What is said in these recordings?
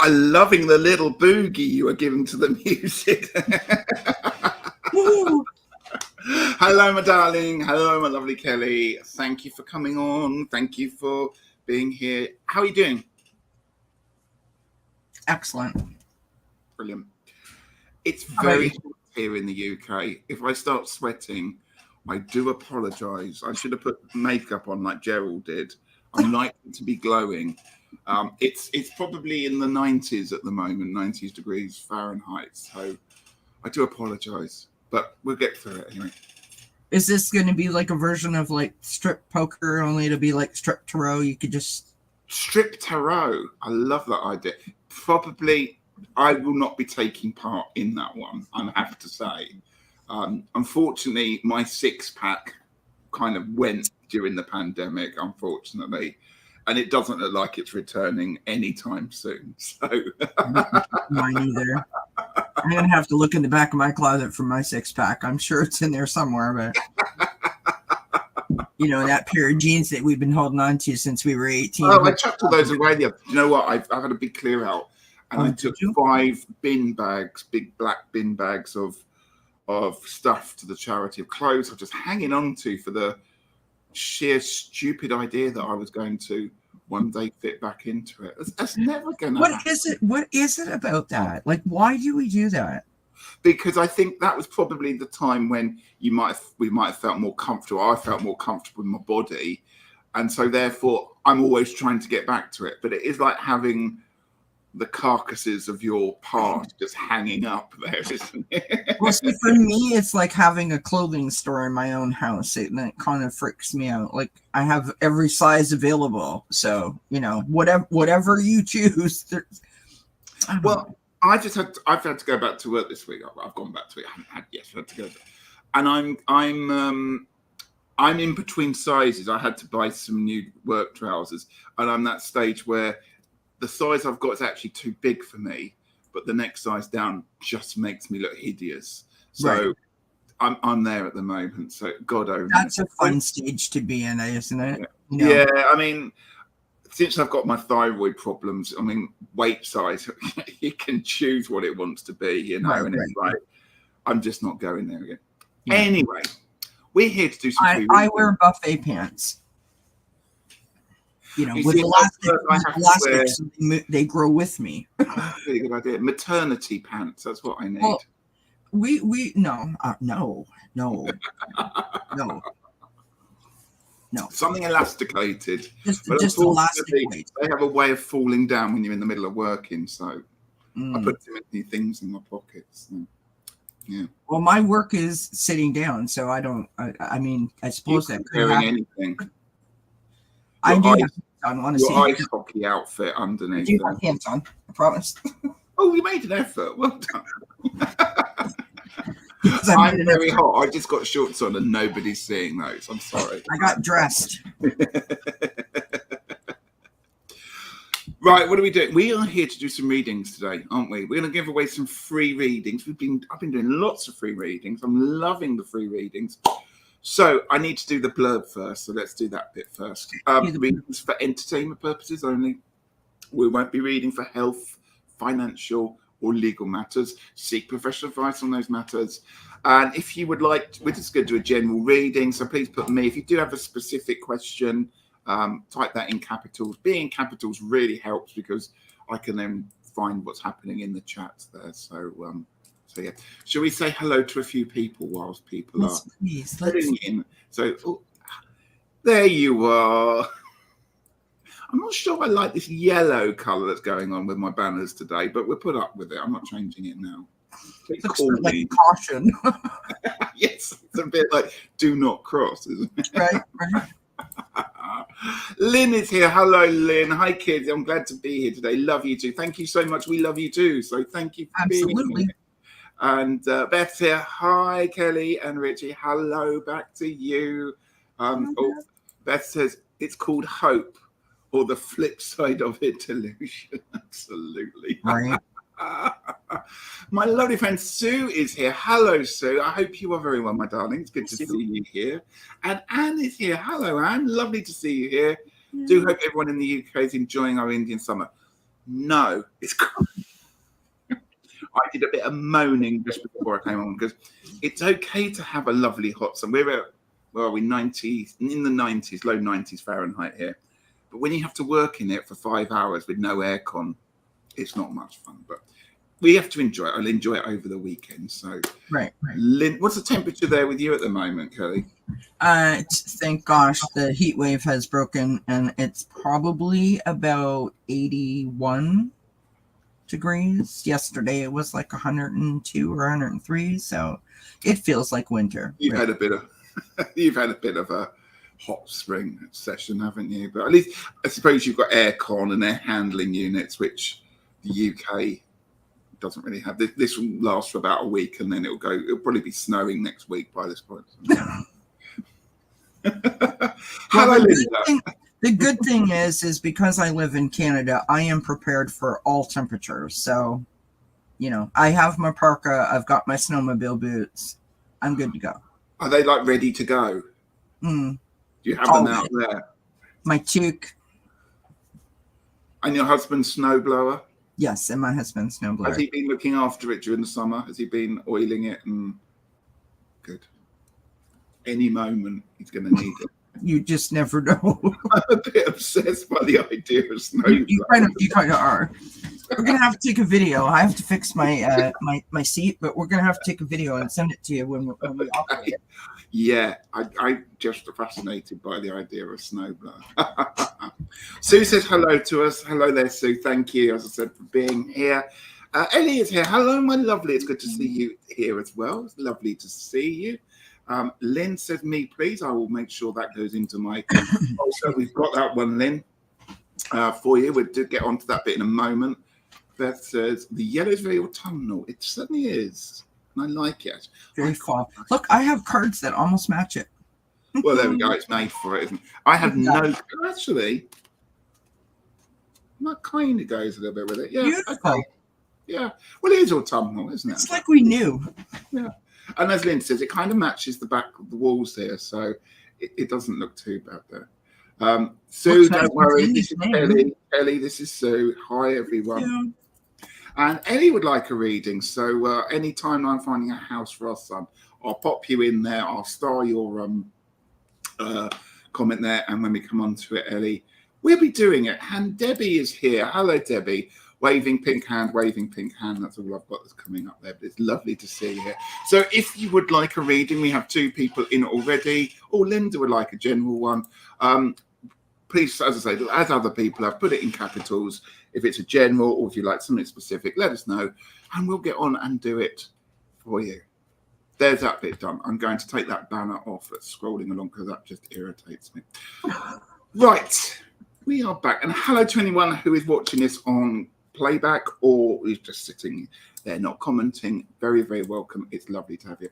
I'm loving the little boogie you are giving to the music. Hello, my darling. Hello, my lovely Kelly. Thank you for coming on. Thank you for being here. How are you doing? Excellent. Brilliant. It's very hot here in the UK. If I start sweating, I do apologise. I should have put makeup on like Gerald did. I'm likely to be glowing. It's probably in the 90s at the moment, 90 degrees Fahrenheit. So I do apologise, but we'll get through it anyway. Is this going to be like a version of like strip poker, only to be like strip tarot? You could just strip tarot. I love that idea. Probably, I will not be taking part in that one. I have to say, unfortunately, my 6-pack kind of went during the pandemic. Unfortunately. And it doesn't look like it's returning anytime soon. So mine either. I'm gonna have to look in the back of my closet for my 6-pack. I'm sure it's in there somewhere, but that pair of jeans that we've been holding on to since we were 18. Oh, I chucked all those away. You know what? I've had a big clear out, and I took 5 bin bags, big black bin bags of stuff to the charity of clothes. I'm just hanging on to for the sheer stupid idea that I was going to one day fit back into it. That's never going to happen. What is it about that? Like, why do we do that? Because I think that was probably the time when we might have felt more comfortable. I felt more comfortable in my body. And so therefore I'm always trying to get back to it. But it is like having the carcasses of your past just hanging up there, isn't it? Well, see, for me, it's like having a clothing store in my own house. It kind of freaks me out. Like, I have every size available. So, whatever you choose. Well, I've had to go back to work this week. I've gone back to it. I haven't had yet. I had to go. And I'm in between sizes. I had to buy some new work trousers. And I'm that stage where the size I've got is actually too big for me, but the next size down just makes me look hideous. So I'm there at the moment. So God only. That's a fun stage to be in, isn't it? Yeah, I mean, since I've got my thyroid problems, I mean, weight size, it can choose what it wants to be, and it's like, I'm just not going there again. Yeah. Anyway, we're here to do some. I wear buffet pants. With elastics, they grow with me. Really good idea. Maternity pants. That's what I need. Well, no. Something elasticated. Just elastic. They have a way of falling down when you're in the middle of working. So I put too many things in my pockets. So, yeah. Well, my work is sitting down, so I don't. I mean, I suppose that could happen. Anything. I do have on. Want to see your ice hockey outfit underneath. I do have pants on. I promise. Oh, you made an effort. Well done. I'm very hot. I just got shorts on and nobody's seeing those. I'm sorry. I got dressed. Right, what are we doing? We are here to do some readings today, aren't we? We're going to give away some free readings. I've been doing lots of free readings. I'm loving the free readings. So I need to do the blurb first. So let's do that bit first. Readings for entertainment purposes only. We won't be reading for health, financial, or legal matters. Seek professional advice on those matters. And if you would like, we're just going to do a general reading. So please put me. If you do have a specific question, type that in capitals. Being in capitals really helps because I can then find what's happening in the chat there. So yeah. Shall we say hello to a few people whilst people are putting in? So there you are. I'm not sure I like this yellow colour that's going on with my banners today, but we'll put up with it. I'm not changing it now. Looks like caution. Yes, it's a bit like do not cross, isn't it? Right. Lynn is here. Hello, Lynn. Hi, kids. I'm glad to be here today. Love you too. Thank you so much. We love you too. So thank you for being here. And Beth's here. Hi, Kelly and Richie. Hello, back to you. Beth says it's called hope, or the flip side of it, delusion. Absolutely. Right. My lovely friend Sue is here. Hello, Sue. I hope you are very well, my darling. It's good to see you here. And Anne is here. Hello, Anne. Lovely to see you here. Do hope everyone in the UK is enjoying our Indian summer. No, it's. I did a bit of moaning just before I came on because it's okay to have a lovely hot sun. We're at, well, we 90s, in the 90s, low 90s Fahrenheit here. But when you have to work in it for 5 hours with no aircon, it's not much fun. But we have to enjoy it. I'll enjoy it over the weekend. So, Right. Lynn, what's the temperature there with you at the moment, Kelly? Thank gosh the heat wave has broken, and it's probably about 81 degrees. Yesterday it was like 102 or 103, so it feels like winter. You've had a bit of a hot spring session, haven't you? But at least I suppose you've got aircon and air handling units, which the UK doesn't really have. This will last for about a week, and then it'll probably be snowing next week by this point. Hello, Linda. The good thing is because I live in Canada, I am prepared for all temperatures. So, I have my parka, I've got my snowmobile boots. I'm good to go. Are they like ready to go? Do you have them out there? My toque. And your husband's snowblower? Yes, and my husband's snowblower. Has he been looking after it during the summer? Has he been oiling it? And good. Any moment he's going to need it. You just never know. I'm a bit obsessed by the idea of snow. You kind of are. We're gonna have to take a video. I have to fix my my seat, but we're gonna have to take a video and send it to you when we operate it. Yeah, I'm just fascinated by the idea of snowblower. Sue says hello to us. Hello there, Sue. Thank you, as I said, for being here. Ellie is here. Hello, my lovely. It's good to see you here as well. It's lovely to see you. Lynn says, me, please. I will make sure that goes into my. Also, we've got that one, Lynn, for you. We'll get onto that bit in a moment. Beth says, the yellow is very autumnal. It certainly is. And I like it. Very fall. Look, I have cards that almost match it. Well, there we go. It's made for it, isn't it? I have no. Actually, that kind of goes a little bit with it. Yeah. Beautiful. Okay. Yeah. Well, it is autumnal, isn't it? It's like we knew. Yeah. And as Lynn says, it kind of matches the back of the walls here, so it doesn't look too bad there. Sue, don't worry. This is Ellie. Ellie, this is Sue. Hi, everyone. Yeah. And Ellie would like a reading, so anytime I'm finding a house for our son, I'll pop you in there. I'll star your comment there, and when we come on to it, Ellie, we'll be doing it. And Debbie is here. Hello, Debbie. Waving pink hand, waving pink hand. That's all I've got that's coming up there. But it's lovely to see you here. So if you would like a reading, we have 2 people in already. Or Linda would like a general one. Please, as I say, as other people have, put it in capitals. If it's a general or if you like something specific, let us know. And we'll get on and do it for you. There's that bit done. I'm going to take that banner off that's scrolling along because that just irritates me. Right. We are back. And hello to anyone who is watching this on playback or is just sitting there not commenting. Very, very welcome. It's lovely to have you.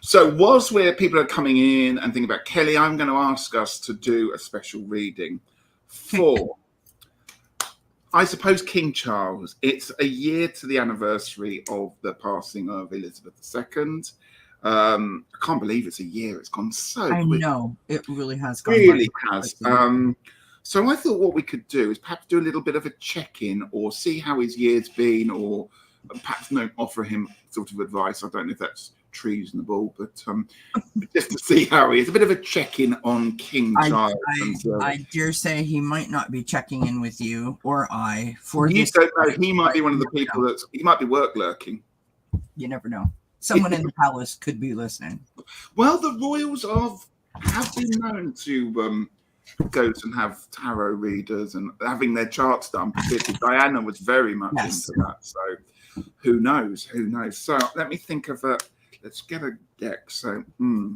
So whilst people are coming in and thinking about Kelly, I'm going to ask us to do a special reading for, I suppose, King Charles. It's a year to the anniversary of the passing of Elizabeth II. I can't believe it's a year. It's gone so quick. I know. It really has gone really has. So I thought what we could do is perhaps do a little bit of a check-in or see how his year's been, or perhaps offer him sort of advice. I don't know if that's treasonable, but just to see how he is. A bit of a check-in on King Charles. I dare say he might not be checking in with you or I. You don't know. He might be one of the people he might be work lurking. You never know. Someone in the palace could be listening. Well, the royals have been known to go and have tarot readers and having their charts done. Particularly Diana was very much into that. So who knows? So let me think of let's get a deck. So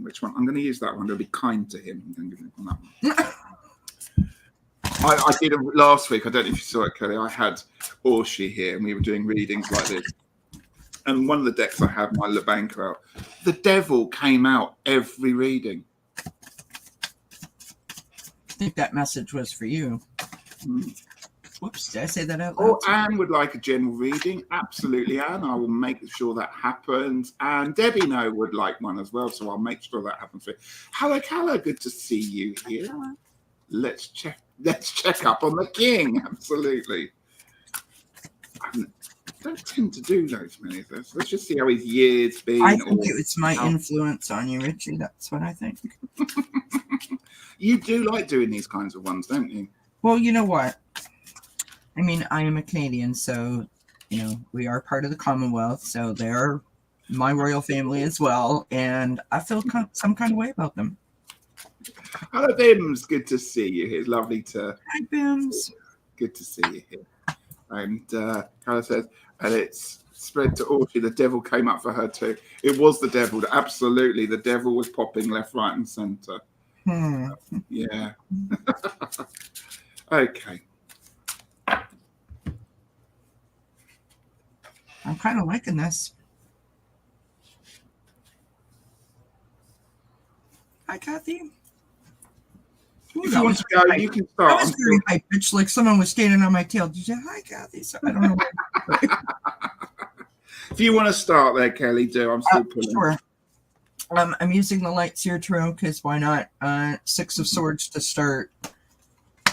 which one? I'm going to use that one. I'll be kind to him. I'm going to give him that one. I did last week. I don't know if you saw it, Kelly. I had Orshi here and we were doing readings like this. And one of the decks I had, my Labanka out, the devil came out every reading. I think that message was for you. Whoops, did I say that out loud? Oh, Anne would like a general reading. Absolutely, Anne. I will make sure that happens. And Debbie would like one as well, so I'll make sure that happens. Hello, Carla. Good to see you here. Let's check up on the king. Absolutely. I don't tend to do those many of those. Let's just see how his year's been. I think it's my influence on you, Richie. That's what I think. You do like doing these kinds of ones, don't you? Well, you know what? I mean, I am a Canadian, so, we are part of the Commonwealth, so they're my royal family as well, and I feel some kind of way about them. Hello, Bims. Good to see you here. It's lovely to... Hi, Bims. Good to see you here. And Carla says, and it's spread to Audrey, the devil came up for her too. It was the devil. Absolutely. The devil was popping left, right, and centre. Yeah. Okay. I'm kind of liking this. Hi, Kathy. If you want to go, you can start. I was very high pitched, like someone was standing on my tail. Did you say hi, Kathy? So I don't know. If you want to start there, Kelly, do. I'm still pulling. Sure. I'm using the Light Seer Tarot because why not? Six of Swords to start,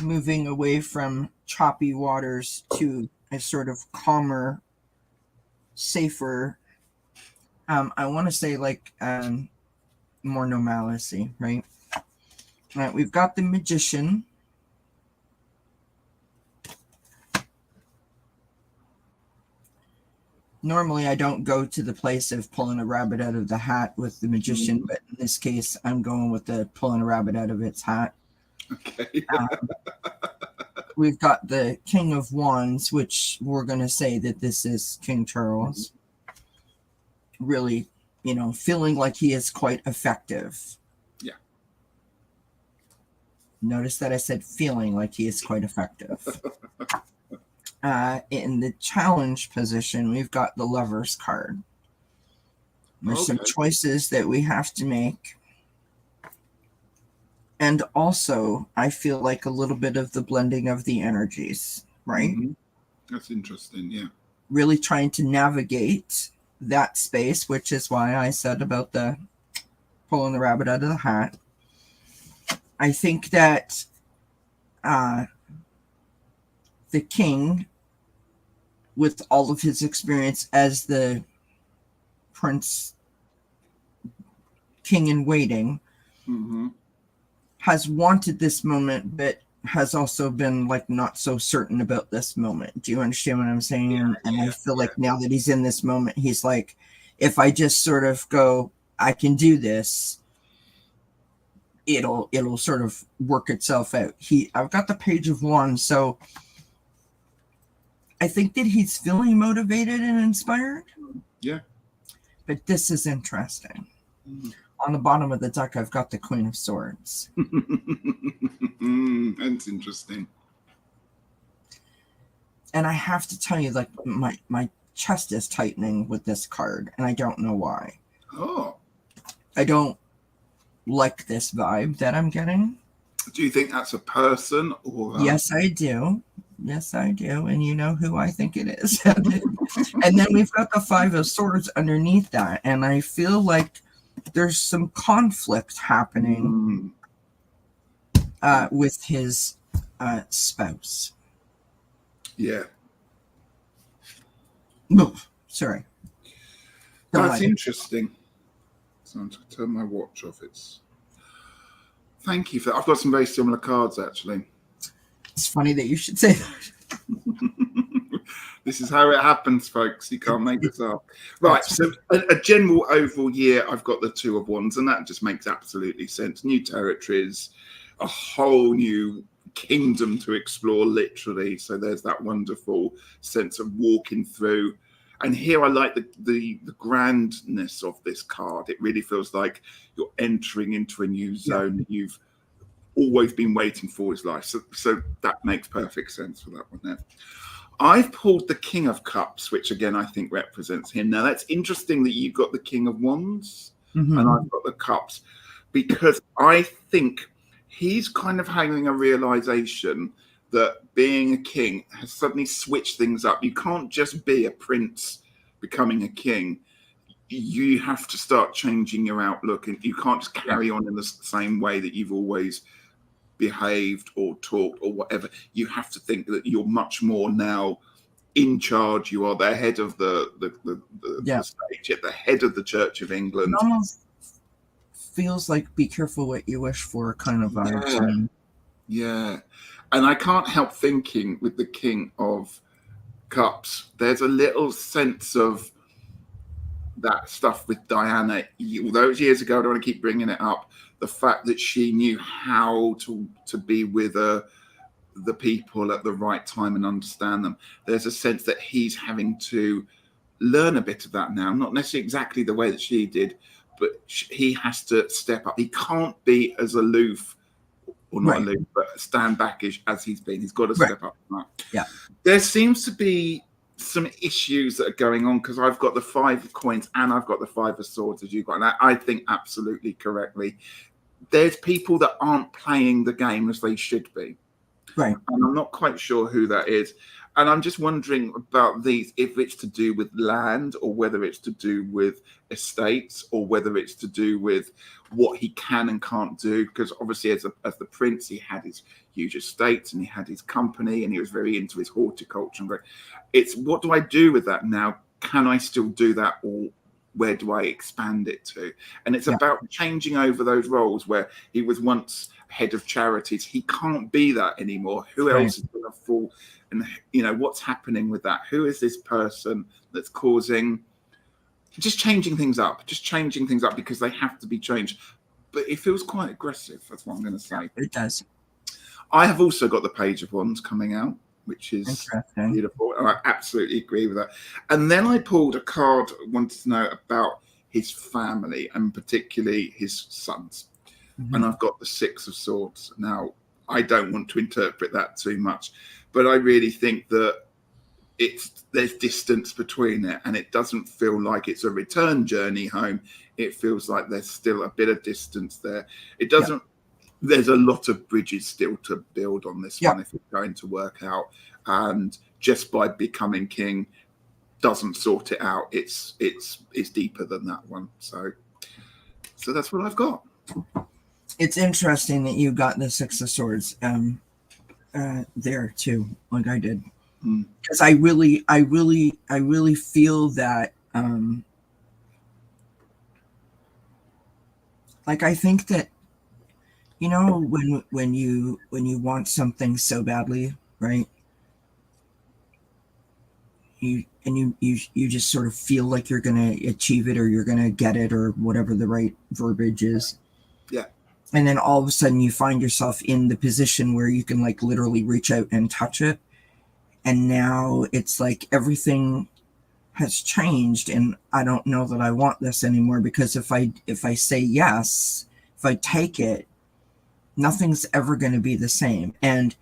moving away from choppy waters to a sort of calmer, safer. I want to say like more normalcy, right? All right, we've got the Magician. Normally, I don't go to the place of pulling a rabbit out of the hat with the Magician, but in this case, I'm going with the pulling a rabbit out of its hat. Okay. We've got the King of Wands, which we're going to say that this is King Charles. Really, feeling like he is quite effective. Yeah. Notice that I said feeling like he is quite effective. In the challenge position, we've got the Lover's card. There's some choices that we have to make. And also, I feel like a little bit of the blending of the energies, right? Mm-hmm. That's interesting, yeah. Really trying to navigate that space, which is why I said about the pulling the rabbit out of the hat. I think that the king, with all of his experience as the prince king in waiting, has wanted this moment, but has also been like not so certain about this moment. Do you understand what I'm saying? Yeah, and I feel like now that he's in this moment, he's like, if I just sort of go, I can do this, it'll sort of work itself out. I've got the Page of Wands, so I think that he's feeling motivated and inspired. Yeah. But this is interesting. On the bottom of the deck, I've got the Queen of Swords. That's interesting. And I have to tell you, like, my chest is tightening with this card, and I don't know why. Oh. I don't like this vibe that I'm getting. Do you think that's a person or? Yes, I do. Yes, I do. And you know who I think it is. And then we've got the Five of Swords underneath that. And I feel like there's some conflict happening with his spouse. Yeah. No, sorry. That's interesting. So I'm going to turn my watch off. Thank you for that. I've got some very similar cards, actually. It's funny that you should say that. This is how it happens, folks. You can't make this up. Right, so a general overall year, I've got the Two of Wands, and that just makes absolutely sense. New territories, a whole new kingdom to explore, literally. So there's that wonderful sense of walking through. And here I like the grandness of this card. It really feels like you're entering into a new zone that you've always been waiting for his life. So that makes perfect sense for that one there. I've pulled the King of Cups, which again I think represents him. Now that's interesting that you've got the King of Wands and I've got the Cups, because I think he's kind of having a realization that being a king has suddenly switched things up. You can't just be a prince becoming a king. You have to start changing your outlook, and you can't just carry on in the same way that you've always behaved or talked or whatever. You have to think that you're much more now in charge. You are the head of the state, at the head of the Church of England. It almost feels like "be careful what you wish for" kind of vibe to me. Yeah, and I can't help thinking with the King of Cups, there's a little sense of that stuff with Diana. Although it's years ago, I don't want to keep bringing it up. The fact that she knew how to be with the people at the right time and understand them. There's a sense that he's having to learn a bit of that now, not necessarily exactly the way that she did, but he has to step up. He can't be as aloof, or not aloof, but stand backish as he's been. He's got to step up. Yeah. There seems to be some issues that are going on because I've got the 5 of coins and I've got the 5 of swords as you've got. And I think absolutely correctly. There's people that aren't playing the game as they should be. Right. And I'm not quite sure who that is. And I'm just wondering about these, if it's to do with land or whether it's to do with estates or whether it's to do with what he can and can't do. Because obviously as the prince, he had his huge estates and he had his company and he was very into his horticulture. And it's, what do I do with that now? Can I still do that, or where do I expand it to? And it's about changing over those roles where he was once head of charities. He can't be that anymore. Who else is going to fall? And, you know, what's happening with that? Who is this person that's causing, just changing things up because they have to be changed. But it feels quite aggressive. That's what I'm going to say. It does. I have also got the Page of Wands coming out, which is beautiful. And I absolutely agree with that. And then I pulled a card, wanted to know about his family and particularly his sons. Mm-hmm. And I've got the 6 of Swords. Now, I don't want to interpret that too much, but I really think that there's distance between it, and it doesn't feel like it's a return journey home. It feels like there's still a bit of distance there. It doesn't. There's a lot of bridges still to build on this one if it's going to work out. And just by becoming king doesn't sort it out. It's deeper than that one. So that's what I've got. It's interesting that you got the 6 of Swords there too, like I did, because I really feel that. Like, I think that, you know, when you want something so badly, right? You just sort of feel like you're gonna achieve it, or you're gonna get it, or whatever the right verbiage is. Yeah. And then all of a sudden you find yourself in the position where you can like literally reach out and touch it. And now it's like everything has changed, and I don't know that I want this anymore, because if I say yes, if I take it, nothing's ever going to be the same. And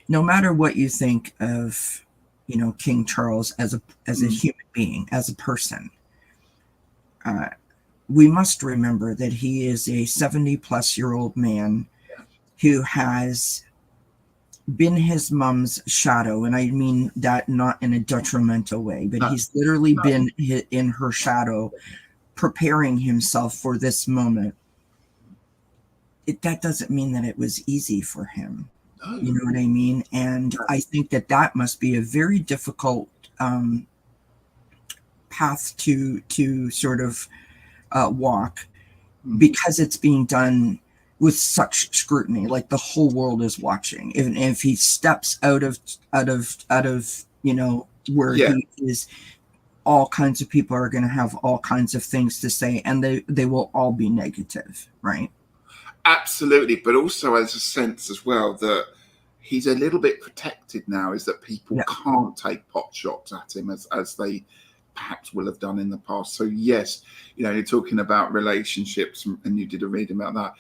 no matter what you think of, you know, King Charles as a human being, as a person, we must remember that he is a 70-plus-year-old man who has been his mom's shadow. And I mean that not in a detrimental way, but he's literally been in her shadow, preparing himself for this moment. That doesn't mean that it was easy for him. You know what I mean? And I think that must be a very difficult path to sort of walk, because it's being done with such scrutiny. Like the whole world is watching. If he steps out of you know, where he is, all kinds of people are going to have all kinds of things to say, and they will all be negative, right? Absolutely, but also as a sense as well that he's a little bit protected now, is that people can't take pot shots at him as they perhaps will have done in the past. So yes, you know, you're talking about relationships, and you did a reading about that.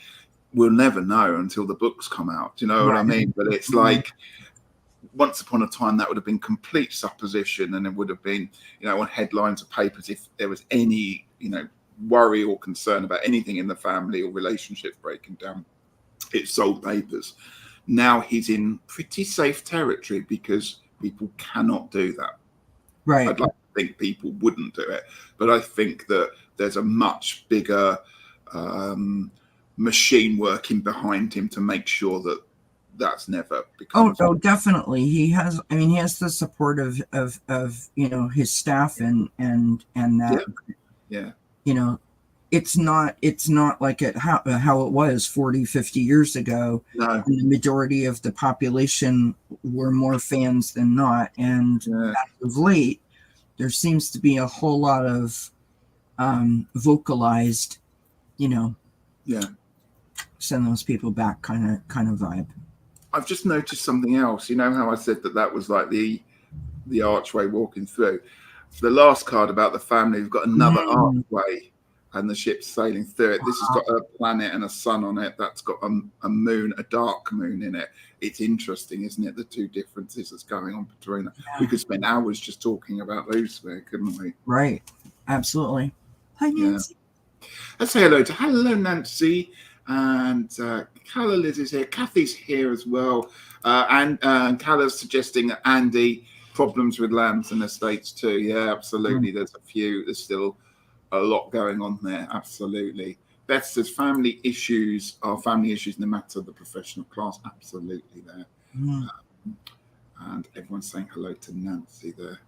We'll never know until the books come out. Do you know what I mean? But it's like, once upon a time, that would have been complete supposition, and it would have been, you know, on headlines of papers if there was any, you know, worry or concern about anything in the family or relationships breaking down. It sold papers. Now he's in pretty safe territory because people cannot do that. Right. I'd like to think people wouldn't do it, but I think that there's a much bigger machine working behind him to make sure that that's never Oh, become. oh, definitely. He has. I mean, he has the support of his staff and that Yeah, it's not like how it was 40, 50 years ago. no, And the majority of the population were more fans than not. And yeah, as of late, there seems to be a whole lot of vocalized, yeah. send those people back kind of vibe. I've just noticed something else. You know how I said that was like the archway walking through. The last card about the family, we've got another archway and the ship's sailing through it. This has got a planet and a sun on it. That's got a moon, a dark moon in it. It's interesting, isn't it? The two differences that's going on between them. Yeah. We could spend hours just talking about those there, couldn't we? Right. Absolutely. Hi, Nancy. Yeah. Let's say hello to Nancy. And Calla Liz is here. Kathy's here as well. And Calla's suggesting that Andy, problems with lands and estates too. Yeah, absolutely. There's still a lot going on there. Absolutely. Beth says family issues are family issues no matter the professional class. Absolutely there. And everyone's saying hello to Nancy there.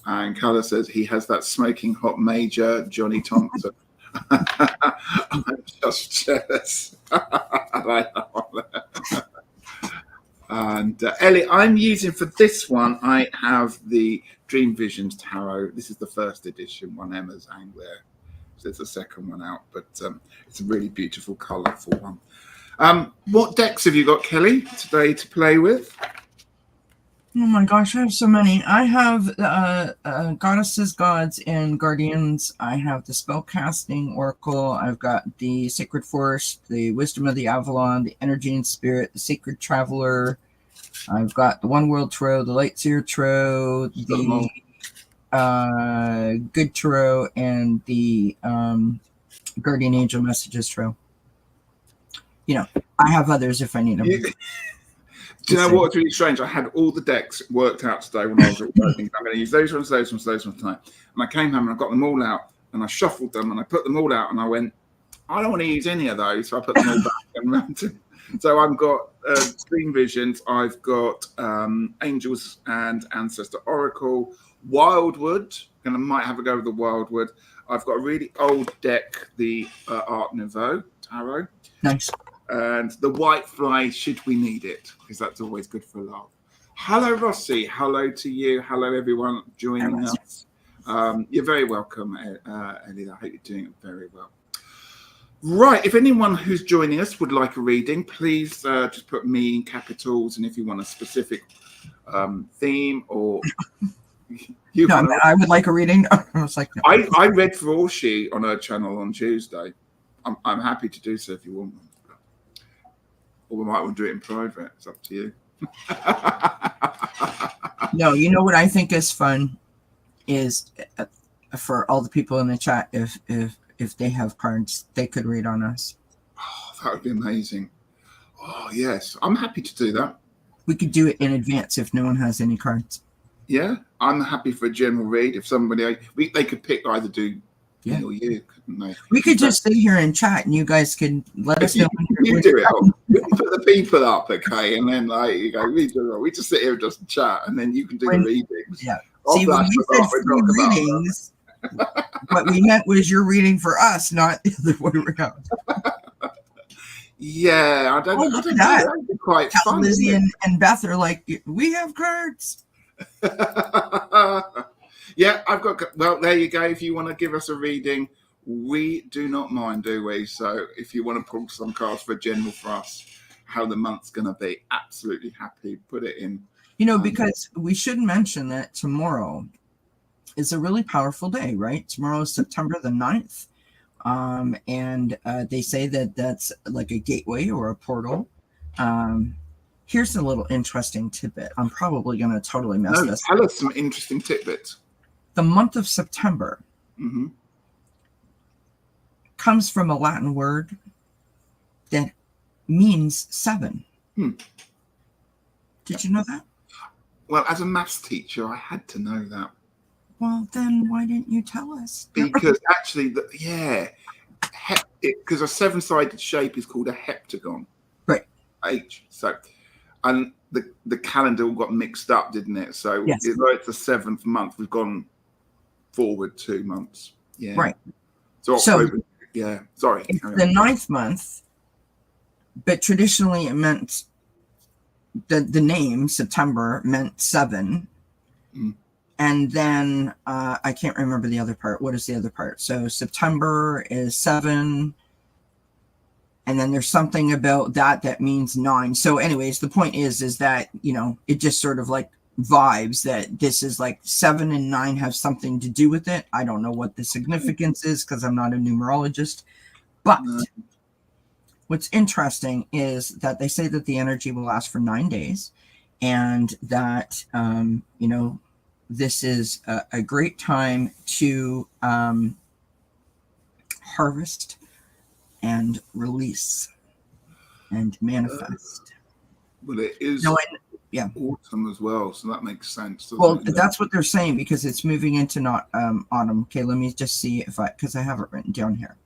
And Calla says he has that smoking hot major, Johnny Thompson. I'm just jealous. And Ellie, I'm using for this one, I have the Dream Visions Tarot. This is the first edition one, Emma's Angler. So there's a second one out, but it's a really beautiful, colourful one. What decks have you got, Kelly, today to play with? Oh my gosh, I have so many. I have Goddesses, Gods, and Guardians. I have the Spellcasting Oracle. I've got the Sacred Force, the Wisdom of the Avalon, the Energy and Spirit, the Sacred Traveler. I've got the One World Tarot, the Lightseer Tarot, the Good Tarot, and the Guardian Angel Messages Tarot. I have others if I need them. Do you know what's really strange? I had all the decks worked out today when I was working. I'm going to use those ones tonight. And I came home and I got them all out and I shuffled them and I put them all out and I went, I don't want to use any of those. So I put them all back and ran to. So I've got Dream Visions. I've got Angels and Ancestor Oracle, Wildwood. And I might have a go with the Wildwood. I've got a really old deck, the Art Nouveau Tarot. Nice. And the White Fly, Should We Need It, because that's always good for a laugh. Hello, Rossi. Hello to you. Hello, everyone joining us. You're very welcome, Ellie. I hope you're doing very well. Right. If anyone who's joining us would like a reading, please just put me in capitals. And if you want a specific theme or... I would like a reading. I was like, no. I read for Orshi on her channel on Tuesday. I'm happy to do so if you want one. Or we might want to do it in private. It's up to you. No, you know what I think is fun is for all the people in the chat, if they have cards, they could read on us. Oh, that would be amazing. Oh, yes. I'm happy to do that. We could do it in advance if no one has any cards. Yeah, I'm happy for a general read. If somebody, they could pick either do me or you, couldn't they? We could just stay here and chat, and you guys could let us know. You do it. We can put the people up, okay, and then we just sit here and just chat, and then you can do the readings. Yeah. See, when you said free readings, what we meant was you're reading for us, not the other way around. Yeah, I don't know. That'd be quite fun. Lizzie and Beth are like, we have cards. Yeah, I've got. Well, there you go. If you want to give us a reading, we do not mind, do we? So, if you want to pull some cards for a general for us, how the month's going to be, absolutely happy. Put it in. Because we should mention that tomorrow is a really powerful day, right? Tomorrow is September the 9th. And they say that that's like a gateway or a portal. Here's a little interesting tidbit. I'm probably going to totally mess this up. Tell us some interesting tidbits. The month of September comes from a Latin word that means 7. Did you know that? Well, as a maths teacher, I had to know that. Well, then why didn't you tell us? Because actually, because a 7-sided shape is called a heptagon. Right. H. So, and the calendar all got mixed up, didn't it? So Yes. it's like the 7th month. We've gone forward 2 months. Yeah. Right. So So- October. Yeah. Sorry. It's carry the on. 9th month, but traditionally it meant the name September meant 7. Mm. And then I can't remember the other part. What is the other part? So September is 7. And then there's something about that means 9. So anyways, the point is that, it just sort of like vibes that this is like 7 and 9 have something to do with it. I don't know what the significance is because I'm not a numerologist. But No. what's interesting is that they say that the energy will last for 9 days, and that, this is a great time to harvest and release and manifest. But it is No, autumn as well, so that makes sense. doesn't well, it? that's what they're saying because it's moving into not autumn. Okay, let me just see because I have it written down here.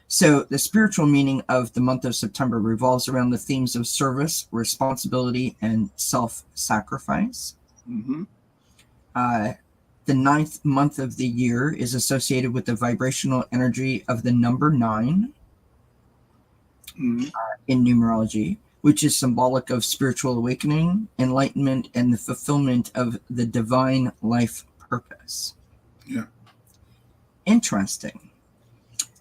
So the spiritual meaning of the month of September revolves around the themes of service, responsibility, and self-sacrifice. Mhm. The 9th month of the year is associated with the vibrational energy of the number 9 Mhm. in numerology, which is symbolic of spiritual awakening, enlightenment, and the fulfillment of the divine life purpose. Yeah. Interesting.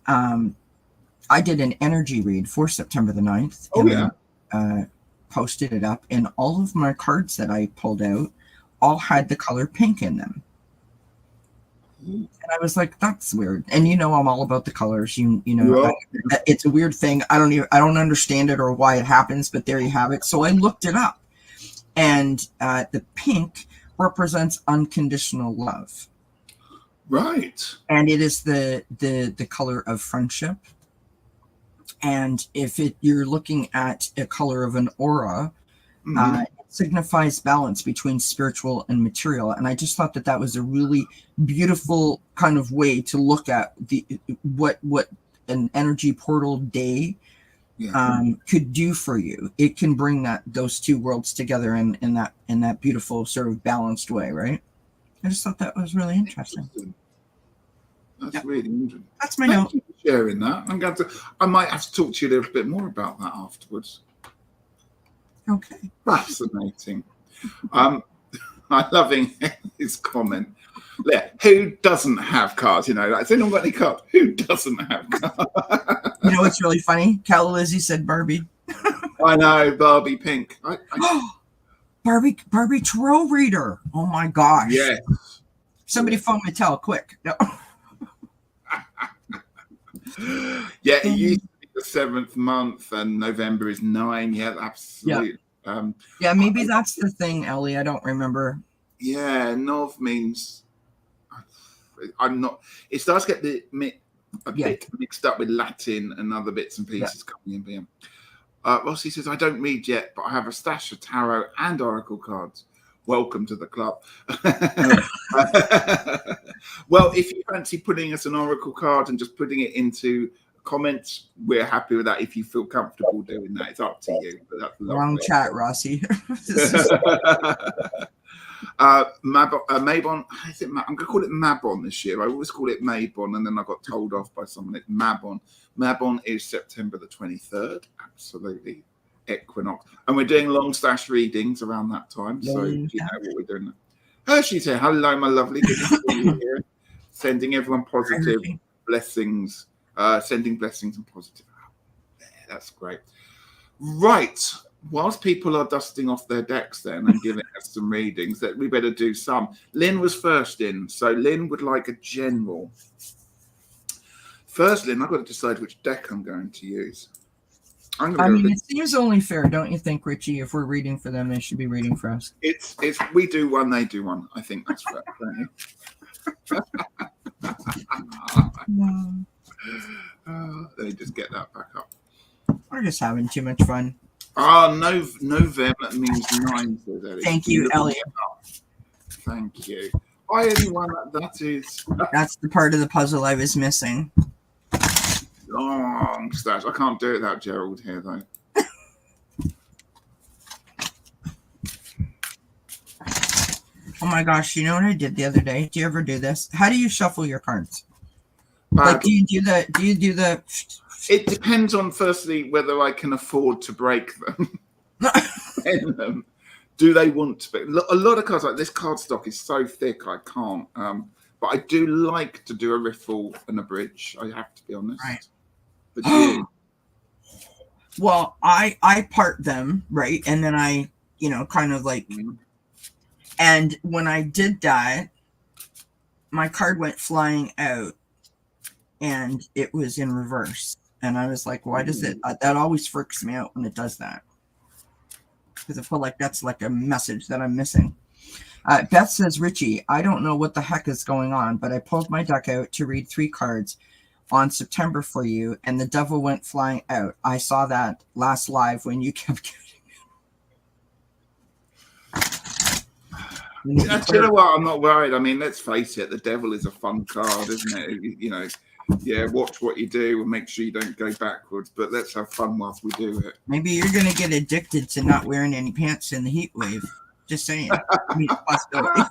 I did an energy read for September the 9th. Oh, yeah. I posted it up, and all of my cards that I pulled out all had the color pink in them. Ooh. And I was like, that's weird. And I'm all about the colors. Yeah. It's a weird thing. I don't understand it or why it happens, but there you have it. So I looked it up, and the pink represents unconditional love, Right. and it is the color of friendship. And if you're looking at a color of an aura, Mhm. it signifies balance between spiritual and material. And I just thought that was a really beautiful kind of way to look at what an energy portal day could do for you. It can bring those two worlds together in that beautiful sort of balanced way, right? I just thought that was really interesting. That's really interesting. That's my note. Thank you for sharing that. I might have to talk to you a little bit more about that afterwards. Okay. Fascinating. I'm loving his comment. Yeah, who doesn't have cards? Has anyone got any cards? Who doesn't have cards? You know what's really funny? Calla Lizzie said Barbie. I know, Barbie Pink. Barbie Tarot reader. Oh my gosh. Yeah. Somebody phone Mattel quick. No. Yeah, it used to be the 7th month, and November is 9. Yeah, absolutely. Yeah, maybe that's the thing, Ellie. I don't remember. Yeah, Nov means I'm not. It starts to get bit mixed up with Latin and other bits and pieces coming in. Here. Rossi says, I don't read yet, but I have a stash of tarot and oracle cards. Welcome to the club. Well, if you fancy putting us an oracle card and just putting it into comments, we're happy with that. If you feel comfortable doing that, it's up to you. But that's Wrong chat, Rossi. Mabon, I'm going to call it Mabon this year. I always call it Mabon, and then I got told off by someone. It's Mabon. Mabon is September the 23rd. Absolutely. Equinox. And we're doing long stash readings around that time. So you know what we're doing. Hershey's here. Hello, my lovely. Good to see you here. Sending everyone positive blessings. Sending blessings and positive. Yeah, that's great. Right. Whilst people are dusting off their decks then and giving us some readings, that we better do some. Lynn was first in. So Lynn would like a general. First, Lynn, I've got to decide which deck I'm going to use. It seems only fair, don't you think, Richie? If we're reading for them, they should be reading for us. It's we do one, they do one. I think that's fair, don't you? Let me just get that back up. We're just having too much fun. November means 9. Thank you, Elliot. Thank you. Hi, anyone. That's the part of the puzzle I was missing. Long stash. I can't do it without Gerald here, though. Oh my gosh, you know what I did the other day? Do you ever do this? How do you shuffle your cards? Like, do you do the It depends on, firstly, whether I can afford to break them. And, do they want to be? A lot of cards, like this card stock is so thick, I can't. But I do like to do a riffle and a bridge. I have to be honest. Right. But you, well, I part them, right, and then I, kind of like, and when I did that, my card went flying out, and it was in reverse, and I was like, why does it? That always freaks me out when it does that, because I feel like that's like a message that I'm missing. Beth says, Richie, I don't know what the heck is going on, but I pulled my deck out to read 3 cards on September for you, and the devil went flying out. I saw that last live when you kept you know what? I'm not worried. I mean, let's face it, the devil is a fun card, isn't it? Yeah, watch what you do and make sure you don't go backwards, but let's have fun whilst we do it. Maybe you're going to get addicted to not wearing any pants in the heat wave. Just saying. I mean, possibility.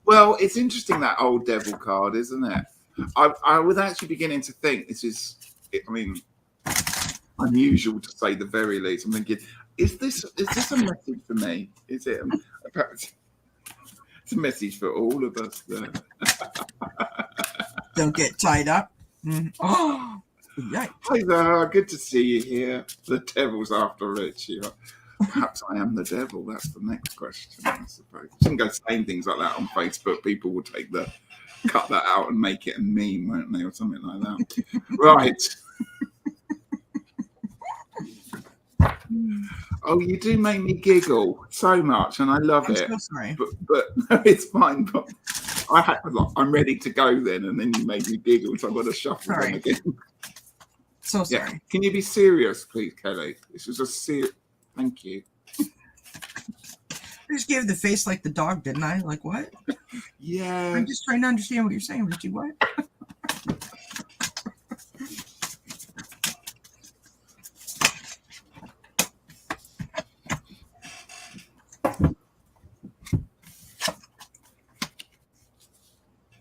Well, it's interesting, that old devil card, isn't it? I was actually beginning to think this is, I mean, unusual to say the very least. I'm thinking, is this a message for me? Is it? It's a message for all of us. Don't get tied up. Oh, yikes. Hi there, good to see you here. The devil's after Richie. Perhaps I am the devil. That's the next question, I suppose. I shouldn't go saying things like that on Facebook. People will cut that out and make it a meme, won't they, or something like that. Right. Oh, you do make me giggle so much, and I love it. I'm so sorry. But no, it's fine. But I'm ready to go then, and then you made me giggle, so I've got to shuffle them again. So sorry. Yeah. Can you be serious, please, Kelly? This is a serious. Thank you. I just gave the face like the dog, didn't I? Like, what? Yeah. I'm just trying to understand what you're saying, Richie. What?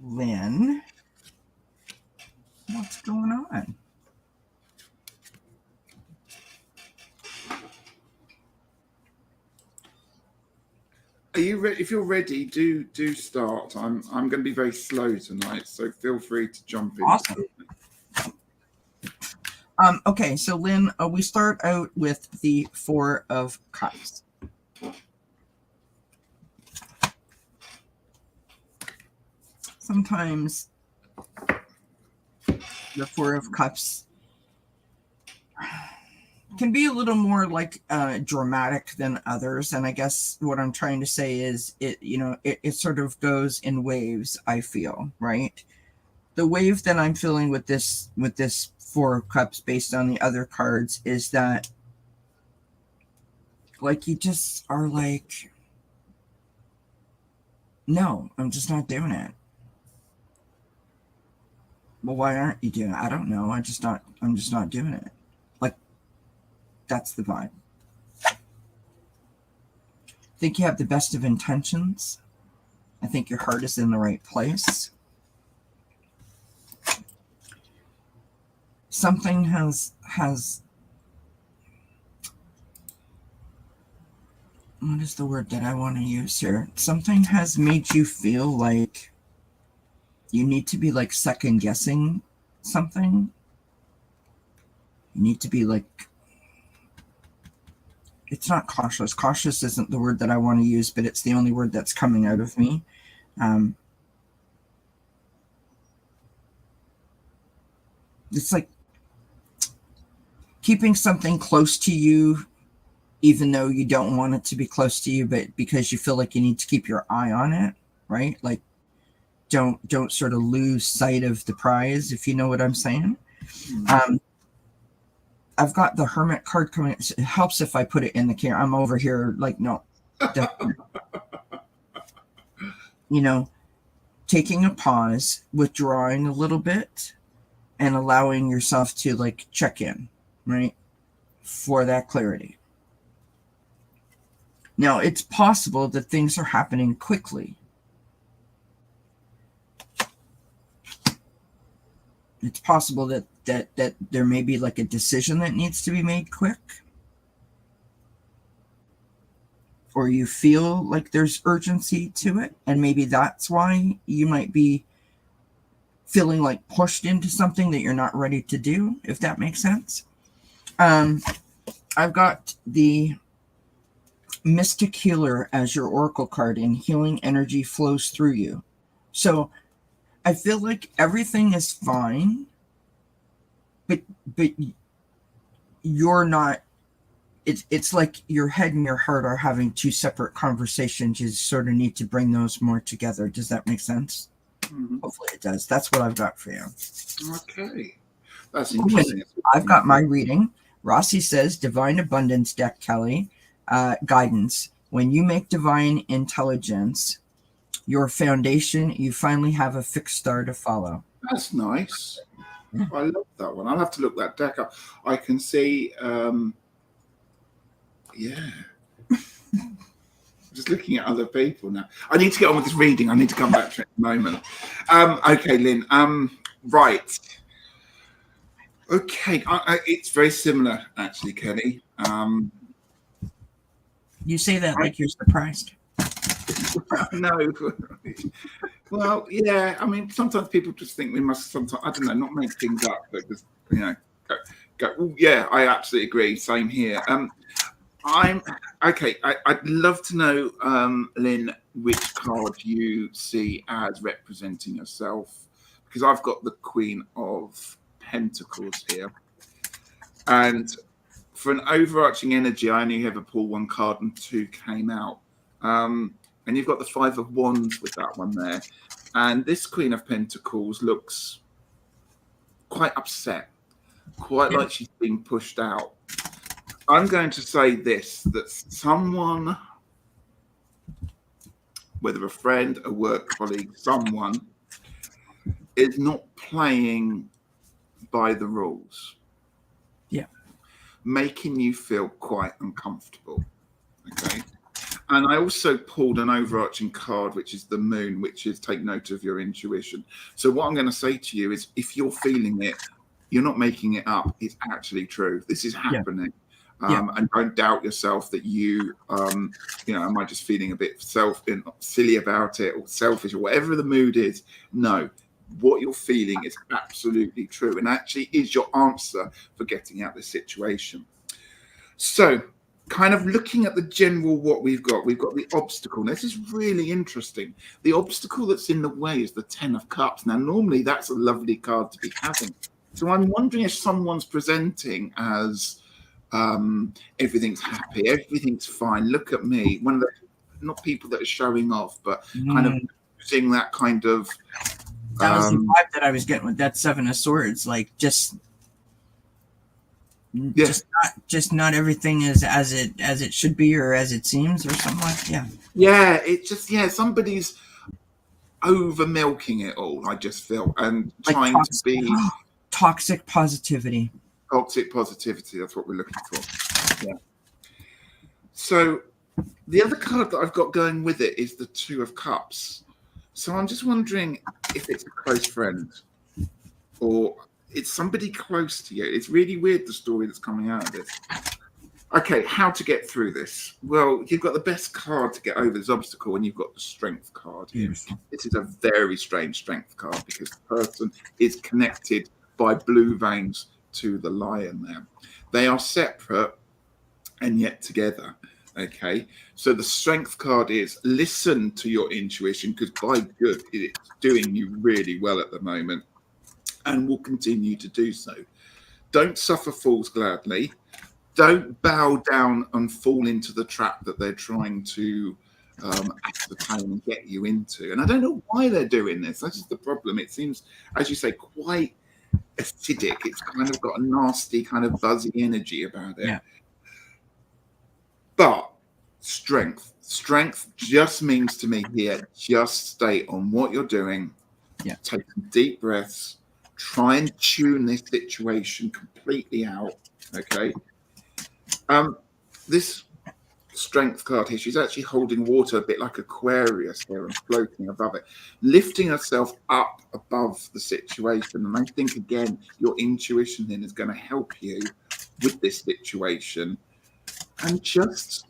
Lynn, what's going on? Are you ready? If you're ready, do start. I'm going to be very slow tonight, so feel free to jump in. Awesome. Okay, so Lynn, we start out with the 4 of Cups. Sometimes the 4 of Cups can be a little more like dramatic than others, and I guess what I'm trying to say is it sort of goes in waves. I feel, right? The wave that I'm feeling with this 4 of Cups based on the other cards is that, like, you just are like, no, I'm just not doing it. Well, why aren't you doing it? I don't know. I'm just not doing it. Like, that's the vibe. I think you have the best of intentions. I think your heart is in the right place. Something has what is the word that I want to use here? Something has made you feel like you need to be like second guessing something. You need to be like, it's not cautious. Cautious isn't the word that I want to use, but it's the only word that's coming out of me. It's like keeping something close to you, even though you don't want it to be close to you, but because you feel like you need to keep your eye on it, right? Like, don't sort of lose sight of the prize, if you know what I'm saying. I've got the Hermit card coming. It helps if I put it in the camera. I'm over here like, no. Taking a pause, withdrawing a little bit, and allowing yourself to like check in, right? For that clarity. Now, it's possible that things are happening quickly. It's possible that there may be like a decision that needs to be made quick. Or you feel like there's urgency to it, and maybe that's why you might be feeling like pushed into something that you're not ready to do, if that makes sense. I've got the Mystic Healer as your oracle card, and healing energy flows through you. So I feel like everything is fine, but you're not. It's like your head and your heart are having two separate conversations. You sort of need to bring those more together. Does that make sense? Mm-hmm. Hopefully it does. That's what I've got for you. Okay. That's interesting. I've got my reading. Rossi says, Divine Abundance deck, Kelly. Guidance. When you make divine intelligence your foundation, you finally have a fixed star to follow. That's nice. I love that one. I'll have to look that deck up. I can see... yeah. Just looking at other people now. I need to get on with this reading. I need to come back to it in a moment. Okay, Lynn. Right. Okay. It's very similar, actually, Kelly. You say that like you're surprised. No. Well, yeah. I mean, sometimes people just think we must sometimes, I don't know, not make things up, but just, go. Well, yeah, I absolutely agree. Same here. I'm okay. I'd love to know, Lynn, which card you see as representing yourself, because I've got the Queen of Pentacles here, and for an overarching energy, I only ever pull one card and two came out. And you've got the Five of Wands with that one there, and this Queen of Pentacles looks quite upset, quite like she's being pushed out. I'm going to say this, that someone, whether a friend, a work colleague, someone, is not playing by the rules. Yeah. Making you feel quite uncomfortable. Okay. And I also pulled an overarching card, which is the Moon, which is take note of your intuition. So what I'm going to say to you is, if you're feeling it, you're not making it up. It's actually true. This is happening. Yeah. And don't doubt yourself that you, am I just feeling a bit silly about it or selfish or whatever the mood is? No, what you're feeling is absolutely true and actually is your answer for getting out of this situation. So kind of looking at the general what we've got the obstacle. Now, this is really interesting. The obstacle that's in the way is the Ten of Cups. Now, normally that's a lovely card to be having. So I'm wondering if someone's presenting as... everything's happy, everything's fine, look at me, one of the, not people that are showing off, but kind of using that kind of that was the vibe that I was getting with that Seven of Swords, like just not everything is as it should be or as it seems or something like it's just somebody's over milking it all, I just feel, and like trying to be toxic positivity. Toxic positivity, that's what we're looking for. Yeah. So the other card that I've got going with it is the Two of Cups. So I'm just wondering if it's a close friend or it's somebody close to you. It's really weird, the story that's coming out of this. Okay, how to get through this? Well, you've got the best card to get over this obstacle, and you've got the Strength card. Yes. This is a very strange Strength card because the person is connected by blue veins to the Lion there. They are separate and yet together. Okay, so the Strength card is listen to your intuition, because by good, it's doing you really well at the moment and will continue to do so. Don't suffer fools gladly. Don't bow down and fall into the trap that they're trying to ascertain and get you into. And I don't know why they're doing this. That's just the problem. It seems, as you say, quite acidic. It's kind of got a nasty kind of buzzy energy about it. Yeah. But strength just means to me here, just stay on what you're doing. Yeah. Take some deep breaths. Try and tune this situation completely out. Okay. This strength card here. She's actually holding water a bit like Aquarius here and floating above it, lifting herself up above the situation. And I think, again, your intuition then is going to help you with this situation. And just,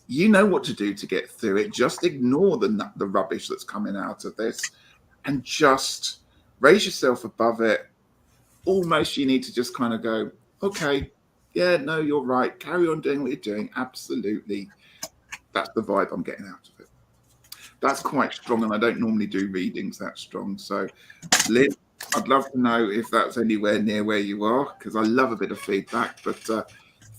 you know what to do to get through it. Just ignore the rubbish that's coming out of this and just raise yourself above it. Almost you need to just kind of go, okay, yeah, no, you're right. Carry on doing what you're doing. Absolutely. That's the vibe I'm getting out of it. That's quite strong, and I don't normally do readings that strong. So, Liz, I'd love to know if that's anywhere near where you are, because I love a bit of feedback. But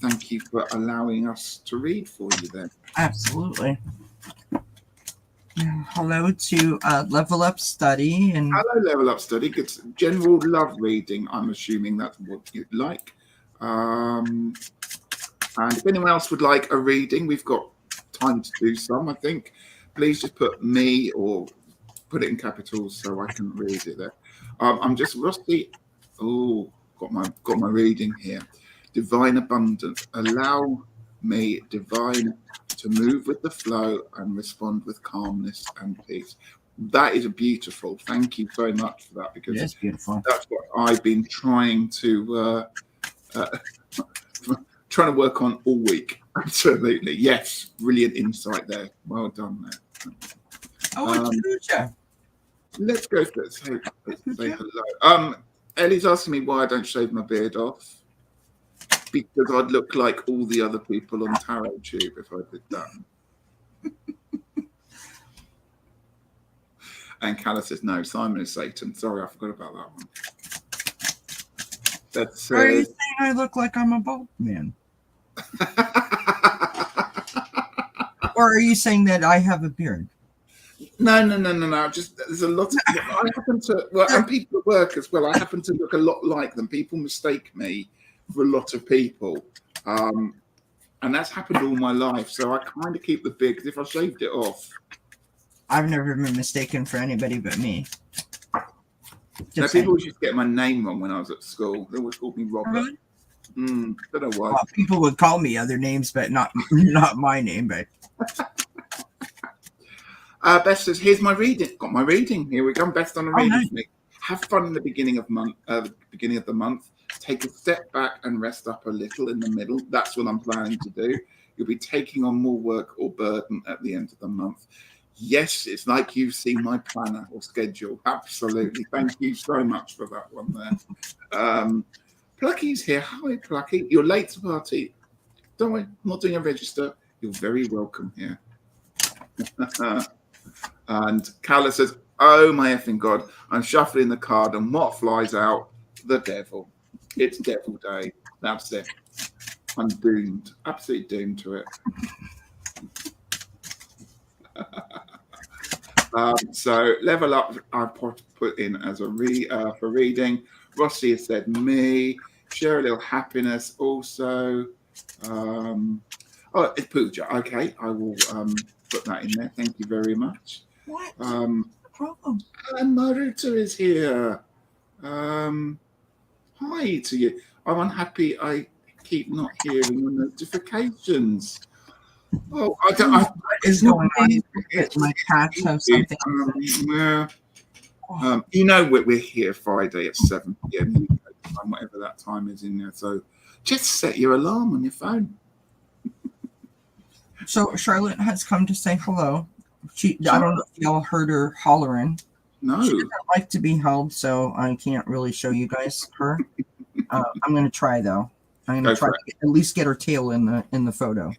thank you for allowing us to read for you then. Absolutely. Hello to Level Up Study. And hello, Level Up Study. Good general love reading. I'm assuming that's what you'd like. And if anyone else would like a reading, we've got time to do some, I think. Please just put me or put it in capitals so I can read it there. I'm just rusty. Oh, got my reading here. Divine abundance. Allow me, divine, to move with the flow and respond with calmness and peace. That is beautiful. Thank you so much for that, because it's beautiful. That's what I've been trying to work on all week. Absolutely. Yes. Brilliant insight there. Well done there. Oh, it's Pooja. Let's go for it. Let's say hello. Ellie's asking me why I don't shave my beard off. Because I'd look like all the other people on Tarot Tube if I did that. And Calla says, no, Simon is Satan. Sorry, I forgot about that one. That's, are you saying I look like I'm a bald man? Or are you saying that I have a beard? No. Just there's a lot of. I happen to and people at work as well. I happen to look a lot like them. People mistake me for a lot of people, and that's happened all my life. So I kind of keep the beard, because if I shaved it off, I've never been mistaken for anybody but me. Now, people always used to get my name wrong when I was at school. They always called me Robert. Really? Don't know why. Well, people would call me other names, but not my name. But Beth says, "Here's my reading. Got my reading. Here we go. Best on a reading. Nice. For me. Have fun in the beginning of the month. Take a step back and rest up a little in the middle. That's what I'm planning to do. You'll be taking on more work or burden at the end of the month." Yes, it's like you've seen my planner or schedule. Absolutely. Thank you so much for that one there. Plucky's here. Hi, Plucky. You're late to party. Don't worry, I'm not doing a register. You're very welcome here. And Calla says, oh my effing God, I'm shuffling the card and what flies out? The devil. It's devil day. That's it. I'm doomed. Absolutely doomed to it. So level up, I put in as a for reading. Rossi has said me. Share a little happiness also. Oh, it's Pooja. Okay, I will put that in there. Thank you very much. What? No problem. And Maruta is here. Hi to you. I'm unhappy. I keep not hearing the notifications. Oh, I don't. What is going on? My cats have something. You know we're here Friday at 7 p.m. UK time, whatever that time is in there. So just set your alarm on your phone. So Charlotte has come to say hello. I don't know if y'all heard her hollering. No. She doesn't like to be held, so I can't really show you guys her. I'm going to try though. I'm going to try to at least get her tail in the photo.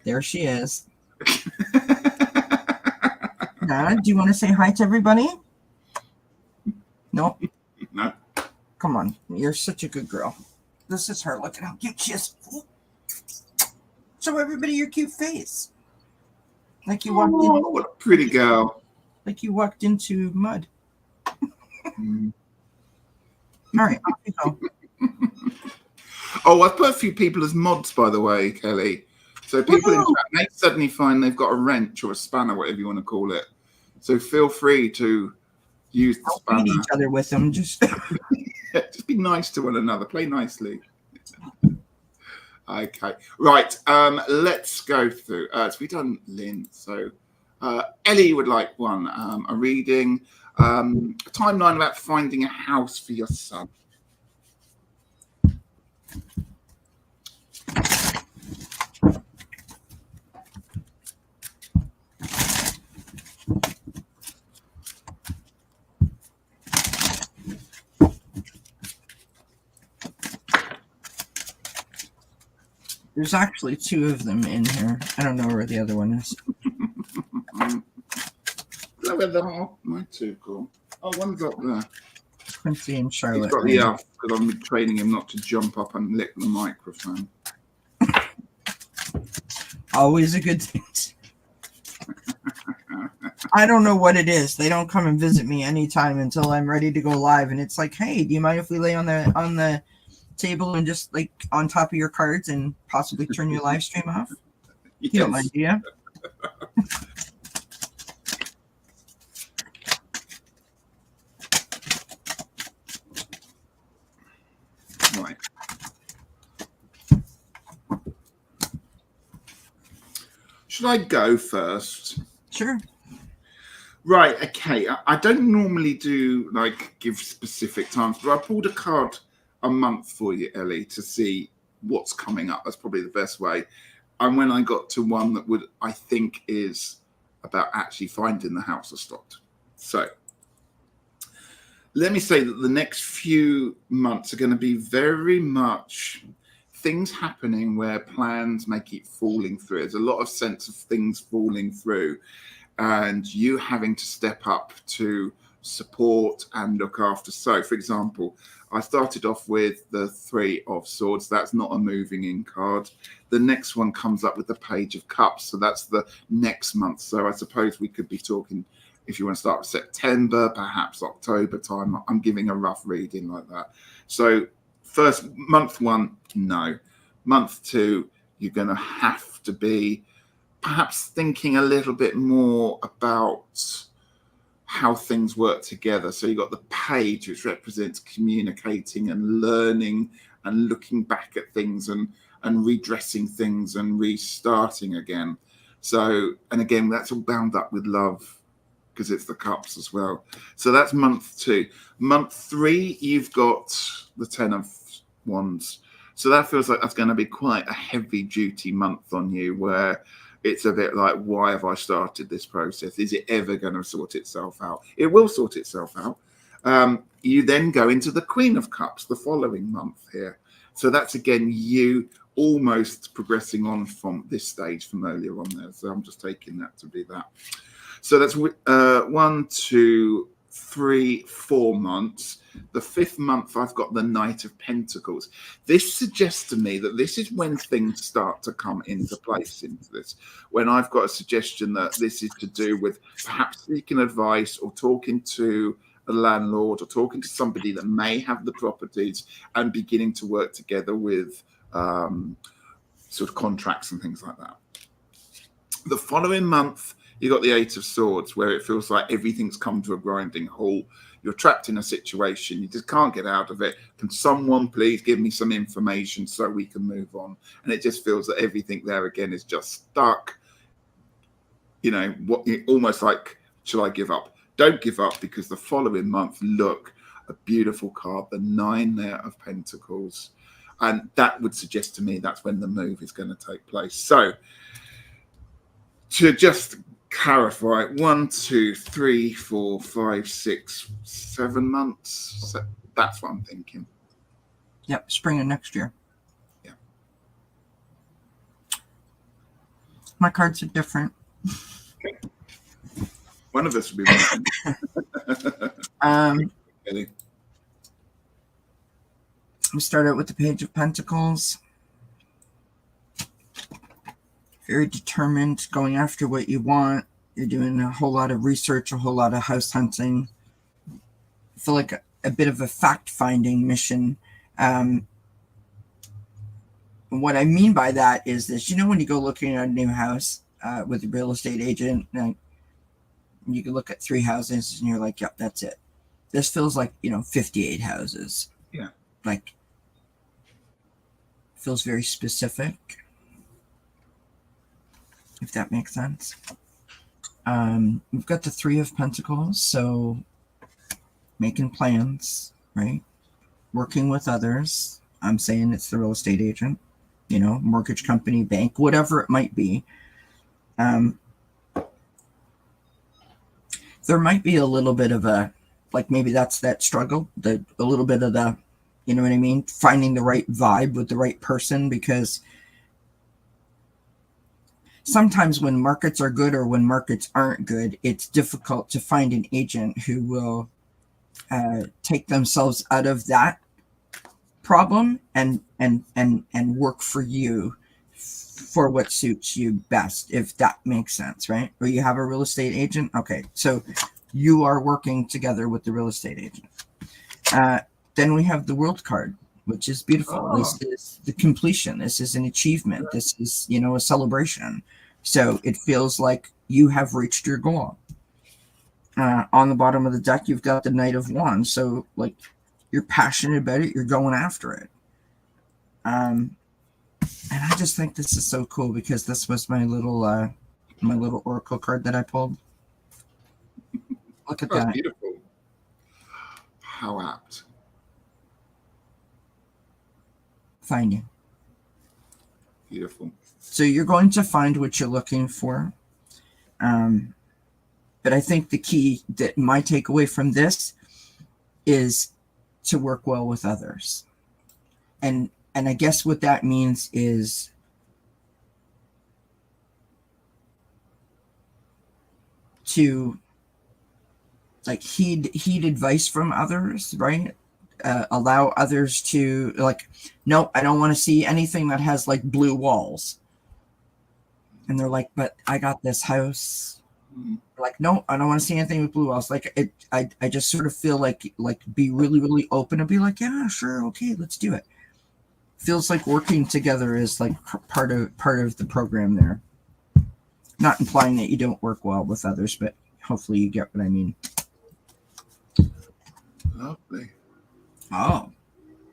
There she is. Do you want to say hi to everybody? No? No. Come on. You're such a good girl. This is her. Look at how cute she is. Show everybody your cute face. Like you walked in. What a pretty girl. Like you walked into mud. All right, off you go. Oh, I've put a few people as mods, by the way, Kelly. So people in chat may suddenly find they've got a wrench or a spanner, whatever you want to call it. So feel free to use the spanner. Beat each other with them. Just be nice to one another. Play nicely. Okay, right. Let's go through. So we've done Lynn. So Ellie would like one. A reading. A timeline about finding a house for your son. There's actually two of them in here. I don't know where the other one is. Where the hell? My two cool. Oh, one's up there. Quincy and Charlotte. He's got the F because I'm training him not to jump up and lick the microphone. Always a good thing. I don't know what it is. They don't come and visit me anytime until I'm ready to go live, and it's like, hey, do you mind if we lay on the table and just like on top of your cards and possibly turn your live stream off? Yes. You don't mind, do you? Right. Should I go first? Sure. Right, okay. I don't normally do like give specific times, but I pulled a card a month for you, Ellie, to see what's coming up. That's probably the best way. And when I got to one that would, I think, is about actually finding the house I stopped. So let me say that the next few months are going to be very much things happening where plans may keep falling through. There's a lot of sense of things falling through and you having to step up to support and look after. So, for example, I started off with the Three of Swords. That's not a moving in card. The next one comes up with the Page of Cups. So that's the next month. So I suppose we could be talking, if you want to start with September, perhaps October time. I'm giving a rough reading like that. So first, month one, no. Month two, you're going to have to be perhaps thinking a little bit more about how things work together. So you've got the page, which represents communicating and learning and looking back at things and redressing things and restarting again. So, and again, that's all bound up with love because it's the cups as well. So that's month two. Month three, you've got the Ten of Wands. So that feels like that's going to be quite a heavy duty month on you where it's a bit like, why have I started this process? Is it ever going to sort itself out? It will sort itself out. You then go into the Queen of Cups the following month here. So that's, again, you almost progressing on from this stage from earlier on there. So I'm just taking that to be that. So that's 1, 2, 3, 4 months. The fifth month, I've got the Knight of Pentacles. This suggests to me that this is when things start to come into place into this. When I've got a suggestion that this is to do with perhaps seeking advice or talking to a landlord or talking to somebody that may have the properties and beginning to work together with sort of contracts and things like that. The following month, you got the Eight of Swords, where it feels like everything's come to a grinding halt. You're trapped in a situation. You just can't get out of it. Can someone please give me some information so we can move on? And it just feels that everything there again is just stuck. You know, what almost like, should I give up? Don't give up, because the following month, look, a beautiful card, the Nine there of Pentacles. And that would suggest to me that's when the move is going to take place. So to just clarify, 1, 2, 3, 4, 5, 6, 7 months. So that's what I'm thinking. Yep, spring of next year. Yeah. My cards are different. Okay. One of us will be one. We start out with the Page of Pentacles. Very determined, going after what you want. You're doing a whole lot of research, a whole lot of house hunting. I feel like a bit of a fact-finding mission. What I mean by that is this, you know, when you go looking at a new house with a real estate agent, and you can look at 3 houses and you're like, yep, that's it. This feels like, 58 houses. Yeah. Like feels very specific, if that makes sense. We've got the Three of Pentacles, so making plans, right? Working with others. I'm saying it's the real estate agent, mortgage company, bank, whatever it might be. There might be a little bit of maybe that's that struggle, a little bit of the, you know what I mean? Finding the right vibe with the right person, because sometimes when markets are good or when markets aren't good, it's difficult to find an agent who will take themselves out of that problem and work for you for what suits you best, if that makes sense, right? Or you have a real estate agent. Okay, so you are working together with the real estate agent. Then we have the World card, which is beautiful. This is the completion. This is an achievement. This is, a celebration. So it feels like you have reached your goal. On the bottom of the deck, you've got the Knight of Wands. So like you're passionate about it. You're going after it. And I just think this is so cool, because this was my little oracle card that I pulled. Look at that. Beautiful. How apt. Find you. Beautiful. So you're going to find what you're looking for. But I think the key, that my takeaway from this, is to work well with others. And I guess what that means is to like heed advice from others, right? Allow others to no, I don't want to see anything that has like blue walls. And they're like, but I got this house. Like, no, I don't want to see anything with blue walls. Like I just sort of feel like be really, really open and be like, yeah, sure. Okay, let's do it. Feels like working together is like part of the program there. Not implying that you don't work well with others, but hopefully you get what I mean. Lovely. Oh,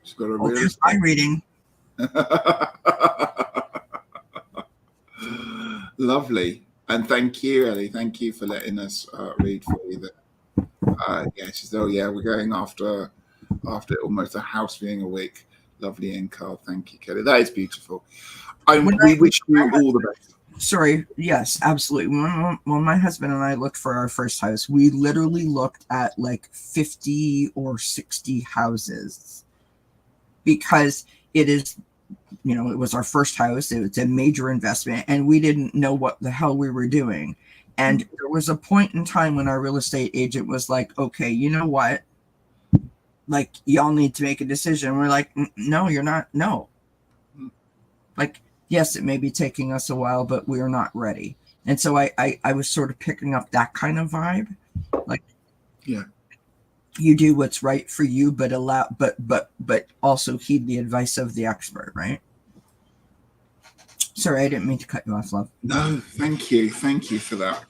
She's got a there's my reading. Lovely. And thank you, Ellie. Thank you for letting us read for you. We're going after almost a house viewing a week. Lovely end card. Thank you, Kelly. That is beautiful. We wish you all the best. Sorry. Yes, absolutely. When my husband and I looked for our first house, we literally looked at like 50 or 60 houses, because it is, it was our first house. It was a major investment, and we didn't know what the hell we were doing. And there was a point in time when our real estate agent was like, okay, you know what? Like, y'all need to make a decision. We're like, no, you're not. No. Like, yes, it may be taking us a while, but we're not ready. And so I was sort of picking up that kind of vibe. Like, yeah, you do what's right for you, but also heed the advice of the expert, right? Sorry, I didn't mean to cut you off, love. No, thank you. Thank you for that.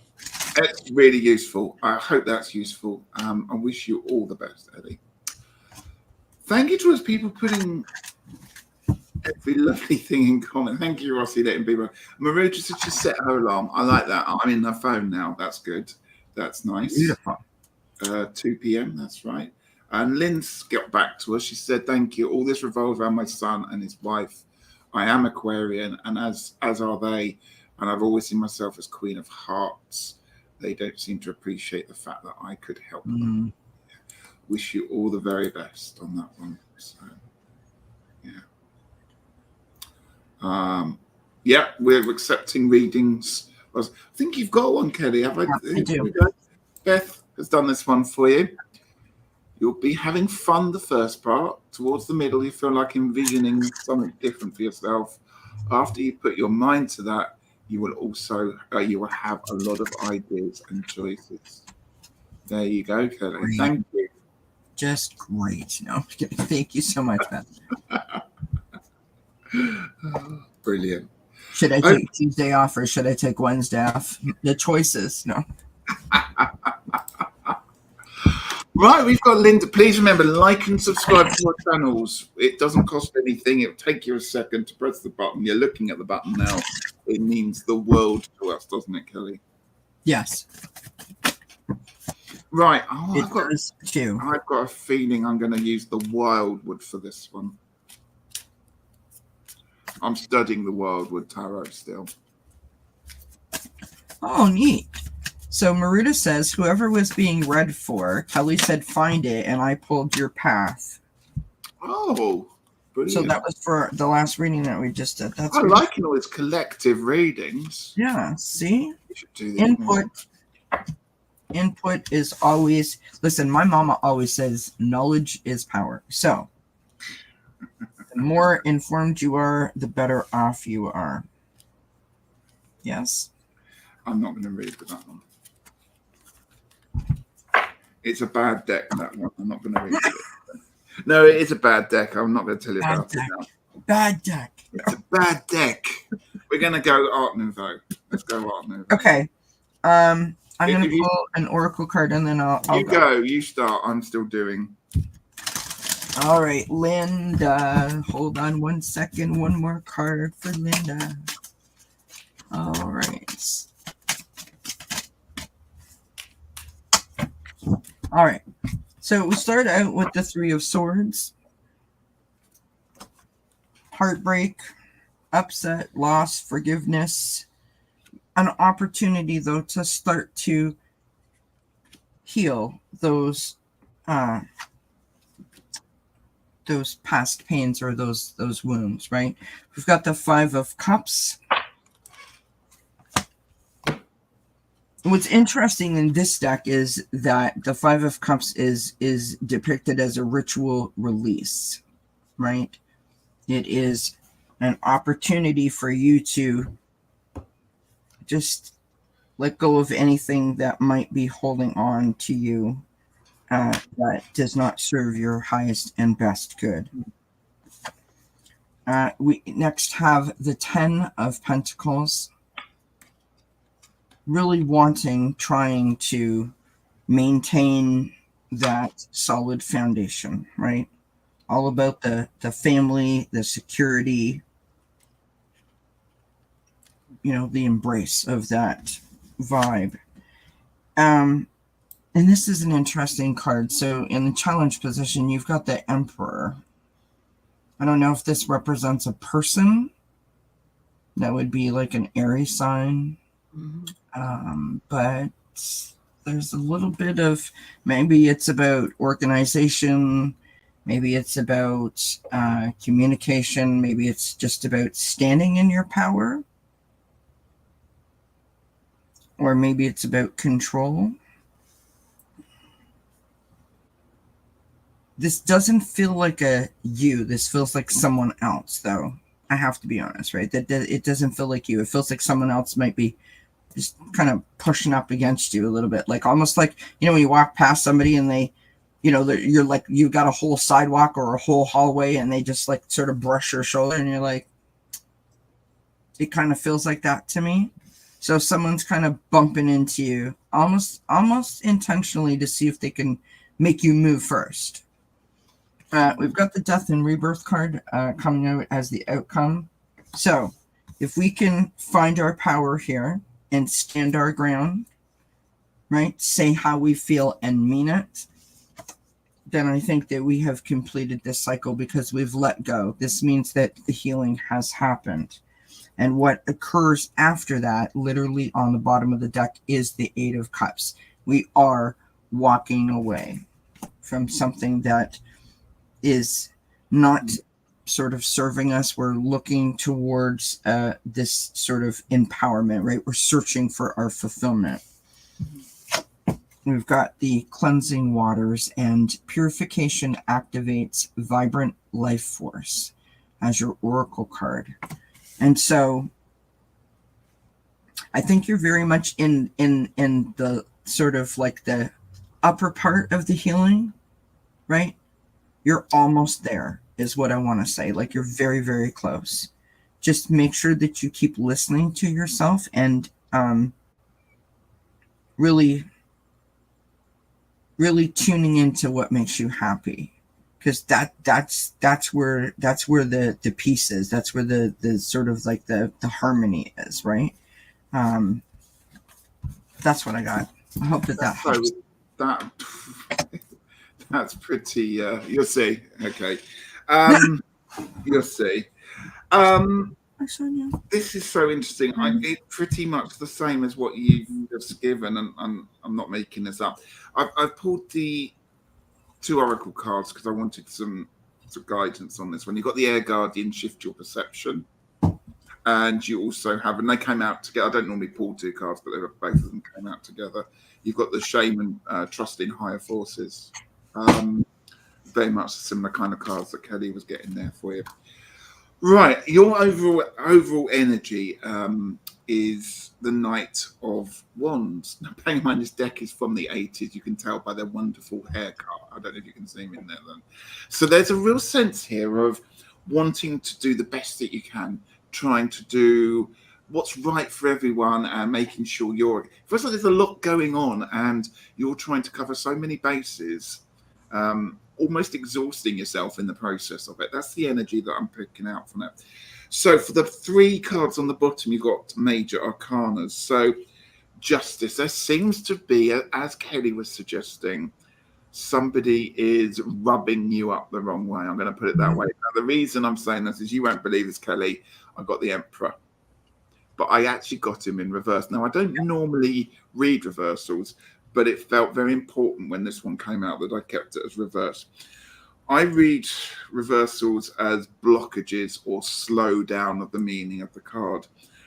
It's really useful. I hope that's useful. I wish you all the best, Eddie. Thank you to us people putting every lovely thing in comment. Thank you, Rossi, letting people. Maria just set her alarm. I like that. I'm in her phone now. That's good. That's nice. Beautiful. 2 p.m. That's right. And Lynn's got back to us. She said, "Thank you. All this revolves around my son and his wife. I am Aquarian, and as are they. And I've always seen myself as Queen of Hearts. They don't seem to appreciate the fact that I could help them. Wish you all the very best on that one." So, we're accepting readings. I think you've got one, Kelly. Have I? I do. Beth has done this one for you. You'll be having fun the first part. Towards the middle, you feel like envisioning something different for yourself. After you put your mind to that, you will also you will have a lot of ideas and choices. There you go, Kelly. Great. Thank you. Just great. No, thank you so much, Beth. Brilliant. Should I take Tuesday off or should I take Wednesday off? The choices, no. Right, we've got Linda. Please remember, like and subscribe to our channels. It doesn't cost anything. It'll take you a second to press the button. You're looking at the button now. It means the world to us, doesn't it, Kelly? Yes. Right. It does too. I've got a feeling I'm going to use the Wildwood for this one. I'm studying the Wildwood Tarot still. Oh, neat. So Maruta says, whoever was being read for, Kelly said, find it, and I pulled your path. Oh, brilliant. So that was for the last reading that we just did. That's I like all these collective readings. Yeah, see? You should do this. Input is always, listen, my mama always says, knowledge is power. So the more informed you are, the better off you are. Yes? I'm not going to read for that one. It's a bad deck, that one. I'm not going to read it. No, it is a bad deck. I'm not going to tell you about it now. Bad deck. It's a bad deck. We're going to go Art Nouveau. Let's go Art Nouveau. Okay. I'm going to pull an oracle card and then I'll go. You start. I'm still doing. All right, Linda. Hold on 1 second. One more card for Linda. All right. All right. So we start out with the Three of Swords. Heartbreak, upset, loss, forgiveness. An opportunity, though, to start to heal those past pains or those wounds, right? We've got the Five of Cups. What's interesting in this deck is that the Five of Cups is depicted as a ritual release, right? It is an opportunity for you to just let go of anything that might be holding on to you that does not serve your highest and best good. We next have the Ten of Pentacles. Really trying to maintain that solid foundation, right? All about the family, the security, the embrace of that vibe. And this is an interesting card. So in the challenge position, you've got the Emperor. I don't know if this represents a person. That would be like an Aries sign. But there's a little bit of, maybe it's about organization, maybe it's about communication, maybe it's just about standing in your power, or maybe it's about control. This doesn't feel like this feels like someone else, though. I have to be honest, right? That it doesn't feel like you. It feels like someone else might be just kind of pushing up against you a little bit, like almost like, when you walk past somebody and they, you're like, you've got a whole sidewalk or a whole hallway and they just like sort of brush your shoulder and you're like, it kind of feels like that to me. So someone's kind of bumping into you almost intentionally to see if they can make you move first. We've got the Death and Rebirth card coming out as the outcome. So if we can find our power here and stand our ground, right? Say how we feel and mean it, then I think that we have completed this cycle because we've let go. This means that the healing has happened. And what occurs after that, literally on the bottom of the deck, is the Eight of Cups. We are walking away from something that is not sort of serving us. We're looking towards this sort of empowerment, right? We're searching for our fulfillment. We've got the Cleansing Waters, and purification activates vibrant life force as your oracle card. And so I think you're very much in the sort of like the upper part of the healing, right? You're almost there, is what I want to say. Like, you're very, very close. Just make sure that you keep listening to yourself and really really tuning into what makes you happy, because that's where the peace is. That's where the sort of like the harmony is, right? That's what I got. I hope that So helps. that that's pretty. You'll see. Okay, you'll see. This is so interesting. It's pretty much the same as what you've just given, and I'm not making this up. I've pulled the 2 oracle cards because I wanted some guidance on this one. You've got the Air Guardian, shift your perception, and you also have, and they came out together. I don't normally pull 2 cards, but both of them came out together. You've got the Shaman, trust in higher forces. Very much a similar kind of cards that Kelly was getting there for you. Right, your overall energy is the Knight of Wands. Now, bearing in mind this deck is from the 80s, you can tell by their wonderful haircut. I don't know if you can see him in there then. So there's a real sense here of wanting to do the best that you can, trying to do what's right for everyone and making sure you're... First of all, there's a lot going on and you're trying to cover so many bases, almost exhausting yourself in the process of it. That's the energy that I'm picking out from that. So for the 3 cards on the bottom, you've got major arcanas. So justice, there seems to be, as Kelly was suggesting, somebody is rubbing you up the wrong way. I'm going to put it that way. Now, the reason I'm saying this is you won't believe this, Kelly. I got the Emperor, but I actually got him in reverse. Now, I don't normally read reversals, but it felt very important when this one came out that I kept it as reverse. I read reversals as blockages or slow down of the meaning of the card.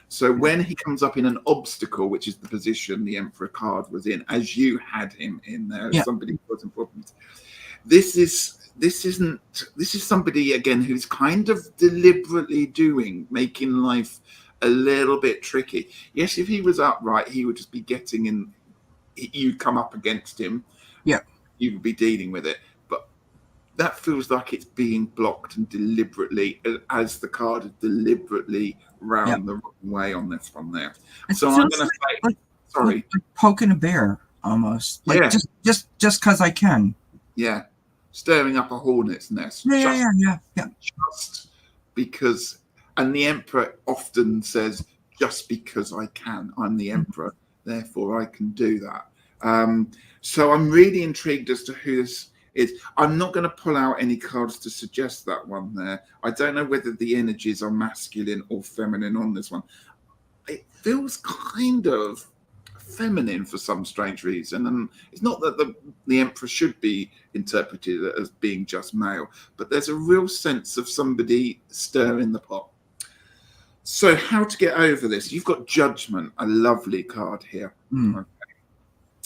So when he comes up in an obstacle, which is the position the Emperor card was in, as you had him in there, somebody was important. This is somebody again who's kind of deliberately making life a little bit tricky. Yes, if he was upright, he would just be getting in. You'd come up against him. Yeah, you would be dealing with it. But that feels like it's being blocked and deliberately, as the card is deliberately round the wrong way on this one there. So I'm going to say, sorry, like poking a bear almost, like just because I can. Yeah, stirring up a hornet's nest. Yeah. Just because, and the Emperor often says, "Just because I can, I'm the Emperor, therefore I can do that." So I'm really intrigued as to who this is. I'm not going to pull out any cards to suggest that one there. I don't know whether the energies are masculine or feminine on this one. It feels kind of feminine for some strange reason, and it's not that the Emperor should be interpreted as being just male, but there's a real sense of somebody stirring the pot. So how to get over this? You've got Judgment, a lovely card here. Okay.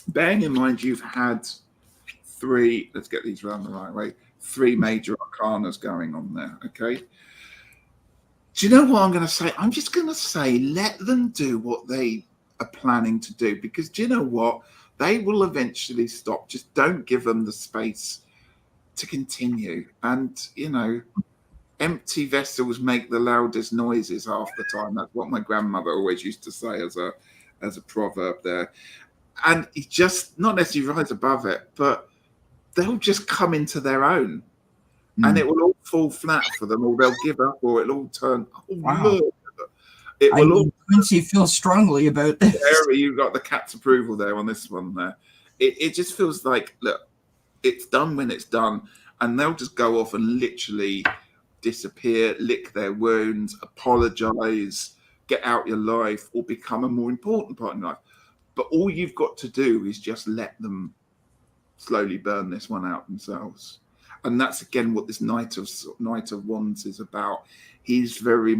Bearing in mind you've had 3, let's get these around the right way, 3 major arcanas going on there, okay? Do you know what I'm going to say? I'm just going to say let them do what they are planning to do, because do you know what? They will eventually stop. Just don't give them the space to continue. And, you know, empty vessels make the loudest noises half the time. That's what my grandmother always used to say as a proverb there. And he just not necessarily rise above it, but they'll just come into their own. And it will all fall flat for them, or they'll give up, or it'll all turn. Oh, wow. Look. It will all. Quincy feels strongly about this. You got the cat's approval there on this one there. It just feels like, look, it's done when it's done, and they'll just go off and literally disappear, lick their wounds, apologize, get out your life, or become a more important part in life. But all you've got to do is just let them slowly burn this one out themselves. And that's again what this Knight of Wands is about. He's normally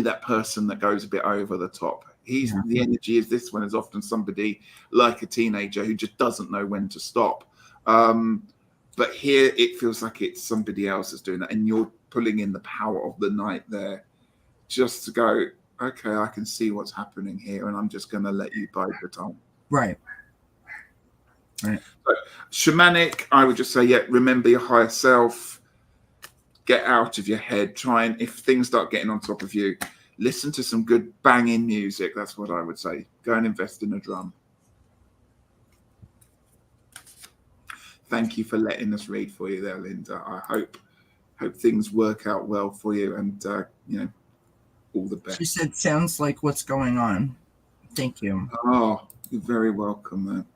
that person that goes a bit over the top. The energy is this one is often somebody like a teenager who just doesn't know when to stop. But here it feels like it's somebody else that's doing that, and you're pulling in the power of the Knight there, just to go, okay, I can see what's happening here, and I'm just going to let you bide your time. Right. So, shamanic, I would just say, remember your higher self. Get out of your head. Try and, if things start getting on top of you, listen to some good banging music. That's what I would say. Go and invest in a drum. thank you for letting us read for you there, Linda. I hope things work out well for you, and all the best. She said, "Sounds like what's going on." Thank you. Oh, you're very welcome, man.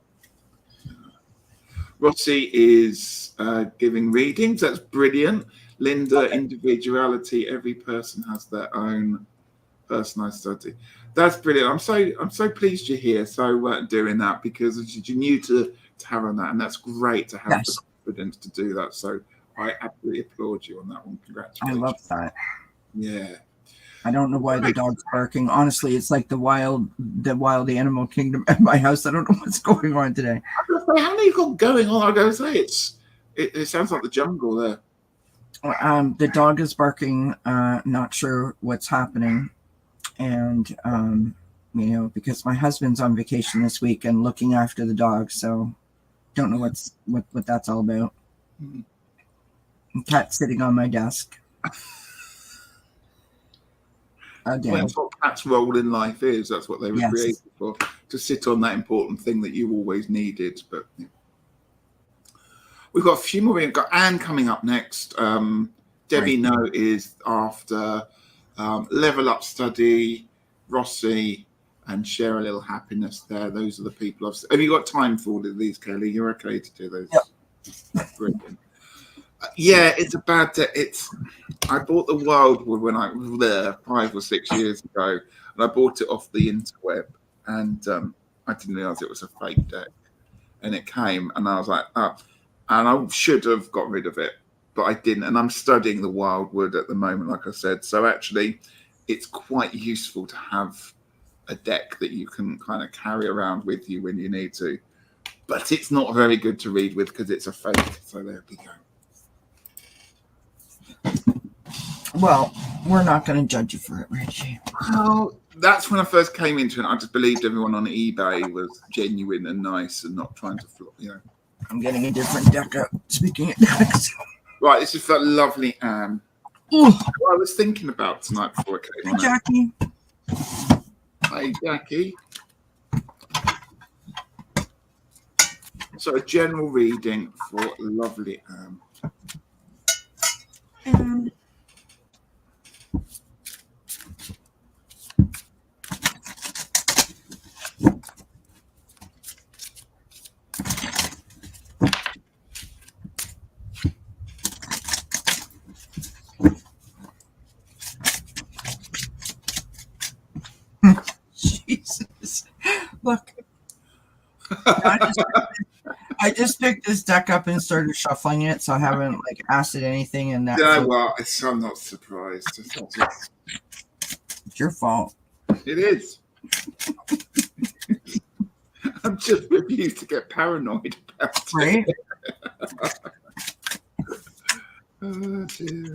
Rossi is giving readings. That's brilliant. Linda, individuality. Every person has their own personalized study. That's brilliant. I'm so pleased you're here. So doing that, because you're new to tarot and that, and that's great to have the confidence to do that. So I absolutely applaud you on that one. Congratulations. I love that. Yeah. I don't know why the dog's barking. Honestly, it's like the wild animal kingdom at my house. I don't know what's going on today. How many you got going on? I gotta say, it sounds like the jungle there. The dog is barking. Not sure what's happening, and because my husband's on vacation this week and looking after the dog, so don't know what that's all about. Cat sitting on my desk. Again. Well, that's what cat's role in life is. That's what they were created for, to sit on that important thing that you always needed. But we've got a few more. We've got Anne coming up next. Debbie No is after Level Up Study, Rossi, and Share a Little Happiness there. Those are the people have you got time for all of these, Kelly? You're okay to do those? Yep. Brilliant. Yeah, it's a bad day. I bought the Wildwood when I was there 5 or 6 years ago, and I bought it off the interweb, and I didn't realize it was a fake deck. And it came, and I was like, oh, and I should have got rid of it, but I didn't. And I'm studying the Wildwood at the moment, like I said. So actually, it's quite useful to have a deck that you can kind of carry around with you when you need to. But it's not very good to read with because it's a fake. So there we go. Well, we're not going to judge you for it, Richie. Well, that's when I first came into it. I just believed everyone on eBay was genuine and nice and not trying to, I'm getting a different deck up. Speaking of decks. Right, this is that lovely Anne. What I was thinking about tonight before I came on. Jackie. Hey, Jackie. So a general reading for lovely Anne. And Jesus. Look. I just picked this deck up and started shuffling it, so I haven't asked it anything in that. Yeah, well, I'm not surprised. It's your fault. It is. I'm just refused to get paranoid about it. Right? Oh, dear.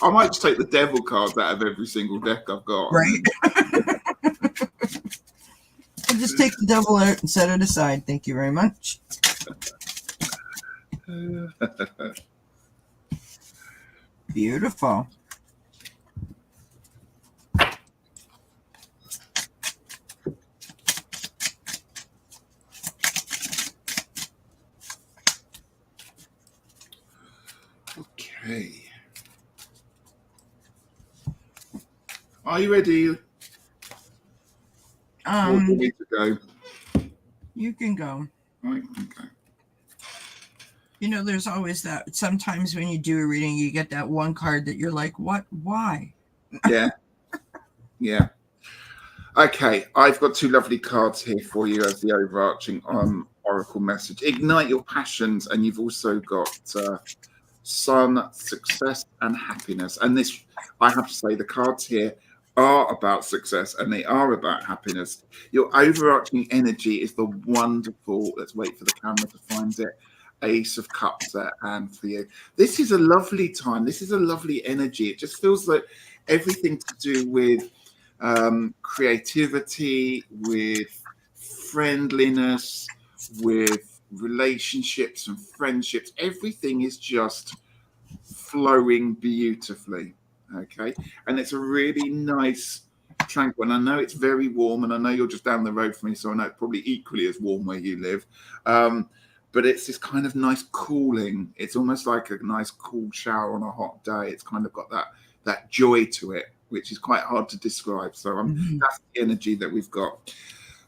I might just take the devil cards out of every single deck I've got. Right? I'll just take the devil out and set it aside. Thank you very much. Beautiful. Okay. Are you ready? We need to go. You can go. Right, okay. There's always that. Sometimes when you do a reading, you get that one card that you're like, what? Why? Yeah. Yeah. Okay, I've got 2 lovely cards here for you as the overarching oracle message. Ignite your passions, and you've also got Sun, Success, and Happiness. And this, I have to say, the cards here are about success and they are about happiness. Your overarching energy is the wonderful, let's wait for the camera to find it, Ace of Cups there, and for you. This is a lovely time. This is a lovely energy. It just feels like everything to do with creativity, with friendliness, with relationships and friendships. Everything is just flowing beautifully. Okay, and it's a really nice, tranquil. And I know it's very warm, and I know you're just down the road from me, so I know it's probably equally as warm where you live. But but it's this kind of nice cooling. It's almost like a nice cool shower on a hot day. It's kind of got that joy to it, which is quite hard to describe. So that's the energy that we've got.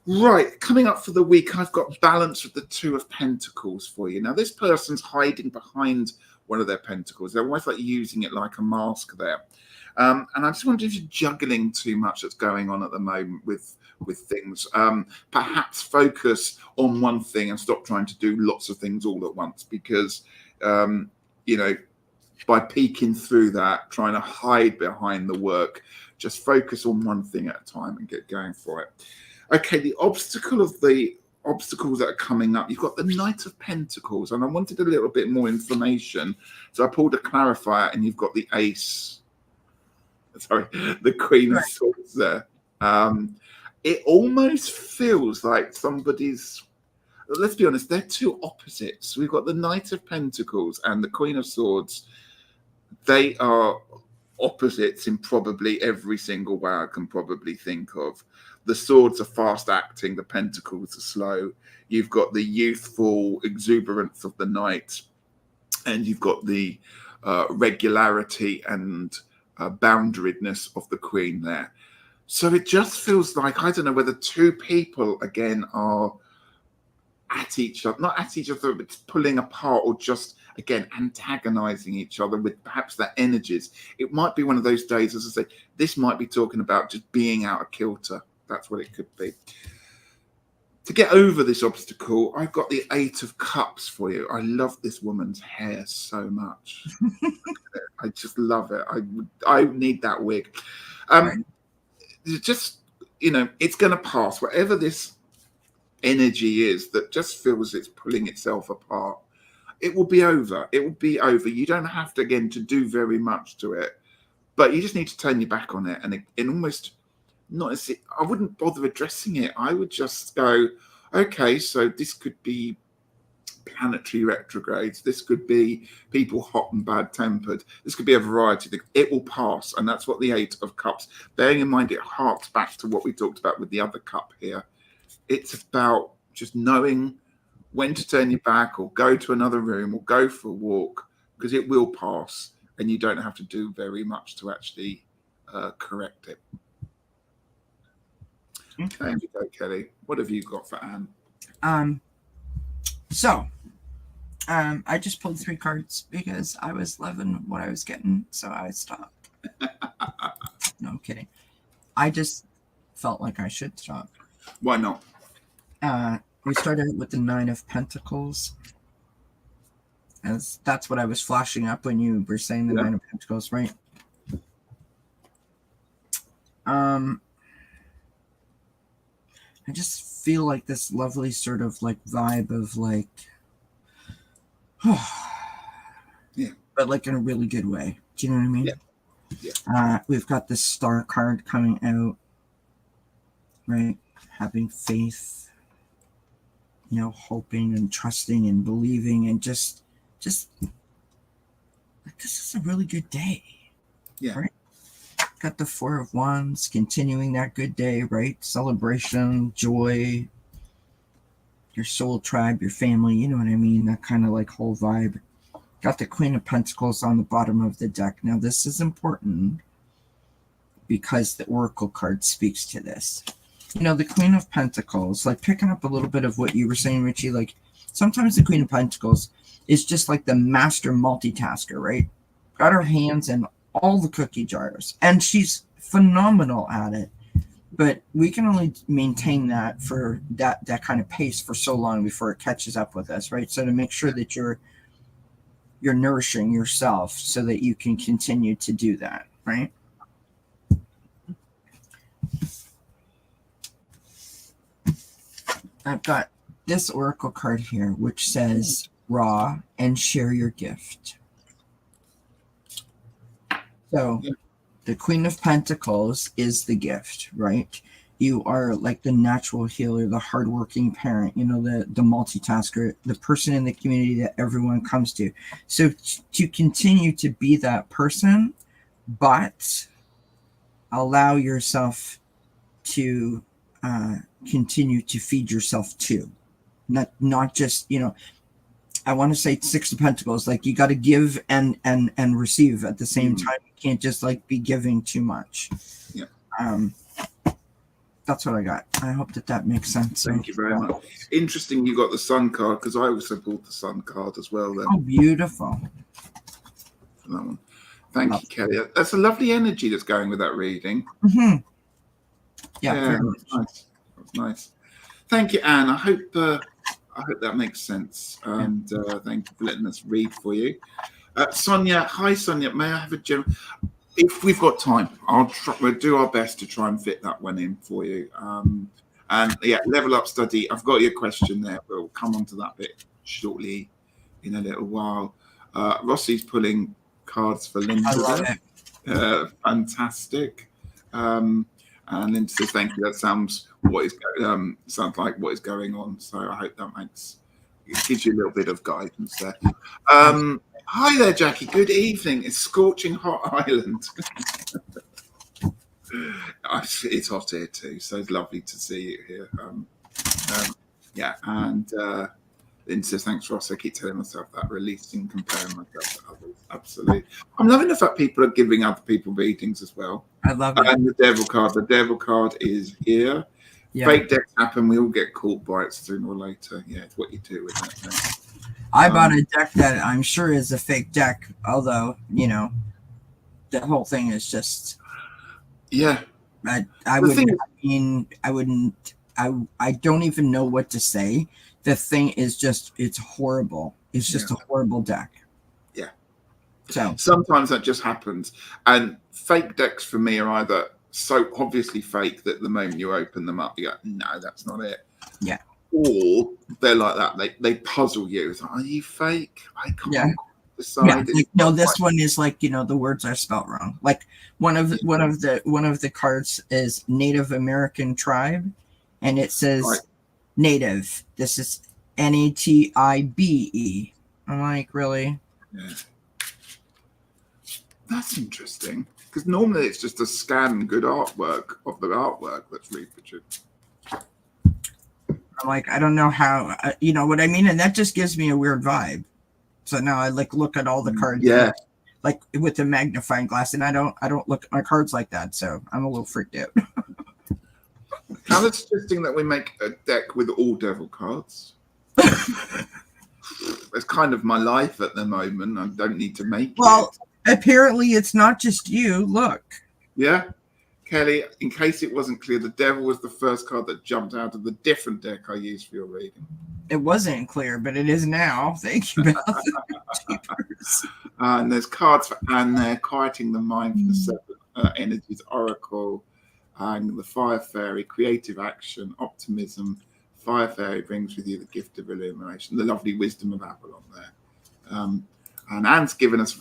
Right, coming up for the week, I've got balance with the Two of Pentacles for you. Now, this person's hiding behind one of their pentacles. They're almost like using it like a mask there. And I just wonder if you're juggling too much that's going on at the moment with things. Perhaps focus on one thing and stop trying to do lots of things all at once, because, by peeking through that, trying to hide behind the work, just focus on one thing at a time and get going for it. Okay, the obstacles that are coming up, you've got the Knight of Pentacles, and I wanted a little bit more information, so I pulled a clarifier, and you've got the the Queen of Swords there. It almost feels like somebody's, let's be honest, they're two opposites. We've got the Knight of Pentacles and the Queen of Swords. They are opposites in probably every single way I can probably think of. The swords are fast acting, the pentacles are slow. You've got the youthful exuberance of the knight, and you've got the regularity and boundariness of the queen there. So it just feels like, I don't know whether two people again are at each other, not at each other, but pulling apart, or just again antagonizing each other with perhaps their energies. It might be one of those days, as I say, this might be talking about just being out of kilter. That's what it could be. To get over this obstacle, I've got the Eight of Cups for you. I love this woman's hair so much. I just love it. I need that wig. Just, it's going to pass. Whatever this energy is that just feels it's pulling itself apart, it will be over. It will be over. You don't have to, again, to do very much to it, but you just need to turn your back on it and almost not as it, I wouldn't bother addressing it. I would just go, okay, so this could be planetary retrogrades. This could be people hot and bad tempered. This could be a variety of things. It will pass. And that's what the Eight of Cups, bearing in mind, it harks back to what we talked about with the other cup here. It's about just knowing when to turn your back, or go to another room, or go for a walk, because it will pass and you don't have to do very much to actually correct it. Okay. There you go, Kelly. What have you got for Anne? I just pulled 3 cards because I was loving what I was getting, so I stopped. No, I'm kidding. I just felt like I should stop. Why not? We started with the 9 of Pentacles, as that's what I was flashing up when you were saying the 9 of Pentacles, right? I just feel like this lovely sort of like vibe of like, but like in a really good way. Do you know what I mean? Yeah. We've got this Star card coming out, right? Having faith, hoping and trusting and believing, and just like, this is a really good day. Yeah. Right? Got the 4 of Wands, continuing that good day, right? Celebration, joy, your soul tribe, your family, you know what I mean? That kind of like whole vibe. Got the Queen of Pentacles on the bottom of the deck. Now, this is important because the Oracle card speaks to this. The Queen of Pentacles, like picking up a little bit of what you were saying, Richie, like sometimes the Queen of Pentacles is just like the master multitasker, right? Got her hands in all the cookie jars, and she's phenomenal at it, but we can only maintain that for that kind of pace for so long before it catches up with us, right? So to make sure that you're nourishing yourself so that you can continue to do that, right? I've got this Oracle card here which says raw and share your gift. So the Queen of Pentacles is the gift, right? You are like the natural healer, the hardworking parent, the multitasker, the person in the community that everyone comes to. So to continue to be that person, but allow yourself to continue to feed yourself too. Not just, I want to say Six of Pentacles. Like you got to give and receive at the same time. You can't just like be giving too much. Yeah. That's what I got. I hope that makes sense. Thank you very much. Interesting you got the Sun card, because I also pulled the Sun card as well then. Oh, beautiful. For that one. Thank you, Kelly. That's a lovely energy that's going with that reading. Mm-hmm. Yeah, very that's nice. That's nice. Thank you, Anne. I hope that makes sense. And thank you for letting us read for you. Sonia, hi Sonia. May I have a general? If we've got time, we'll do our best to try and fit that one in for you. And yeah, level up study. I've got your question there. We'll come on to that bit shortly in a little while. Rossi's pulling cards for Linda. I love it. Fantastic. And Linda says, "Thank you. That sounds like what is going on." So I hope that gives you a little bit of guidance there. Hi there, Jackie. Good evening. It's scorching hot Ireland. It's hot here too, so it's lovely to see you here. Yeah, and Lynn says, thanks, Ross. I keep telling myself that, releasing, comparing myself to others. Absolutely. I'm loving the fact people are giving other people readings as well. I love it. And the Devil card. The Devil card is here. Yeah. Fake decks happen. We all get caught by it sooner or later. Yeah, it's what you do with that thing. I bought a deck that I'm sure is a fake deck, although, the whole thing is just... Yeah. I don't even know what to say. The thing is just, it's horrible. It's just a horrible deck. Yeah. So sometimes that just happens. And fake decks for me are either so obviously fake that the moment you open them up, you go, no, that's not it. Yeah. Or they're like that. They puzzle you. It's like, are you fake? I can't decide. Yeah. Like, no, this one is like, the words are spelled wrong. Like one of the cards is Native American tribe, and it says Native. This is Natibe. I'm like, really? Yeah. That's interesting. Because normally it's just a scan good artwork of the artwork that's reproduced. I'm like, I don't know how, you know what I mean? And that just gives me a weird vibe. So now I look at all the cards, like with a magnifying glass, and I don't look at my cards like that. So I'm a little freaked out. How interesting that we make a deck with all devil cards. It's kind of my life at the moment. I don't need to make it. Well, apparently it's not just you. Look. Yeah. Kelly, in case it wasn't clear, the devil was the first card that jumped out of the different deck I used for your reading. It wasn't clear, but it is now. Thank you, Beth. And there's cards for Anne there, quieting the mind from the seven energies, Oracle, and the Fire Fairy, creative action, optimism. Fire Fairy brings with you the gift of illumination, the lovely wisdom of Avalon there. And Anne's given us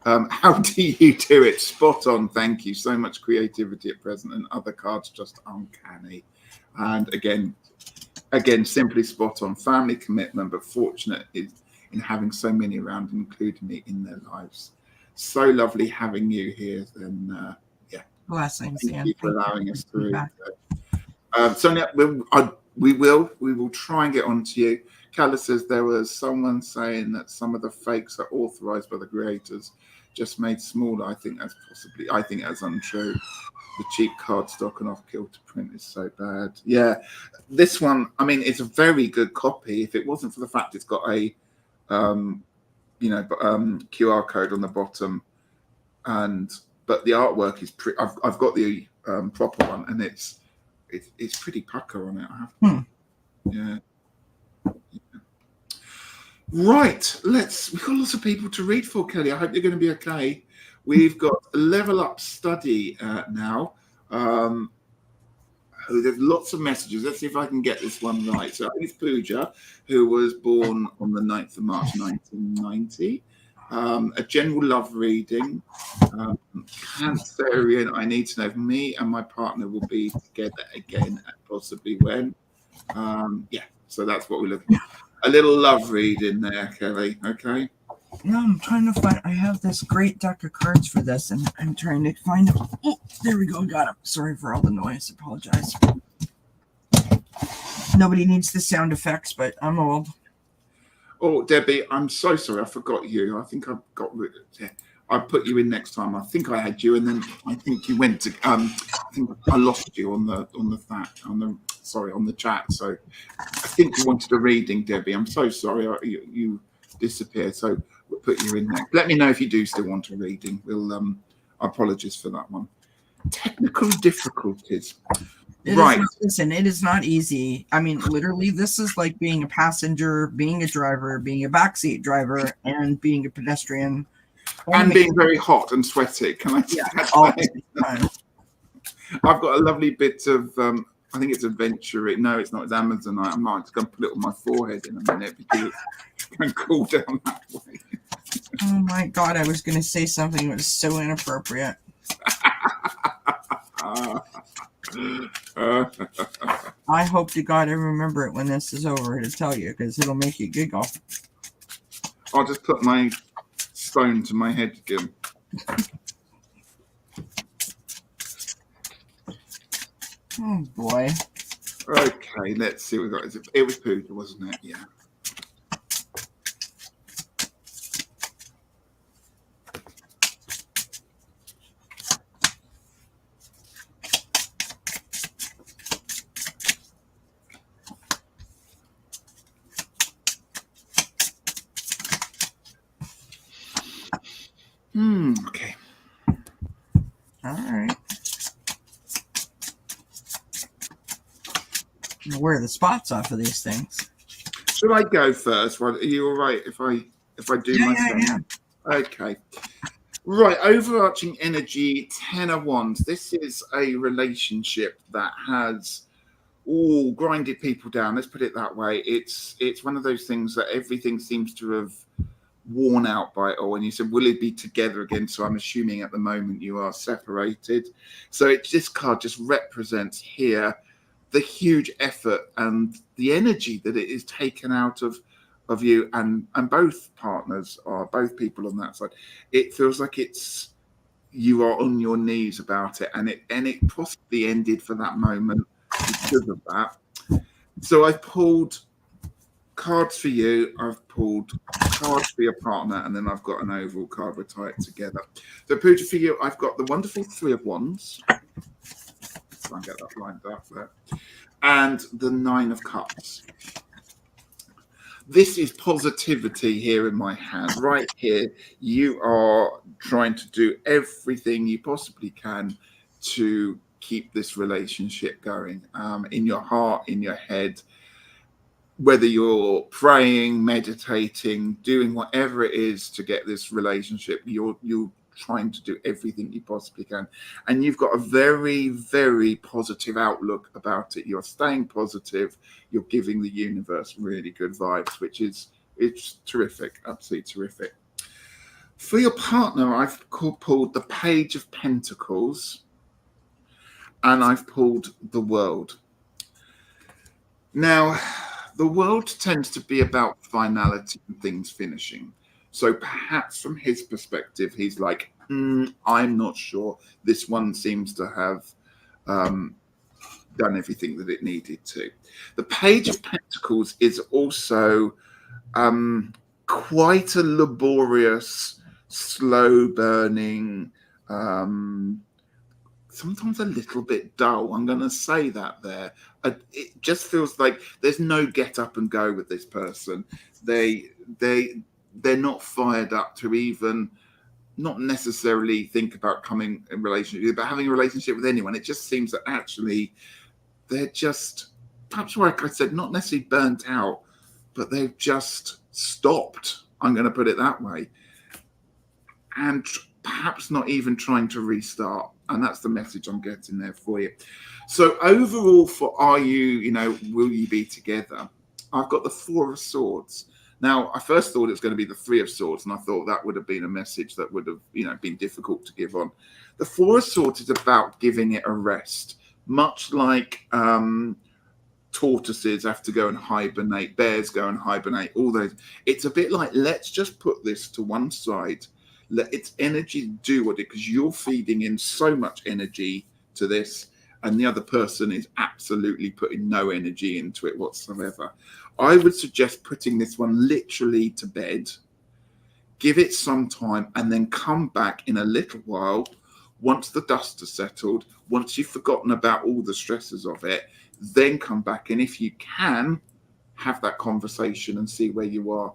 how do you do it? Spot on. Thank you. So much creativity at present, and other cards just uncanny. And again, simply spot on. Family commitment, but fortunate in having so many around, including me in their lives. So lovely having you here. And blessings. Thank you for allowing us to read. Sonia, we will try and get on to you. Calla says there was someone saying that some of the fakes are authorized by the creators, just made smaller. I think that's untrue. The cheap cardstock and off-kilter print is so bad. Yeah, this one, I mean, it's a very good copy. If it wasn't for the fact it's got a QR code on the bottom, but the artwork is pretty. I've got the proper one, and it's pretty pucker on it. I have to. Yeah. Right, we've got lots of people to read for, Kelly. I hope you're going to be okay. We've got a level up study now. There's lots of messages. Let's see if I can get this one right. So it's Pooja, who was born on the 9th of March 1990. A general love reading. Cancerian, I need to know if me and my partner will be together again and possibly when. So that's what we're looking at. A little love reading there, Kelly. Okay. No, I'm trying to find. I have this great deck of cards for this, and I'm trying to find them. Oh, there we go. Got them. Sorry for all the noise. Apologize. Nobody needs the sound effects, but I'm old. Oh, Debbie, I'm so sorry. I forgot you. I think I got rid of it. I put you in next time. I think I had you, and then I think you went to. I think I lost you on the chat. So I think you wanted a reading, Debbie. I'm so sorry. You disappeared. So we'll put you in next. Let me know if you do still want a reading. We'll. Apologies for that one. Technical difficulties. Right. Listen, it is not easy. I mean, literally, this is like being a passenger, being a driver, being a backseat driver, and being a pedestrian. And being very hot and sweaty. Can I say that? I've got a lovely bit of, I think it's Adventure. No, it's not. It's Amazonite. I'm just going to put it on my forehead in a minute because it's going to cool down that way. Oh my God, I was going to say something that was so inappropriate. I hope to God I remember it when this is over to tell you, because it'll make you giggle. I'll just put my stone to my head again. Oh boy. Okay, let's see what we got. It was Pooja, wasn't it? Yeah. Okay. All right. Where are the spots off of these things? Should I go first? Are you all right if I do my thing? Yeah. Okay. Right. Overarching energy, 10 of Wands. This is a relationship that has grinded people down. Let's put it that way. It's one of those things that everything seems to have worn out by it all. And you said, will it be together again? So I'm assuming at the moment you are separated. So this card just represents here the huge effort and the energy that it is taken out of you and both partners or both people on that side. It feels like you are on your knees about it, and it possibly ended for that moment because of that. So I've pulled cards for you, I've pulled cards for your partner, and then I've got an overall card. We'll tie it together. So Pooja, for you, I've got the wonderful 3 of Wands. Try and get that lined up there. And the 9 of Cups. This is positivity here in my hand. Right here, you are trying to do everything you possibly can to keep this relationship going, in your heart, in your head. Whether you're praying, meditating, doing whatever it is to get this relationship, you're trying to do everything you possibly can. And you've got a very, very positive outlook about it. You're staying positive. You're giving the universe really good vibes, it's terrific, absolutely terrific. For your partner, I've pulled the Page of Pentacles and I've pulled the World. Now, the World tends to be about finality and things finishing. So perhaps from his perspective, he's like, I'm not sure. This one seems to have done everything that it needed to. The Page of Pentacles is also quite a laborious, slow burning, sometimes a little bit dull. I'm going to say that there. It just feels like there's no get up and go with this person. They're not fired up to even not necessarily think about coming in relationship, but having a relationship with anyone. It just seems that actually they're just, perhaps like I said, not necessarily burnt out, but they've just stopped. I'm going to put it that way. And perhaps not even trying to restart. And that's the message I'm getting there for you. So overall, for will you be together? I've got the 4 of Swords. Now, I first thought it was going to be the 3 of Swords, and I thought that would have been a message that would have, been difficult to give on. The 4 of Swords is about giving it a rest, much like tortoises have to go and hibernate, bears go and hibernate, all those. It's a bit like, let's just put this to one side. Let its energy do what it, because you're feeding in so much energy to this, and the other person is absolutely putting no energy into it whatsoever. I would suggest putting this one literally to bed, give it some time, and then come back in a little while once the dust has settled, once you've forgotten about all the stresses of it, then come back. And if you can, have that conversation and see where you are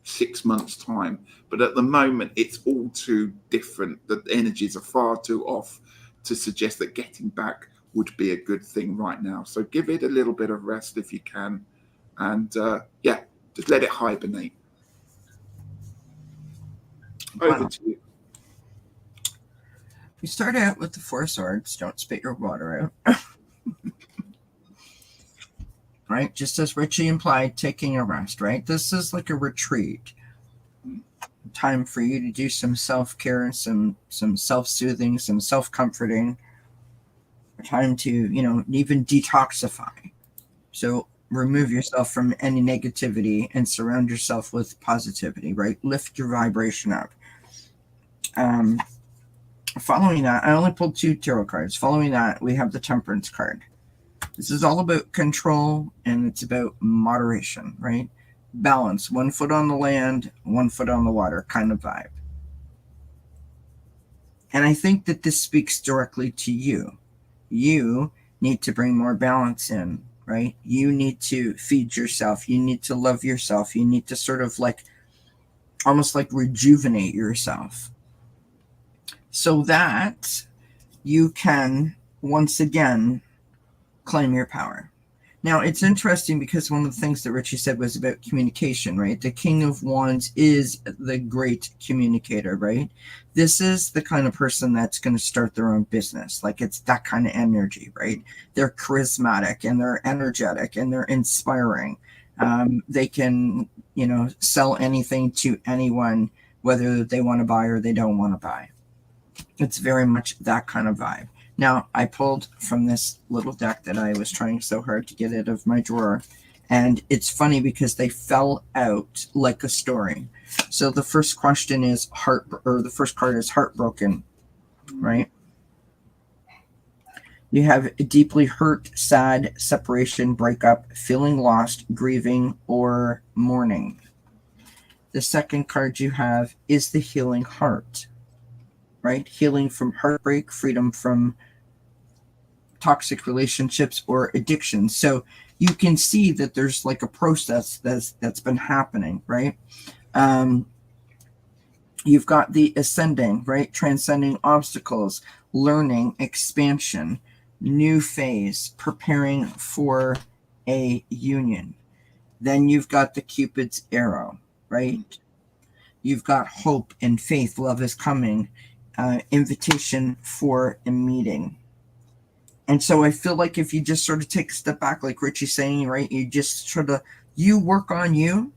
6 months' time. But at the moment, it's all too different. The energies are far too off to suggest that getting back would be a good thing right now. So give it a little bit of rest if you can. And yeah, just let it hibernate. Over to you. We start out with the Four Swords. Don't spit your water out. Right? Just as Richie implied, taking a rest, right? This is like a retreat. Time for you to do some self-care, some self-soothing, some self-comforting. Time to, even detoxify. So remove yourself from any negativity and surround yourself with positivity, right? Lift your vibration up. Following that, I only pulled 2 tarot cards. Following that, we have the Temperance card. This is all about control, and it's about moderation, right? Balance, 1 foot on the land, 1 foot on the water kind of vibe. And I think that this speaks directly to you. You need to bring more balance in, right? You need to feed yourself. You need to love yourself. You need to sort of almost like rejuvenate yourself, so that you can once again claim your power. Now, it's interesting because one of the things that Richie said was about communication, right? The King of Wands is the great communicator, right? This is the kind of person that's going to start their own business. Like, it's that kind of energy, right? They're charismatic and they're energetic and they're inspiring. They can, sell anything to anyone, whether they want to buy or they don't want to buy. It's very much that kind of vibe. Now, I pulled from this little deck that I was trying so hard to get out of my drawer, and it's funny because they fell out like a story. So the first question is the first card is heartbroken, right? You have deeply hurt, sad, separation, breakup, feeling lost, grieving, or mourning. The second card you have is the healing heart, right? Healing from heartbreak, freedom from toxic relationships or addiction. So you can see that there's like a process that's been happening, right? You've got the ascending, right? Transcending obstacles, learning, expansion, new phase, preparing for a union. Then you've got the Cupid's arrow, right? You've got hope and faith, love is coming, invitation for a meeting. And so I feel like if you just sort of take a step back, like Richie's saying, right, you just sort of, you work on you.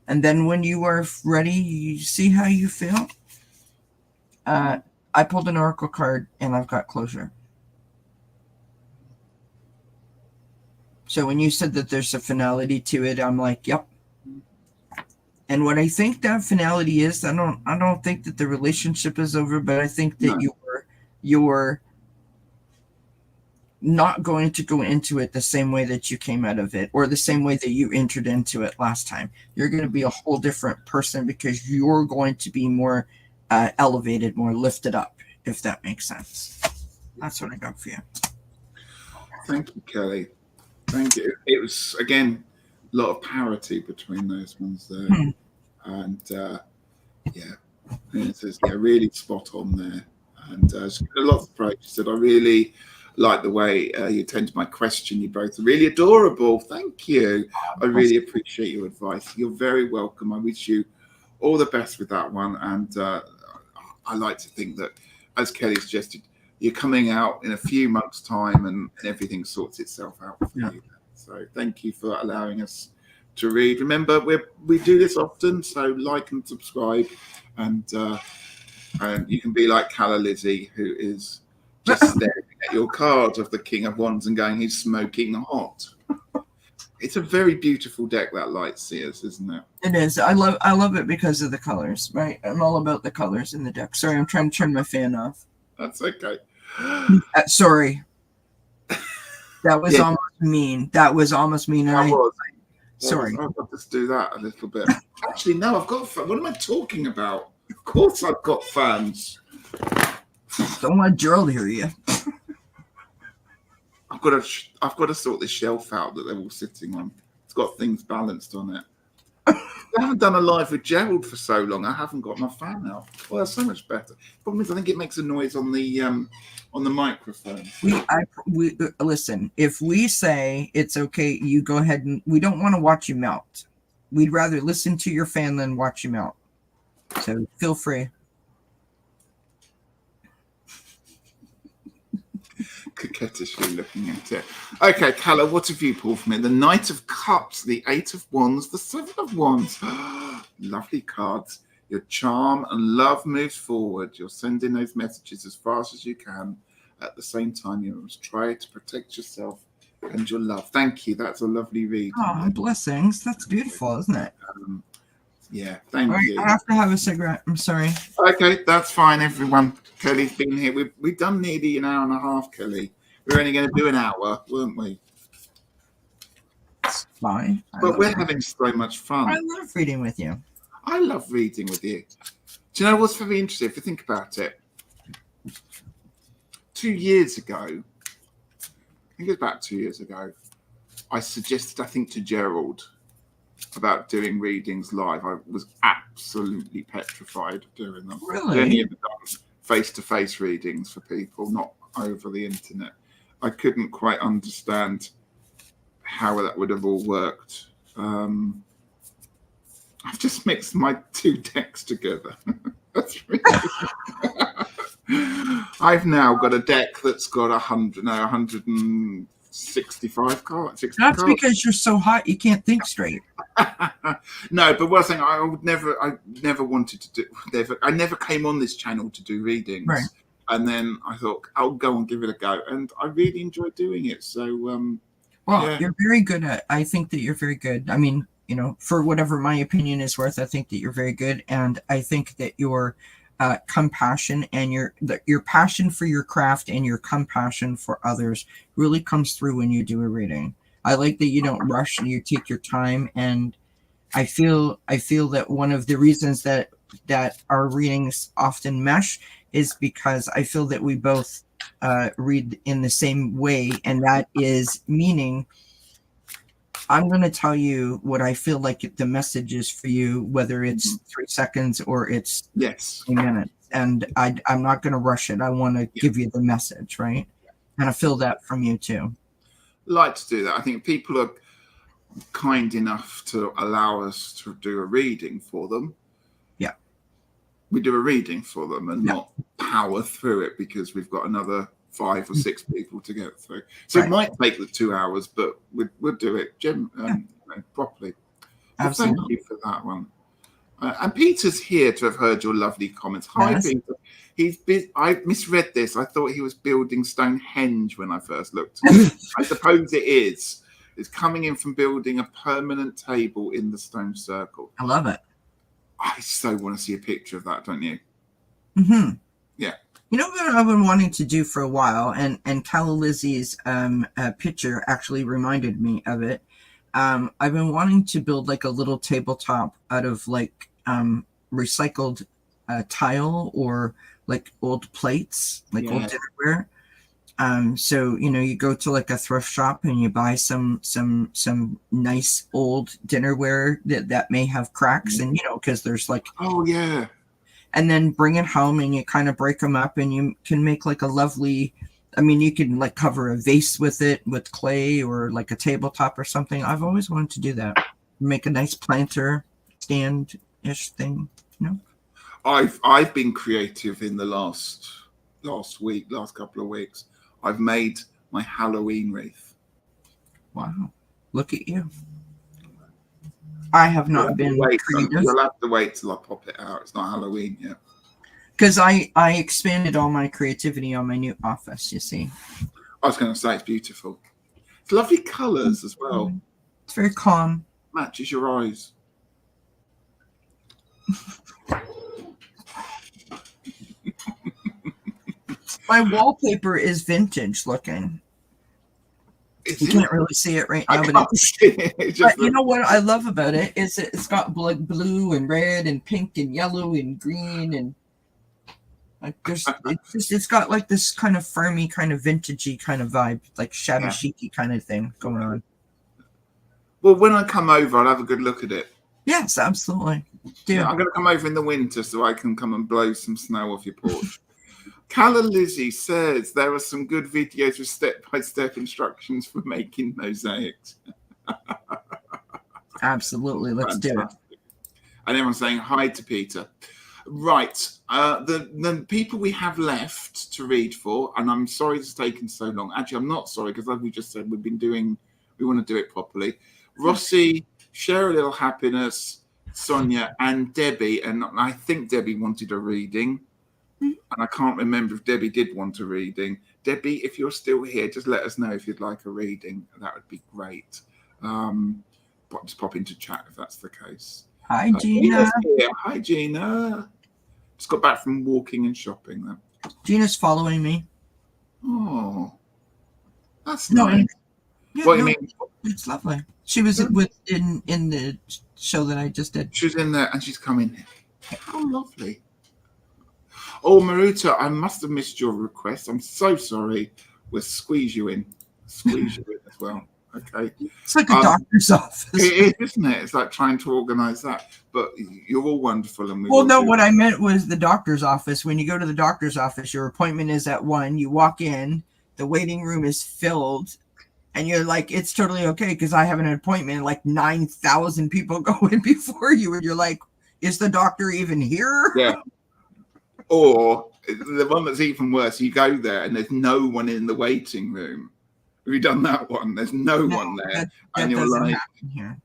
And then when you are ready, you see how you feel. I pulled an oracle card and I've got closure. So when you said that there's a finality to it, I'm like, yep. And what I think that finality is, I don't think that the relationship is over, but I think that you're not going to go into it the same way that you came out of it, or the same way that you entered into it last time. You're going to be a whole different person because you're going to be more elevated, more lifted up, if that makes sense. That's what I got for you. Thank you, Kelly. Thank you. It was, again, a lot of parity between those ones there. And it's really spot on there. And a lot of praise. She said, I really like the way you attend to my question. You both are really adorable. Thank you. I really appreciate your advice. You're very welcome. I wish you all the best with that one. And I like to think that, as Kelly suggested, you're coming out in a few months' time and everything sorts itself out for you. So thank you for allowing us to read. Remember, we do this often, so like and subscribe. And you can be like Calla Lizzie, who is just staring at your card of the King of Wands and going, he's smoking hot. It's a very beautiful deck, that Light Seers, isn't it? It is. I love it because of the colors, right? I'm all about the colors in the deck. Sorry, I'm trying to turn my fan off. That's okay. Sorry. That was almost mean. That was almost mean. I was. Sorry. I've got to do that a little bit. Actually, no, I've got. What am I talking about? Of course, I've got fans. Don't let Gerald hear you. I've got to sort this shelf out that they're all sitting on. It's got things balanced on it. I haven't done a live with Gerald for so long. I haven't got my fan out. Well, that's so much better. Problem is, I think it makes a noise on the microphone. We listen. If we say it's okay, you go ahead, and we don't want to watch you melt. We'd rather listen to your fan than watch you melt. So feel free. Coquettishly looking at it. Okay, Calla, what have you pulled for me? The Knight of Cups, the Eight of Wands, the Seven of Wands. Lovely cards. Your charm and love moves forward. You're sending those messages as fast as you can. At the same time, you must try to protect yourself and your love. Thank you. That's a lovely read. Oh, blessings. That's beautiful, isn't it? Yeah, thank All right, you. I have to have a cigarette. I'm sorry. Okay, that's fine, everyone. Kelly's been here. We've done nearly an hour and a half, Kelly. We were only going to do an hour, weren't we? It's fine. But we're having so much fun. I love reading with you. I love reading with you. Do you know what's very interesting? If you think about it, 2 years ago, I think it was about 2 years ago, I suggested, I think, to Gerald about doing readings live. I was absolutely petrified of doing them. Really? I only ever done face-to-face readings for people, not over the internet. I couldn't quite understand how that would have all worked. I've just mixed my two decks together. That's really I've now got a deck that's got 165 cards. 60 That's cards. because you're so hot you can't think straight. No, but one thing I never wanted to do. I never came on this channel to do readings. Right. And then I thought I'll go and give it a go, and I really enjoyed doing it. So, well, yeah. You're very good at. I think that you're very good. I mean, you know, for whatever my opinion is worth, I think that you're very good, and I think that your compassion and your passion for your craft and your compassion for others really comes through when you do a reading. I like that you don't rush and you take your time, and I feel that one of the reasons that our readings often mesh is because I feel that we both read in the same way, and that is meaning I'm going to tell you what I feel like the message is for you, whether it's 3 seconds or it's Yes. 3 minutes. And I'm not going to rush it. I want to give you the message, right? And I feel that from you too. Like to do that. I think people are kind enough to allow us to do a reading for them. Yeah. We do a reading for them and not power through it because we've got another 5 or 6 people to get through. So It might take the 2 hours, but we'll do it properly. Absolutely. Thank you for that one. And Peter's here to have heard your lovely comments. Hi, Yes. Peter. I misread this. I thought he was building Stonehenge when I first looked. I suppose it is. It's coming in from building a permanent table in the stone circle. I love it. I so want to see a picture of that, don't you? Mm-hmm. Yeah. You know what I've been wanting to do for a while, and Calla Lizzie's picture actually reminded me of it. I've been wanting to build like a little tabletop out of like recycled tile or like old plates, like old dinnerware. So you know, you go to like a thrift shop and you buy some nice old dinnerware that may have cracks, and you know, because there's like and then bring it home and you kind of break them up and you can make like a lovely. I mean, you can like cover a vase with it with clay or like a tabletop or something. I've always wanted to do that. Make a nice planter stand-ish thing, you know. I've been creative in the last couple of weeks. I've made my Halloween wreath. Wow, look at you! I have not been creative. You'll have to wait till I pop it out. It's not Halloween yet. Because I expanded all my creativity on my new office, you see. I was going to say it's beautiful. It's lovely colours as well. It's very calm. Matches your eyes. My wallpaper is vintage looking. You can't really see it right now, I but can't see it. It's just but you know what I love about it is it's got like blue and red and pink and yellow and green and like it's got like this kind of firmy, kind of vintagey kind of vibe, like shabby Yeah. chicy kind of thing going on. Well, when I come over, I'll have a good look at it. Yes, absolutely. Yeah, Yeah. I'm going to come over in the winter so I can come and blow some snow off your porch. Calla Lizzie says there are some good videos with step-by-step instructions for making mosaics. Absolutely. Let's do it. Fantastic. And everyone's saying hi to Peter. Right. The people we have left to read for, and I'm sorry it's taken so long. Actually, I'm not sorry because, like we just said, we want to do it properly. Rossi, Share a Little Happiness, Sonia, and Debbie. And I think Debbie wanted a reading. And I can't remember if Debbie did want a reading. Debbie, if you're still here, just let us know if you'd like a reading. That would be great. But just pop into chat if that's the case. Hi, Gina. Gina's here. Hi, Gina. Just got back from walking and shopping then. Gina's following me. Oh, that's No, nice. Yeah, What do no, you mean? it's lovely. She was in the show that I just did. She's in there and she's coming. How lovely. Oh, Maruta, I must have missed your request. I'm so sorry. We'll squeeze you in. Squeeze you in as well. Okay. It's like a doctor's office. It is, isn't it? It's like trying to organise that. But you're all wonderful. And Well, no, what I meant was the doctor's office. When you go to the doctor's office, your appointment is at 1. You walk in, the waiting room is filled, and you're like, it's totally okay because I have an appointment. Like 9,000 people go in before you, and you're like, is the doctor even here? Yeah. Or the one that's even worse, you go there and there's no one in the waiting room. Have you done that one? There's no one there. That and you're doesn't like, happen here.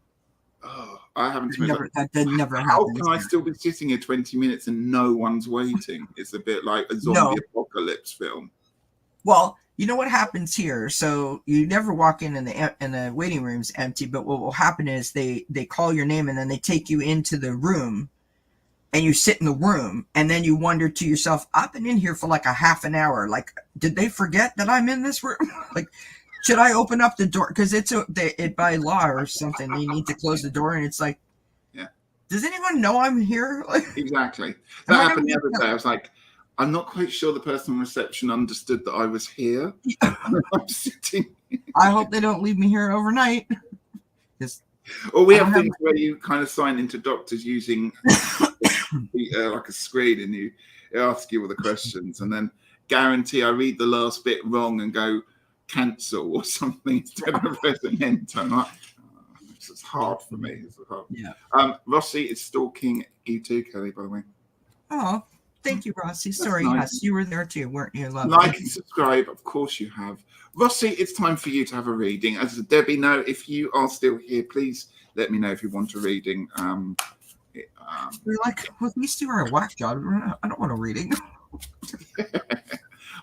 oh, I haven't. That never How happens. can I here. still be sitting here 20 minutes and no one's waiting? It's a bit like a zombie apocalypse film. Well, you know what happens here. So you never walk in the waiting room's empty. But what will happen is they call your name and then they take you into the room, and you sit in the room, and then you wonder to yourself, I've been in here for like a half an hour. Like, did they forget that I'm in this room? Like, should I open up the door? Because it by law or something, you need to close the door, and it's like, yeah. Does anyone know I'm here? Like, exactly. That happened the other day. I was like, I'm not quite sure the person on reception understood that I was here. I'm sitting. I hope they don't leave me here overnight. Or we have things where you kind of sign into doctors using like a screen, and you ask you all the questions, and then guarantee I read the last bit wrong and go cancel or something instead of pressing enter. Like, it's hard for me. It's hard. Yeah. Rossi is stalking you too, Kelly, by the way. Oh, thank you, Rossi. Sorry, nice. Yes, you were there too, weren't you? Love Like and subscribe, of course you have. Rossi, it's time for you to have a reading. As Debbie, know if you are still here, please let me know if you want a reading. We're like, well, these two are a whack job. I don't want a reading.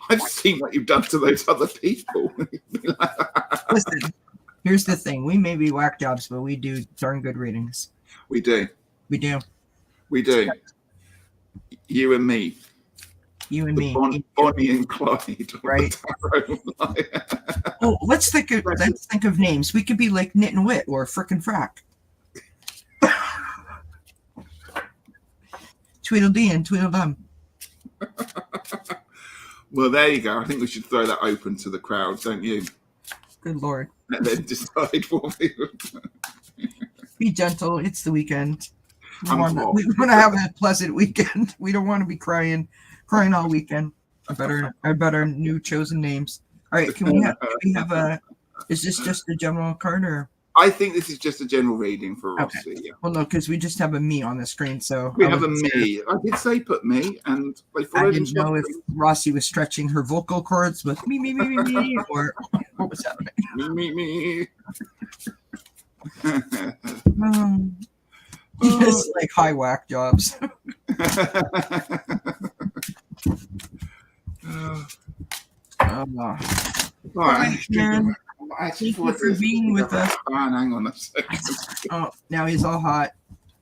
I've seen what you've done to those other people. Listen, here's the thing. We may be whack jobs, but we do darn good readings. We do. We do. We do. You and me. You and me. Bonnie and Clyde. Right. Oh, let's think of names. We could be like Knit and Wit or Frickin' Frack. Tweedledee and Tweedledum. Well, there you go. I think we should throw that open to the crowd, don't you? Good Lord. And then decide what we would. Be gentle. It's the weekend. We I'm want to have a pleasant weekend. We don't want to be crying all weekend. I better new chosen names. All right, can we have a? Is this just a general card or? I think this is just a general reading for Rossi. Okay. Yeah. Well, no, because we just have a me on the screen, so We have a me. I did say put me, and I didn't know if Rossi was stretching her vocal cords with me, or what was happening. Me. Just like high whack jobs. Right. Thank you for being with us. Hang on a second. Oh, now he's all hot.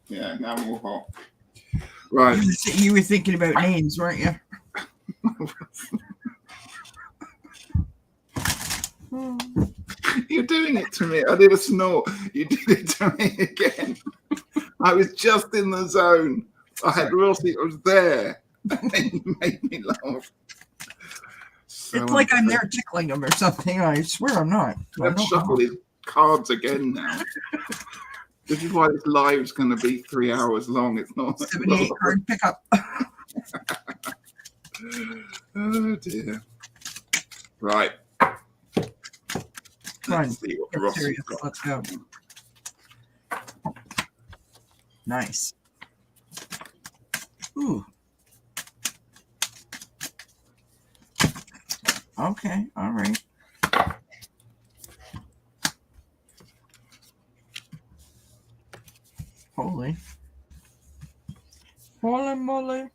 Yeah, now I'm all hot. Right. You were thinking about names, weren't you? You're doing it to me. I did a snort. You did it to me again. I was just in the zone. I had Rossi. I was there. And you made me laugh. So It's like I'm there tickling him or something. I swear I'm not. I've shuffled his cards again now. This is why this live is going to be 3 hours long. It's not 78 card pickup. Oh dear. Right. Let's see what Rossi's got. Let's go. Nice. Ooh. Okay. All right. Holy. Holy moly.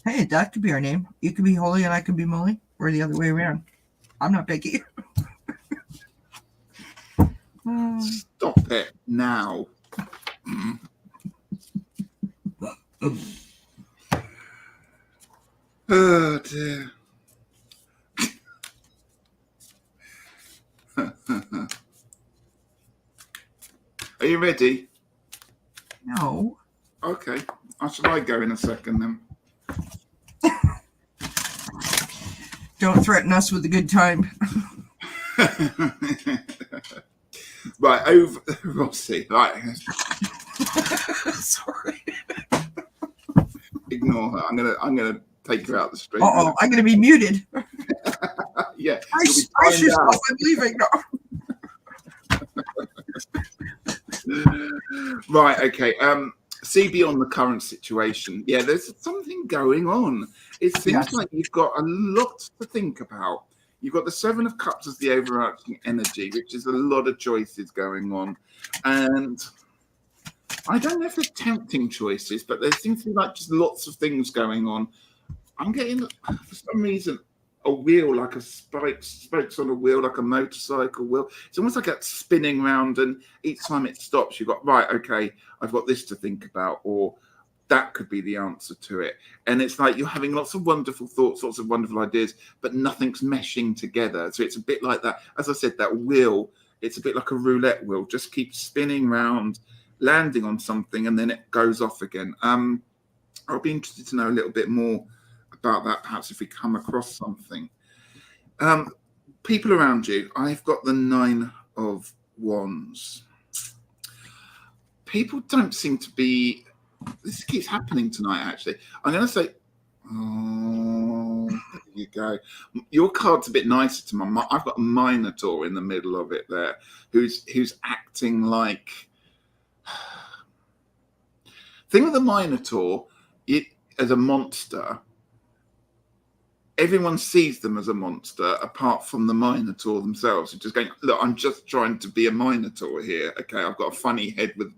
Hey, that could be our name. You could be Holy and I could be Molly. Or the other way around. I'm not picky. Stop it now. Oh dear. Are you ready? No. Okay. Should I go in a second then? Don't threaten us with a good time. Right, over Rossi. Right. Sorry. Ignore her. I'm gonna take her out the street. Uh-oh, I'm gonna be muted. Yeah. Brace yourself, I'm leaving. No. Right, okay. See beyond the current situation. Yeah, there's something going on. It seems like you've got a lot to think about. You've got the Seven of Cups as the overarching energy, which is a lot of choices going on. And I don't know if they're tempting choices, but there seems to be like just lots of things going on. I'm getting, for some reason, a wheel, like a spokes on a wheel, like a motorcycle wheel. It's almost like it's spinning round, and each time it stops, you've got, right, okay, I've got this to think about, or that could be the answer to it. And it's like you're having lots of wonderful thoughts, lots of wonderful ideas, but nothing's meshing together. So it's a bit like that. As I said, that wheel, it's a bit like a roulette wheel, just keeps spinning round, landing on something, and then it goes off again. I'll be interested to know a little bit more about that, perhaps if we come across something. People around you, I've got the Nine of Wands. People don't seem to be, this keeps happening tonight, actually. I'm going to say, oh, there you go. Your card's a bit nicer to my, I've got a Minotaur in the middle of it there, who's acting like, thing with the Minotaur, as a monster, everyone sees them as a monster apart from the Minotaur themselves. They're just going, look, I'm just trying to be a Minotaur here. Okay, I've got a funny head with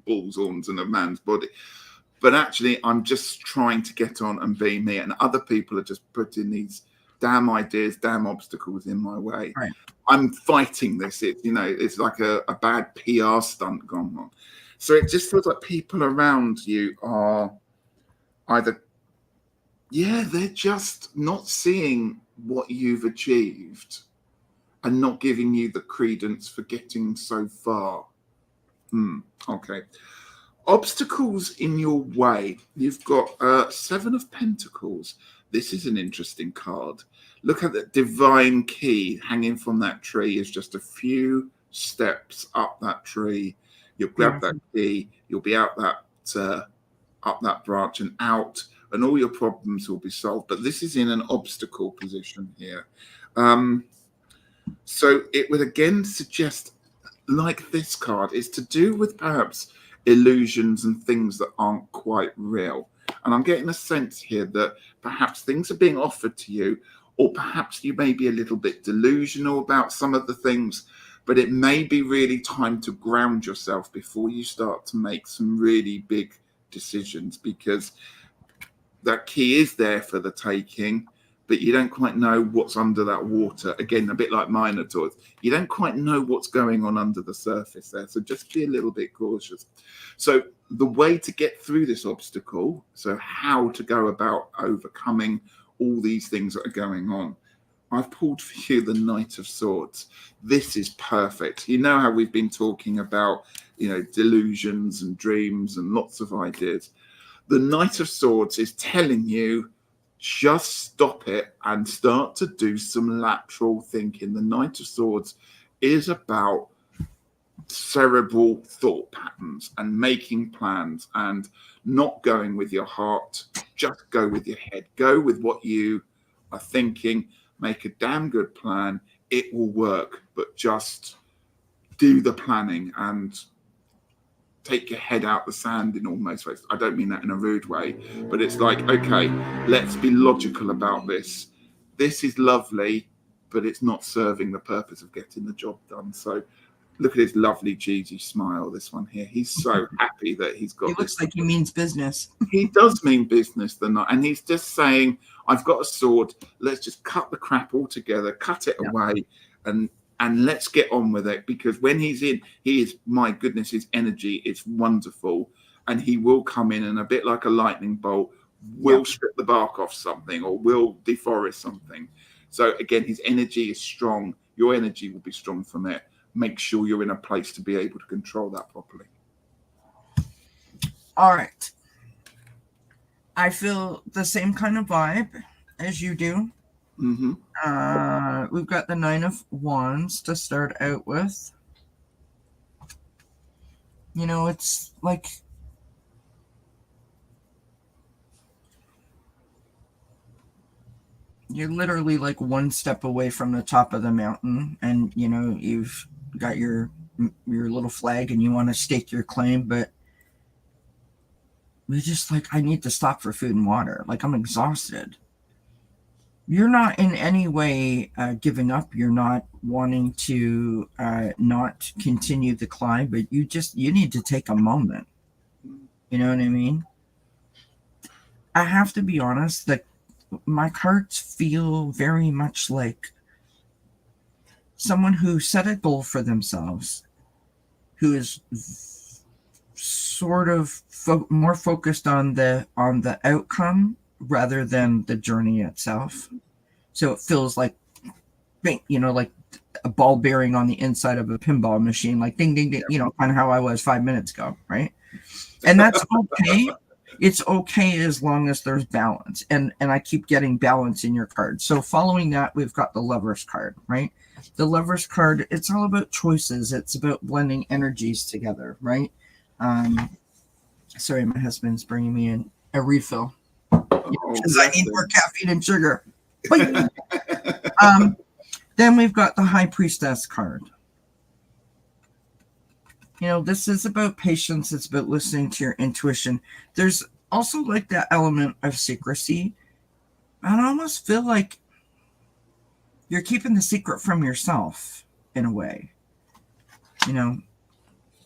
bull's horns and a man's body. But actually, I'm just trying to get on and be me. And other people are just putting these damn ideas, damn obstacles in my way. Right. I'm fighting this. It's like a bad PR stunt going on. So it just feels like people around you are either, they're just not seeing what you've achieved and not giving you the credence for getting so far. Okay. Obstacles in your way. You've got Seven of Pentacles. This is an interesting card. Look at that divine key hanging from that tree. Is just a few steps up that tree. You'll grab that key. You'll be out that up that branch and out, and all your problems will be solved. But this is in an obstacle position here. So it would again suggest, like this card, is to do with perhaps illusions and things that aren't quite real. And I'm getting a sense here that perhaps things are being offered to you, or perhaps you may be a little bit delusional about some of the things, but it may be really time to ground yourself before you start to make some really big decisions, because that key is there for the taking, but you don't quite know what's under that water. Again, a bit like Minotaurs. You don't quite know what's going on under the surface there. So just be a little bit cautious. So the way to get through this obstacle, so how to go about overcoming all these things that are going on. I've pulled for you the Knight of Swords. This is perfect. You know how we've been talking about, delusions and dreams and lots of ideas. The Knight of Swords is telling you, just stop it and start to do some lateral thinking. The Knight of Swords is about cerebral thought patterns and making plans and not going with your heart. Just go with your head. Go with what you are thinking. Make a damn good plan. It will work, but just do the planning and take your head out the sand in almost ways. I don't mean that in a rude way, but it's like, okay, let's be logical about this. This is lovely, but it's not serving the purpose of getting the job done. So look at his lovely cheesy smile, this one here. He's so happy that he's got He looks like he means business. He does mean business, and he's just saying, I've got a sword, let's just cut the crap all together, cut it away, and let's get on with it. Because when he's in, my goodness, his energy is wonderful, and he will come in and a bit like a lightning bolt, will strip the bark off something or will deforest something. So again, his energy is strong. Your energy will be strong from it. Make sure you're in a place to be able to control that properly. All right. I feel the same kind of vibe as you do. Mm-hmm. We've got the Nine of Wands to start out with. It's like you're literally like one step away from the top of the mountain, and you've got your little flag and you want to stake your claim, but you're just like, I need to stop for food and water. Like, I'm exhausted. You're not in any way giving up. You're not wanting to not continue the climb, but you need to take a moment. You know what I mean? I have to be honest, that my cards feel very much like someone who set a goal for themselves, who is sort of more focused on the outcome rather than the journey itself. So it feels like, like a ball bearing on the inside of a pinball machine, like ding, ding, ding, kind of how I was 5 minutes ago, right? And that's okay. It's okay as long as there's balance. And I keep getting balance in your card. So following that, we've got the Lover's card, right? The Lover's card, it's all about choices. It's about blending energies together, right? Sorry, my husband's bringing me in a refill because I need more caffeine and sugar. Then we've got the High Priestess card. This is about patience. It's about listening to your intuition. There's also like that element of secrecy. I almost feel like you're keeping the secret from yourself in a way.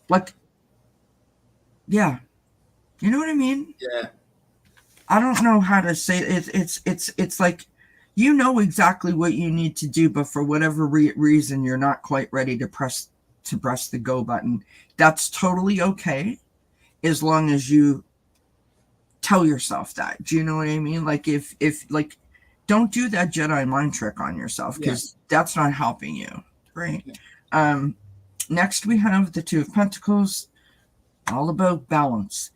Like, yeah. You know what I mean? Yeah. I don't know how to say it. It's like, exactly what you need to do, but for whatever reason, you're not quite ready to press the go button. That's totally okay, as long as you tell yourself that. Do you know what I mean? Like, if don't do that Jedi mind trick on yourself, because that's not helping you, right? Yeah. Next, we have the Two of Pentacles, all about balance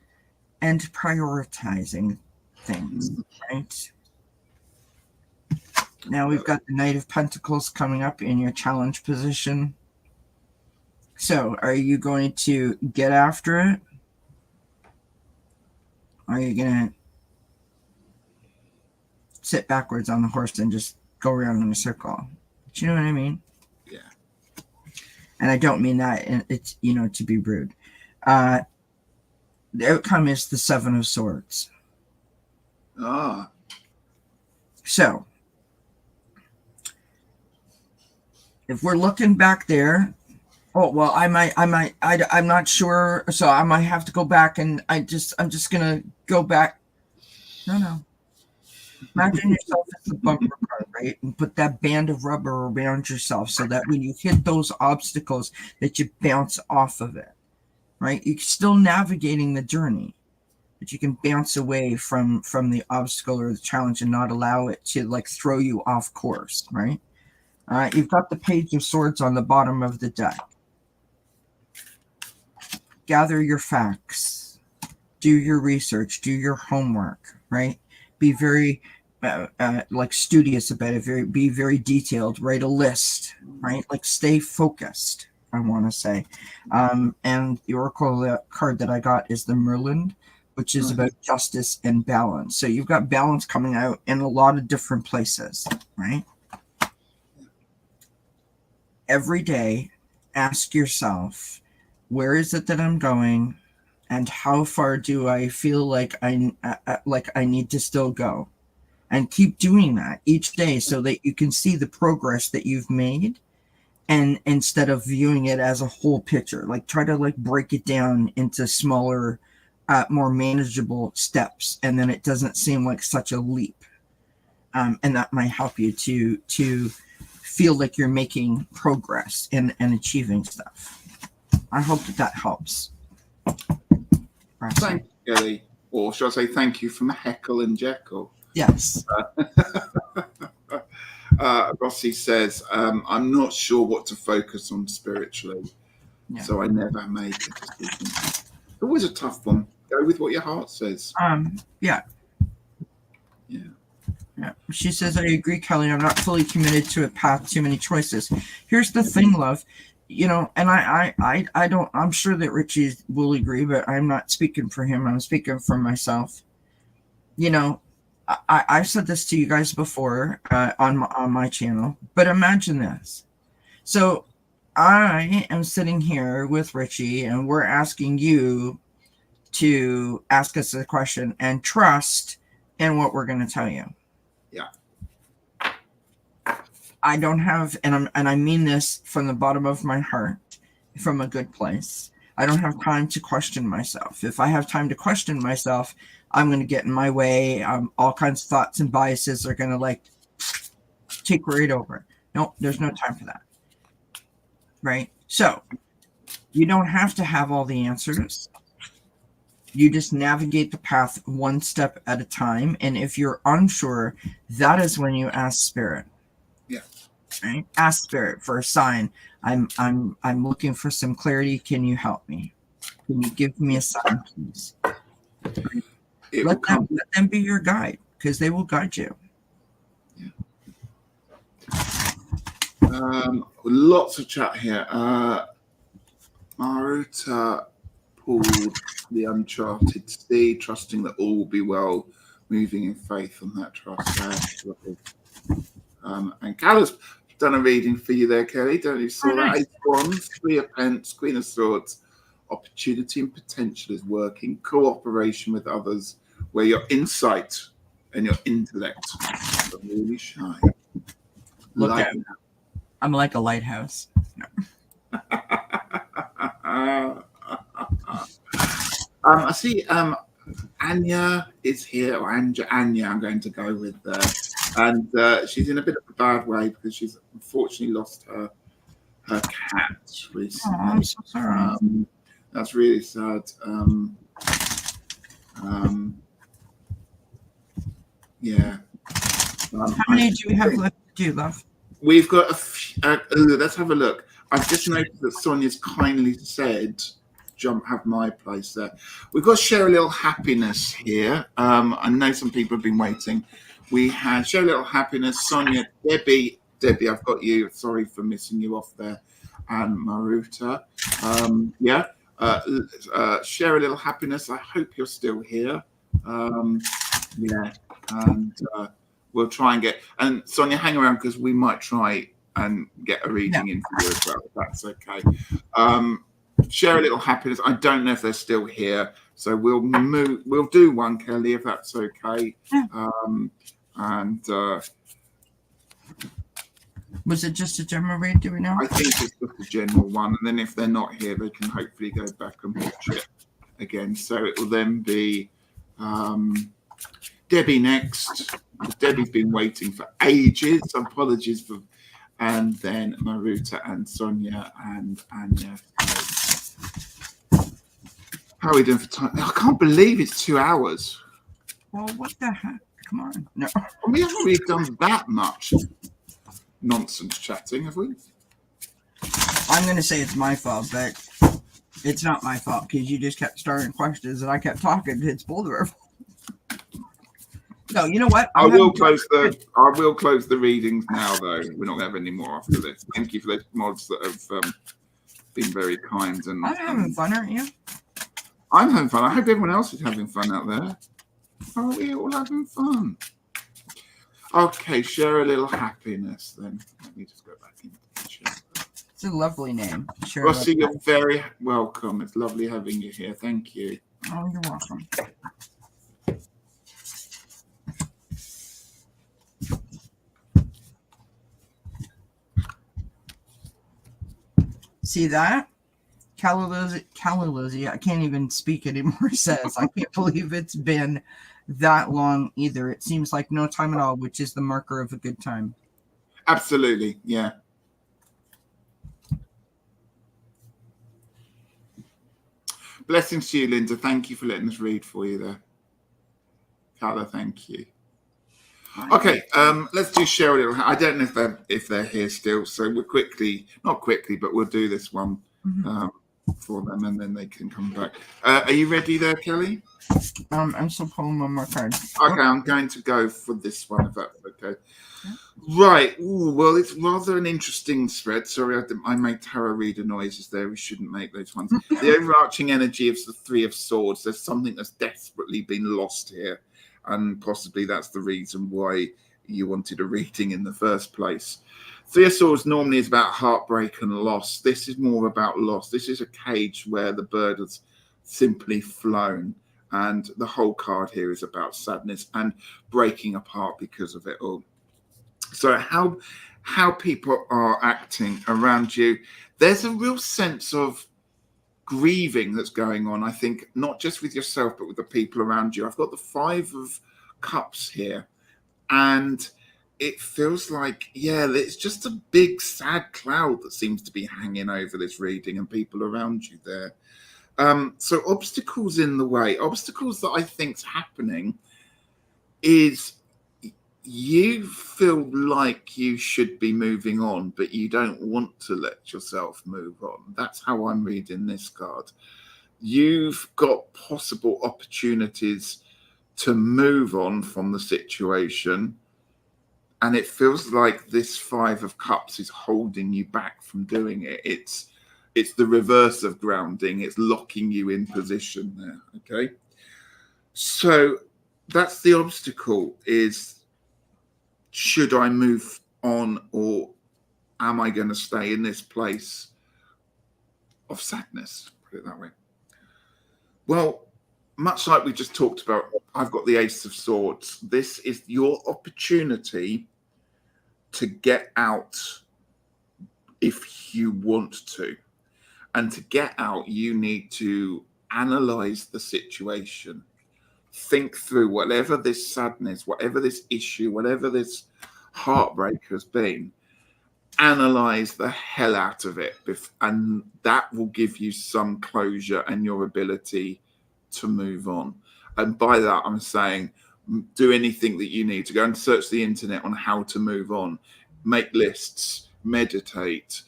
and prioritizing things, right? Now we've got the Knight of Pentacles coming up in your challenge position. So, are you going to get after it? Or are you going to sit backwards on the horse and just go around in a circle? Do you know what I mean? Yeah. And I don't mean that it's, to be rude. The outcome is the Seven of Swords. Ah. So, if we're looking back there, I'm not sure. So I might have to go back, and I'm just gonna go back. No. Imagine yourself as a bumper car, right? And put that band of rubber around yourself so that when you hit those obstacles, that you bounce off of it, right? You're still navigating the journey, but you can bounce away from the obstacle or the challenge and not allow it to like throw you off course, right? You've got the Page of Swords on the bottom of the deck. Gather your facts, do your research, do your homework, right? Be very like studious about it, be very detailed, write a list, right? Like stay focused, I want to say. And the oracle card that I got is the Merlin, which is about justice and balance. So you've got balance coming out in a lot of different places, right? Every day, ask yourself, where is it that I'm going, and how far do I feel like I need to still go? And keep doing that each day so that you can see the progress that you've made, and instead of viewing it as a whole picture, like try to like break it down into smaller, more manageable steps, and then it doesn't seem like such a leap. And that might help you to feel like you're making progress and achieving stuff. I hope that helps. Thank you, Kelly. Or shall I say thank you from Heckle and Jekyll? Yes. Rossi says, I'm not sure what to focus on spiritually, so I never make a decision. Always a tough one. Go with what your heart says. Yeah. She says, I agree, Kelly. I'm not fully committed to a path, too many choices. Here's the thing, love. And I don't, I'm sure that Richie will agree, but I'm not speaking for him. I'm speaking for myself. I've said this to you guys before on my channel, but imagine this. So I am sitting here with Richie, and we're asking you to ask us a question and trust in what we're going to tell you. Yeah. I don't have, and I mean this from the bottom of my heart, from a good place. I don't have time to question myself. If I have time to question myself, I'm going to get in my way. All kinds of thoughts and biases are going to like take right over. No, there's no time for that. Right? So you don't have to have all the answers. You just navigate the path one step at a time. And if you're unsure, that is when you ask Spirit. Yeah. Right? Ask Spirit for a sign. I'm looking for some clarity. Can you help me? Can you give me a sign, please? Let them be your guide, because they will guide you. Yeah. Lots of chat here. Maruta pulled the uncharted sea, trusting that all will be well, moving in faith on that trust. And Callum's done a reading for you there, Kelly. Don't you saw that? Nice. 8 Wands, 3 of Pence, Queen of Swords. Opportunity and potential is working. Cooperation with others, where your insight and your intellect really shine. Look at me. I'm like a lighthouse. I see Anya is here, or Anya, I'm going to go with. And she's in a bit of a bad way because she's unfortunately lost her cat recently. Oh, I'm so sorry. That's really sad. Yeah. How many do we have left to do, love? We've got a few, let's have a look. I've just noticed that Sonia's kindly said, have my place there. We've got Share a Little Happiness here. I know some people have been waiting. We have Share a Little Happiness, Sonia, Debbie, I've got you. Sorry for missing you off there. And Maruta. Share a Little Happiness. I hope you're still here. And we'll try and get, and Sonia, hang around because we might try and get a reading in for you as well, if that's okay. Share a Little Happiness. I don't know if they're still here, so we'll do one, Kelly, if that's okay. Was it just a general read? Do we know? I think it's just a general one, and then if they're not here, they can hopefully go back and watch it again. So it will then be Debbie next. Debbie's been waiting for ages. Apologies for, and then Maruta and Sonia and Anya. How are we doing for time? I can't believe it's 2 hours. Well, what the heck? Come on. No. We haven't really done that much nonsense chatting, have we? I'm going to say it's my fault, but it's not my fault because you just kept starting questions and I kept talking. It's both of our fault. No, you know what? I will close the readings now, though. We're not going to have any more after this. Thank you for those mods that have been very kind. And I'm having fun, aren't you? I'm having fun. I hope everyone else is having fun out there. Are we all having fun? Okay, share a little happiness then. Let me just go back into the chat. It's a lovely name. Sure. Rossi, you're very welcome. It's lovely having you here. Thank you. Oh, you're welcome. See that? Kalaluzzi, I can't even speak anymore, says, I can't believe it's been that long either. It seems like no time at all, which is the marker of a good time. Absolutely, yeah. Blessings to you, Linda. Thank you for letting us read for you there. Carla, thank you. Okay, let's do share a little. I don't know if they're here still, so we'll not quickly, but we'll do this one for them, and then they can come back. Are you ready there, Kelly? I'm still pulling one more card. Okay, I'm going to go for this one, if that's okay. Right. Ooh, well, it's rather an interesting spread. Sorry, I made tarot reader noises there. We shouldn't make those ones. The overarching energy of the Three of Swords. There's something that's desperately been lost here. And possibly that's the reason why you wanted a reading in the first place. Three of Swords normally is about heartbreak and loss. This is more about loss. This is a cage where the bird has simply flown. And the whole card here is about sadness and breaking apart because of it all. So how people are acting around you, there's a real sense of grieving that's going on, I think, not just with yourself, but with the people around you. I've got the Five of Cups here, and it feels like, yeah, it's just a big, sad cloud that seems to be hanging over this reading and people around you there. So obstacles in the way, obstacles that I think's happening is you feel like you should be moving on, but you don't want to let yourself move on. That's how I'm reading this card. You've got possible opportunities to move on from the situation, and it feels like this Five of Cups is holding you back from doing it. It's the reverse of grounding. It's locking you in position there, okay? So that's the obstacle is, should I move on, or am I going to stay in this place of sadness? Put it that way. Well, much like we just talked about, I've got the Ace of Swords. This is your opportunity to get out if you want to. And to get out, you need to analyze the situation. Think through whatever this sadness, whatever this issue, whatever this heartbreak has been, analyze the hell out of it. And that will give you some closure and your ability to move on. And by that, I'm saying do anything that you need to. Go and search the internet on how to move on, make lists, meditate,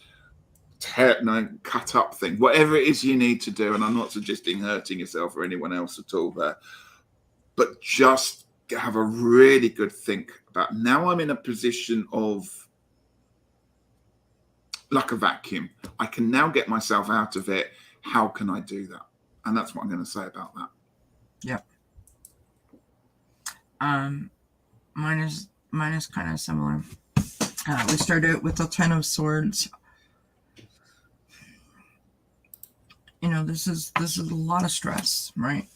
cut up things, whatever it is you need to do. And I'm not suggesting hurting yourself or anyone else at all there, but just have a really good think about, now I'm in a position of like a vacuum. I can now get myself out of it. How can I do that? And that's what I'm going to say about that. Yeah. Mine is kind of similar. We started with the Ten of Swords. You know, this is a lot of stress, right?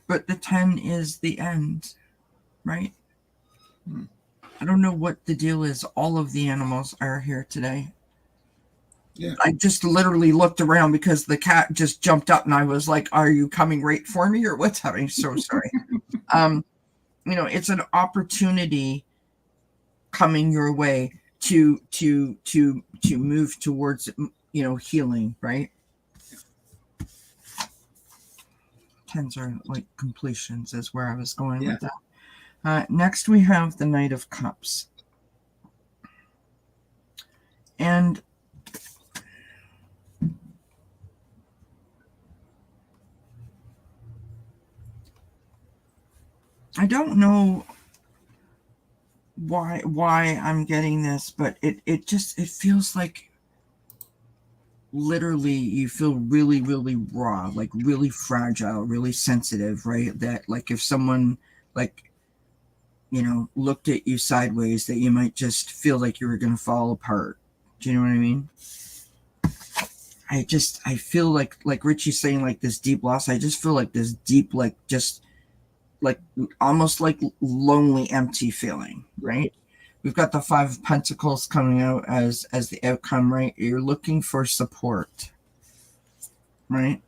But the 10 is the end, right? I don't know what the deal is. All of the animals are here today. Yeah. I just literally looked around because the cat just jumped up and I was like, are you coming right for me or what's happening? So sorry. You know, it's an opportunity coming your way to move towards, you know, healing, right? tens are like completions is where I was going Yeah. with that. Next we have the Knight of Cups. And I don't know why I'm getting this, but it feels like literally you feel really, really raw, like really fragile, really sensitive, right? That like if someone like, looked at you sideways, that you might just feel like you were going to fall apart. Do you know what I mean? I feel like Richie's saying, like this deep loss. I just feel like this deep, like just like almost like lonely, empty feeling, right? We've got the Five of Pentacles coming out as the outcome, right? You're looking for support, right?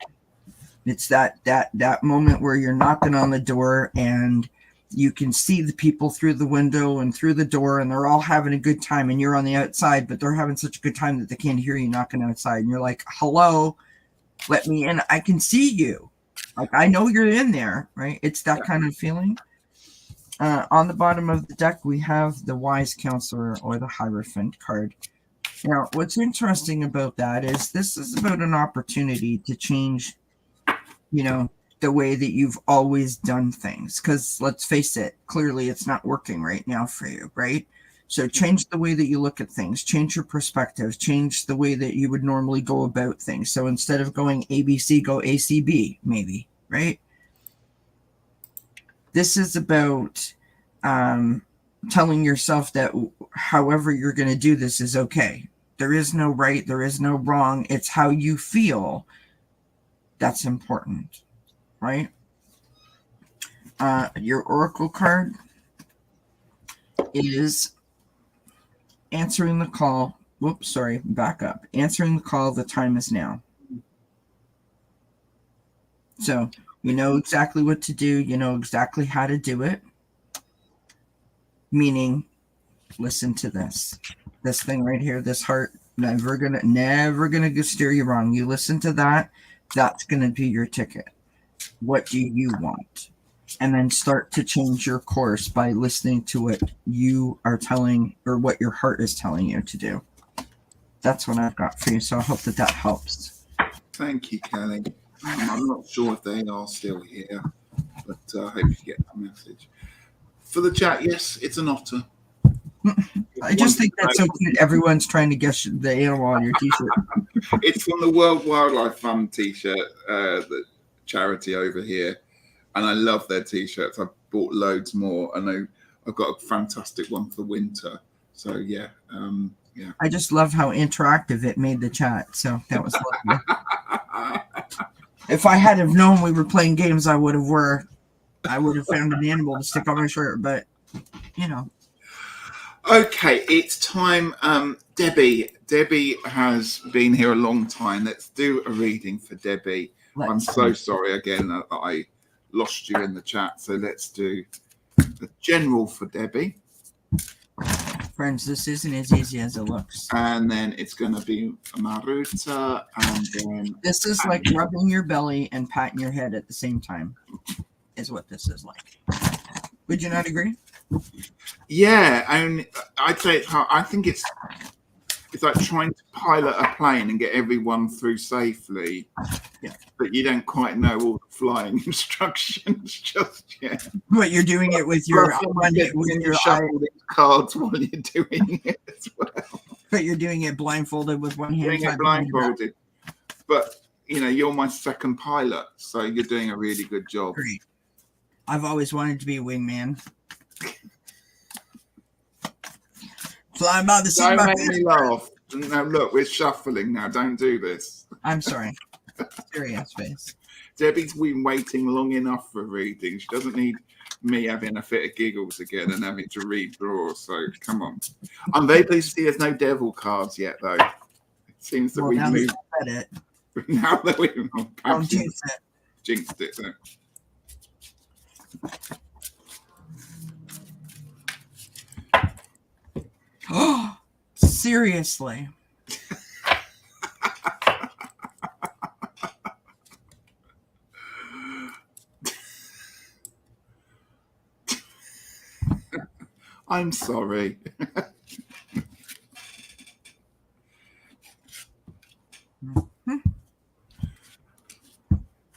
It's that moment where you're knocking on the door and you can see the people through the window and through the door, and they're all having a good time, and you're on the outside, but they're having such a good time that they can't hear you knocking outside, and you're like, hello, let me in, I can see you, like I know you're in there, right? It's that kind of feeling. On the bottom of the deck we have the Wise Counselor, or the Hierophant card. Now what's interesting about that is this is about an opportunity to change the way that you've always done things, because let's face it, clearly it's not working right now for you, right? So change the way that you look at things, change your perspective, change the way that you would normally go about things. So instead of going ABC, go ACB, maybe, right? This is about telling yourself that however you're going to do this is okay. There is no right, there is no wrong. It's how you feel that's important, right? Your Oracle card is answering the call. Whoops, sorry, back up. Answering the call, the time is now. So you know exactly what to do. You know exactly how to do it. Meaning, listen to this thing right here, this heart, never gonna steer you wrong. You listen to that, that's gonna be your ticket. What do you want? And then start to change your course by listening to what you are telling, or what your heart is telling you to do. That's what I've got for you. So I hope that helps. Thank you, Kelly. I'm not sure if they are still here, but I hope you get the message. For the chat, yes, it's an otter. I just think that's so cute. Everyone's trying to guess the animal on your t-shirt. It's from the World Wildlife Fund t-shirt, the charity over here. And I love their t-shirts. I've bought loads more. I know I've got a fantastic one for winter. So, yeah. I just love how interactive it made the chat. So that was lovely. If I had have known we were playing games, I would have found an animal to stick on my shirt. But, Okay, it's time. Debbie has been here a long time. Let's do a reading for Debbie. I'm so sorry again that I lost you in the chat. So let's do the general for Debbie. Friends, this isn't as easy as it looks. And then it's going to be Maruta, and then this is like rubbing your belly and patting your head at the same time, is what this is like. Would you not agree? Yeah, I'd say I think it's like trying to pilot a plane and get everyone through safely. Yeah. But you don't quite know all the flying instructions just yet. But you're doing it with your shuffling cards while you're doing it as well. But you're doing it blindfolded with one hand. Doing it blindfolded. But you're my second pilot, so you're doing a really good job. Great. I've always wanted to be a wingman. Fly by the seat. Don't make me laugh. Now look, we're shuffling now. Don't do this. I'm sorry. Serious face. Debbie's been waiting long enough for reading. She doesn't need me having a fit of giggles again and having to read drawers. So come on. I'm very pleased to see there's no devil cards yet, though. It seems that we've moved. Now that we've jinxed it. So. Oh, seriously. I'm sorry.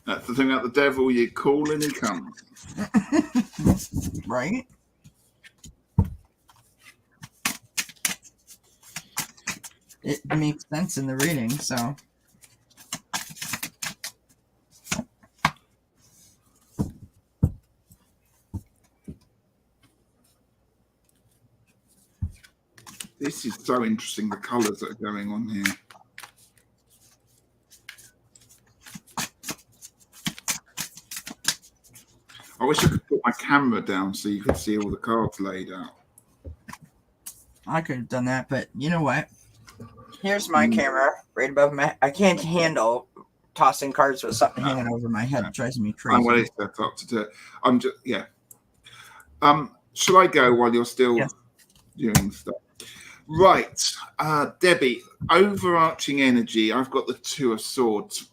That's the thing about the devil. You call and he comes. Right? It makes sense in the reading, so. This is so interesting, the colours that are going on here. I wish I could put my camera down so you could see all the cards laid out. I could have done that, but you know what? Here's my camera right above my. I can't handle tossing cards with something hanging over my head. It drives me crazy. I'm well set up to do it. I'm just shall I go while you're still doing stuff? Right, Debbie. Overarching energy. I've got the Two of Swords.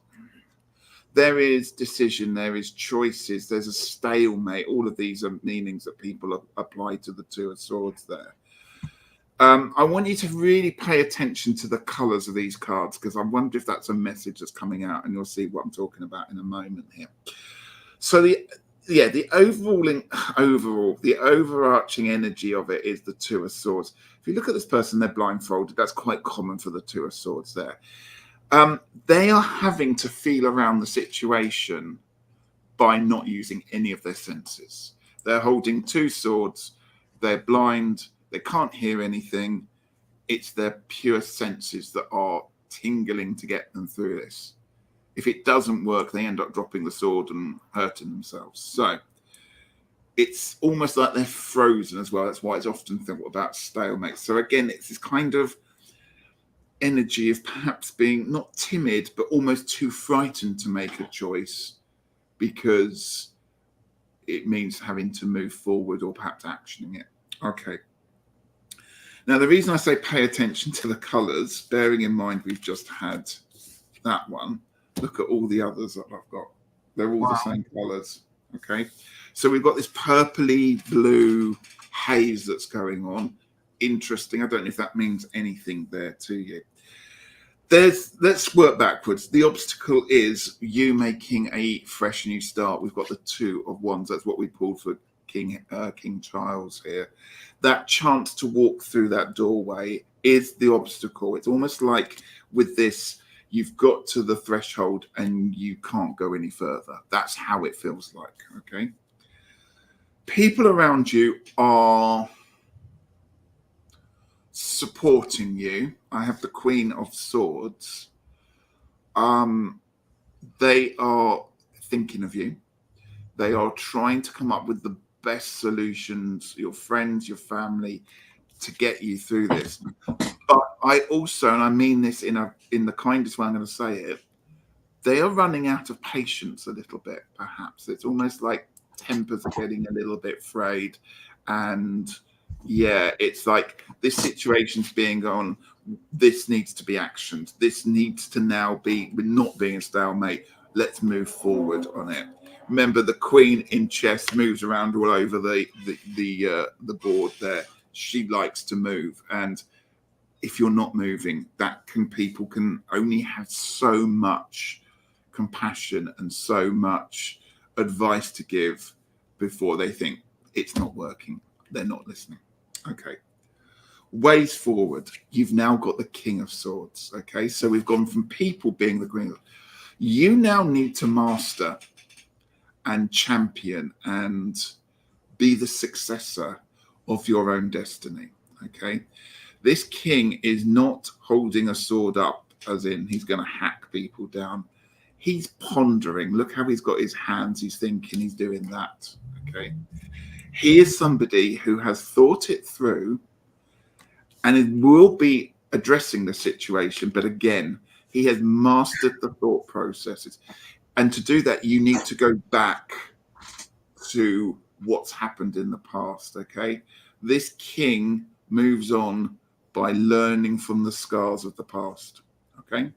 There is decision, there is choices, there's a stalemate. All of these are meanings that people apply to the Two of Swords there. I want you to really pay attention to the colours of these cards, because I wonder if that's a message that's coming out, and you'll see what I'm talking about in a moment here. So the overarching energy of it is the Two of Swords. If you look at this person, they're blindfolded. That's quite common for the Two of Swords there. They are having to feel around the situation by not using any of their senses. They're holding two swords. They're blind. They can't hear anything. It's their pure senses that are tingling to get them through this. If it doesn't work, they end up dropping the sword and hurting themselves. So it's almost like they're frozen as well. That's why it's often thought about stalemate. So again, it's this kind of energy of perhaps being not timid, but almost too frightened to make a choice because it means having to move forward or perhaps actioning it. Okay. Now, the reason I say pay attention to the colours, bearing in mind we've just had that one, look at all the others that I've got. They're all the same colours. Okay. So we've got this purpley blue haze that's going on. Interesting. I don't know if that means anything there to you. Let's work backwards. The obstacle is you making a fresh new start. We've got the Two of Wands. That's what we pulled for King Charles here. That chance to walk through that doorway is the obstacle. It's almost like with this, you've got to the threshold and you can't go any further. That's how it feels like. Okay. People around you are supporting you. I have the Queen of Swords. They are thinking of you. They are trying to come up with the best solutions, your friends, your family, to get you through this. But I also, and I mean this in the kindest way I'm going to say it, they are running out of patience a little bit, perhaps. It's almost like tempers are getting a little bit frayed, and yeah, it's like this situation's being on. This needs to be actioned. This needs to now be, we're not being a stalemate. Let's move forward on it. Remember, the Queen in chess moves around all over the board there. She likes to move, and if you're not moving, people can only have so much compassion and so much advice to give before they think it's not working. They're not listening. Okay. Ways forward. You've now got the King of Swords. Okay. So we've gone from people being the Queen. You now need to master and champion and be the successor of your own destiny. Okay. This king is not holding a sword up as in he's going to hack people down. He's pondering. Look how he's got his hands. He's thinking, he's doing that. Okay. He is somebody who has thought it through and it will be addressing the situation. But again, he has mastered the thought processes. And to do that, you need to go back to what's happened in the past. Okay. This king moves on by learning from the scars of the past. Okay.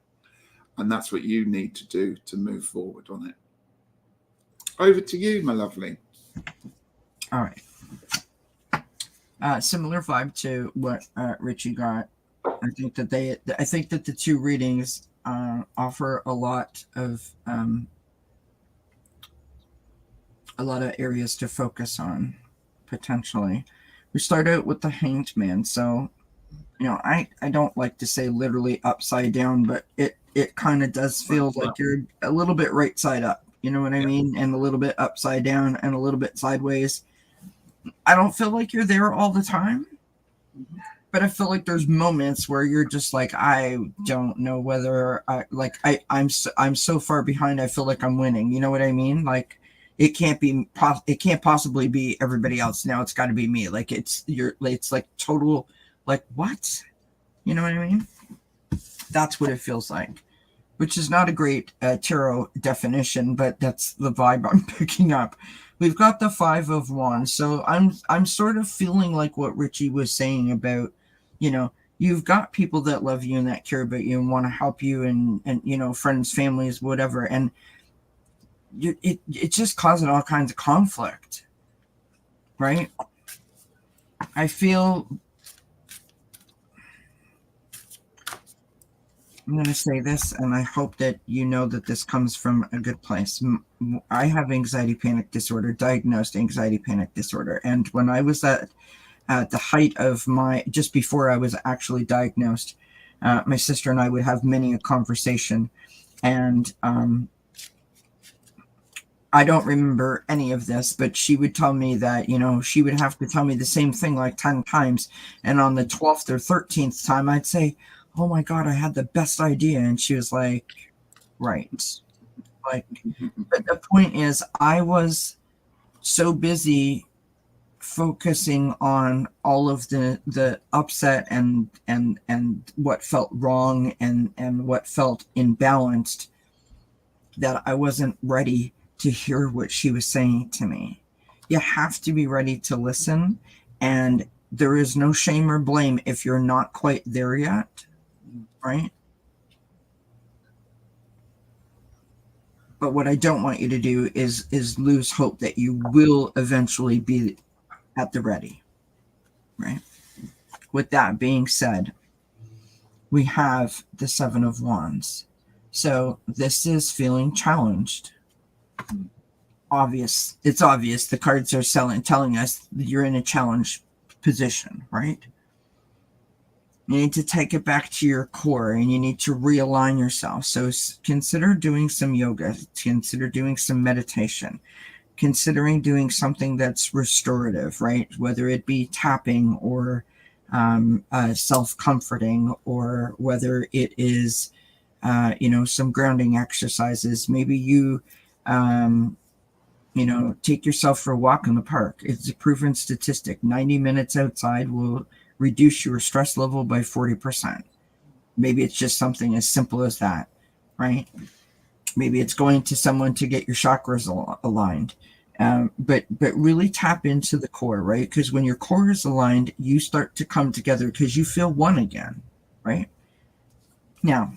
And that's what you need to do to move forward on it. Over to you, my lovely. All right. Similar vibe to what Richie got. I think that the two readings offer a lot of areas to focus on potentially. We start out with the Hanged Man, so I don't like to say literally upside down, but it kind of does feel like you're a little bit right side up. You know what I mean? And a little bit upside down and a little bit sideways. I don't feel like you're there all the time, but I feel like there's moments where you're just like, I don't know whether I'm so far behind. I feel like I'm winning. You know what I mean? Like it can't possibly be everybody else. Now it's got to be me. Like it's like total, like what? You know what I mean? That's what it feels like, which is not a great tarot definition, but that's the vibe I'm picking up. We've got the Five of Wands, so I'm sort of feeling like what Richie was saying about, you've got people that love you and that care about you and want to help you, and friends, families, whatever, and it's just causing all kinds of conflict, right? I feel. I'm going to say this, and I hope that you know that this comes from a good place. I have anxiety panic disorder, diagnosed anxiety panic disorder. And when I was at the height of just before I was actually diagnosed, my sister and I would have many a conversation. And I don't remember any of this, but she would tell me that, she would have to tell me the same thing like 10 times. And on the 12th or 13th time, I'd say, oh my God, I had the best idea. And she was like, right. Like, but the point is, I was so busy focusing on all of the upset and what felt wrong and what felt imbalanced that I wasn't ready to hear what she was saying to me. You have to be ready to listen, and there is no shame or blame if you're not quite there yet. Right? But what I don't want you to do is lose hope that you will eventually be at the ready. Right? With that being said, we have the Seven of Wands. So this is feeling challenged. It's obvious. The cards are telling us that you're in a challenge position, right? You need to take it back to your core, and you need to realign yourself. So consider doing some yoga, consider doing some meditation, considering doing something that's restorative, right? Whether it be tapping or self-comforting, or whether it is, some grounding exercises. Maybe you, take yourself for a walk in the park. It's a proven statistic. 90 minutes outside will reduce your stress level by 40%. Maybe it's just something as simple as that, right? Maybe it's going to someone to get your chakras aligned. But really tap into the core, right? Because when your core is aligned, you start to come together because you feel one again, right? Now,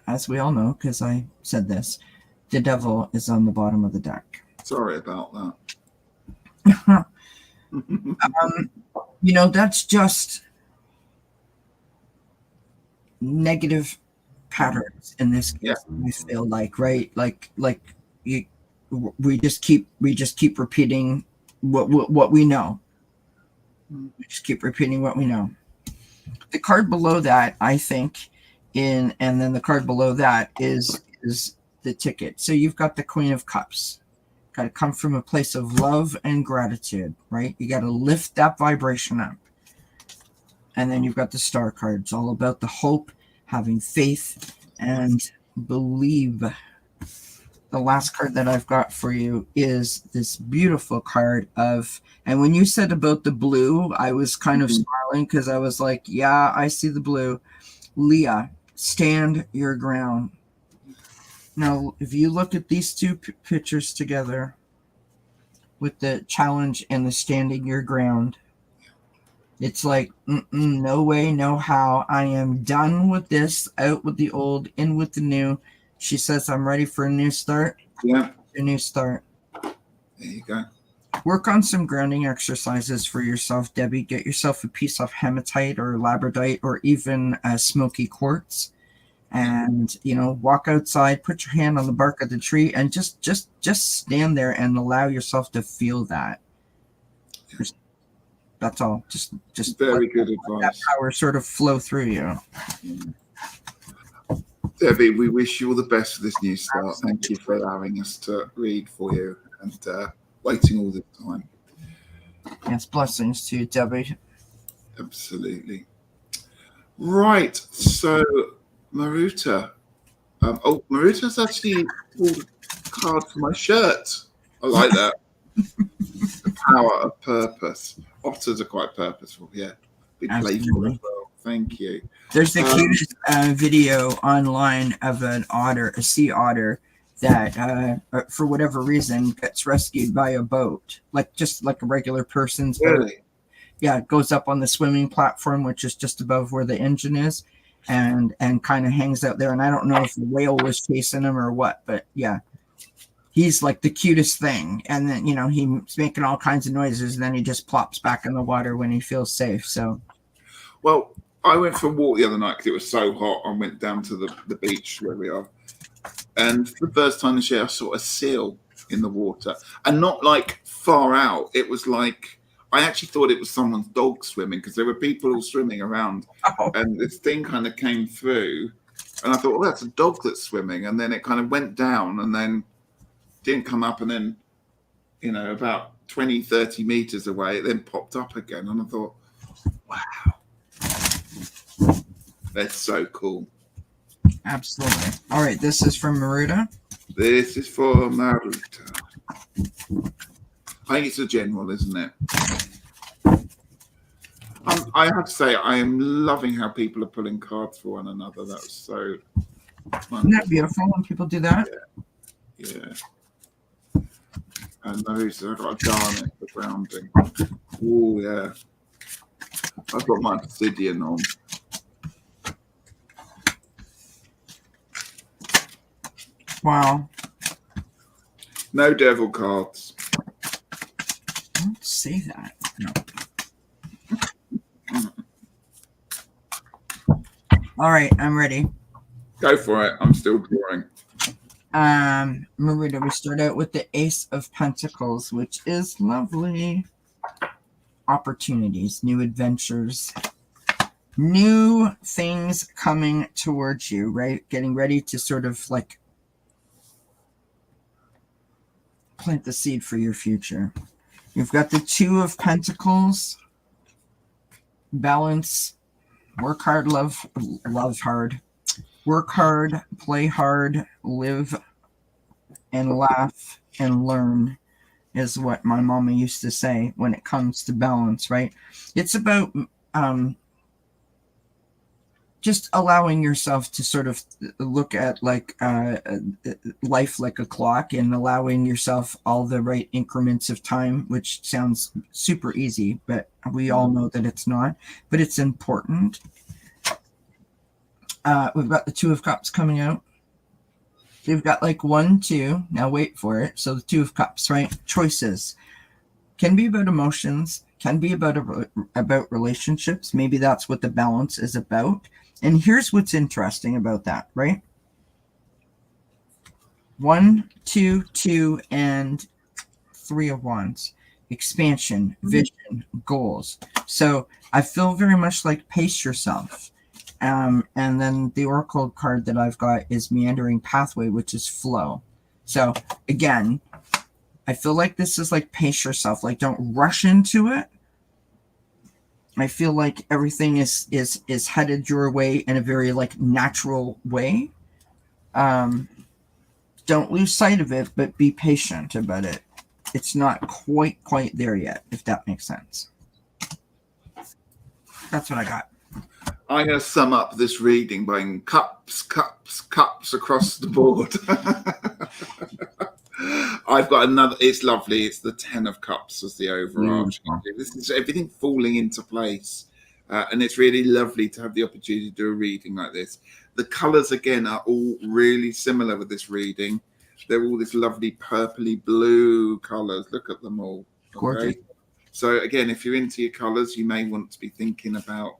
as we all know, because I said this, the devil is on the bottom of the deck. Sorry about that. That's just negative patterns in this case. Yeah. I feel like, right? Like we just keep repeating what we know. We just keep repeating what we know. The card below that, I think, and then the card below that is the ticket. So you've got the Queen of Cups. Got to come from a place of love and gratitude, right? You got to lift that vibration up. And then you've got the Star cards, all about the hope, having faith, and believe. The last card that I've got for you is this beautiful card of, and when you said about the blue, I was kind of smiling because I was like, yeah, I see the blue. Leah, stand your ground. Now, if you look at these two pictures together with the challenge and the standing your ground, it's like, no way, no how. I am done with this, out with the old, in with the new. She says, I'm ready for a new start. Yeah. A new start. There you go. Work on some grounding exercises for yourself, Debbie. Get yourself a piece of hematite or labradite or even smoky quartz, and walk outside, put your hand on the bark of the tree, and just stand there and allow yourself to feel that. That's all. Just Very good let that advice. power sort of flow through you. Debbie, we wish you all the best for this new start. Thank you for allowing us to read for you and waiting all this time. Yes, blessings to you, Debbie. Absolutely. Right. So, Maruta. Maruta's actually pulled a card for my shirt. I like that. The power of purpose. Otters are quite purposeful. Yeah. Be playful Absolutely. as well. Thank you. There's the cutest video online of an otter, a sea otter, that for whatever reason gets rescued by a boat, just like a regular person's boat. Really? Yeah, it goes up on the swimming platform, which is just above where the engine is, and kind of hangs out there. And I don't know if the whale was chasing him or what, but yeah, he's like the cutest thing. And then he's making all kinds of noises, and then he just plops back in the water when he feels safe. So, well, I went for a walk the other night because it was so hot. I went down to the beach where we are, and for the first time this year, I saw a seal in the water, and not like far out. It was like, I actually thought it was someone's dog swimming because there were people all swimming around, and this thing kind of came through, and I thought, well, that's a dog that's swimming, and then it kind of went down and then didn't come up, and then about 20-30 meters away it then popped up again, and I thought, wow, that's so cool. Absolutely. All right, this is from Maruta. This is for Maruta. I think it's a general, isn't it? I have to say, I am loving how people are pulling cards for one another. That was so wonderful. Isn't that beautiful when people do that? Yeah. And Maruta, I've got a garnet for grounding. Oh, yeah. I've got my obsidian on. Wow. No devil cards. Don't say that. No. All right, I'm ready. Go for it. I'm still drawing. Maruta, we start out with the Ace of Pentacles, which is lovely. Opportunities, new adventures, new things coming towards you, right? Getting ready to sort of like plant the seed for your future. You've got the Two of Pentacles. Balance. Work hard, love hard. Work hard, play hard, live and laugh and learn is what my mama used to say when it comes to balance, right? It's about just allowing yourself to sort of look at like life like a clock, and allowing yourself all the right increments of time, which sounds super easy, but we all know that it's not, but it's important. We've got the Two of Cups coming out. We've got like 1, 2. Now wait for it. So the Two of Cups, right? Choices can be about emotions, can be about relationships. Maybe that's what the balance is about. And here's what's interesting about that, right? 1, 2, 2, and 3 of Wands. Expansion, vision, goals. So I feel very much like pace yourself. And then the Oracle card that I've got is Meandering Pathway, which is flow. So again, I feel like this is like pace yourself. Like, don't rush into it. I feel like everything is headed your way in a very like natural way. Don't lose sight of it, but be patient about it. It's not quite there yet, if that makes sense. That's what I got. I'm going to sum up this reading by cups, cups, cups across the board. I've got another. It's lovely. It's the 10 of Cups as the overarching. This is everything falling into place. And it's really lovely to have the opportunity to do a reading like this. The colours, again, are all really similar with this reading. They're all this lovely purpley blue colours. Look at them all. Gorgeous. So again, if you're into your colours, you may want to be thinking about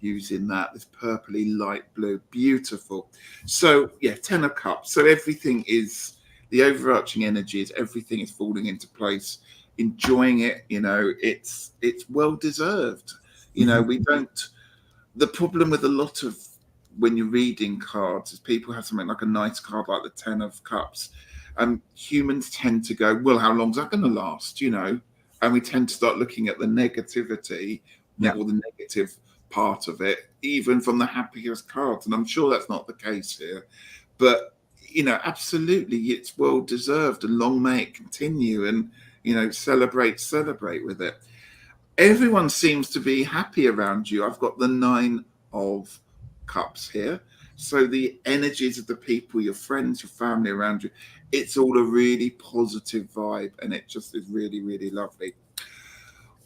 using that. This purpley light blue, beautiful. So yeah, 10 of Cups. So everything is, the overarching energy is everything is falling into place. Enjoying it, it's well deserved. We don't. The problem with a lot of when you're reading cards is people have something like a nice card like the 10 of Cups. Humans tend to go, well, how long's that going to last? And we tend to start looking at the negativity or the negative part of it, even from the happiest cards. And I'm sure that's not the case here. But, absolutely, it's well deserved, and long may it continue. And, celebrate with it. Everyone seems to be happy around you. I've got the 9 of Cups here. So the energies of the people, your friends, your family around you, it's all a really positive vibe, and it just is really, really lovely.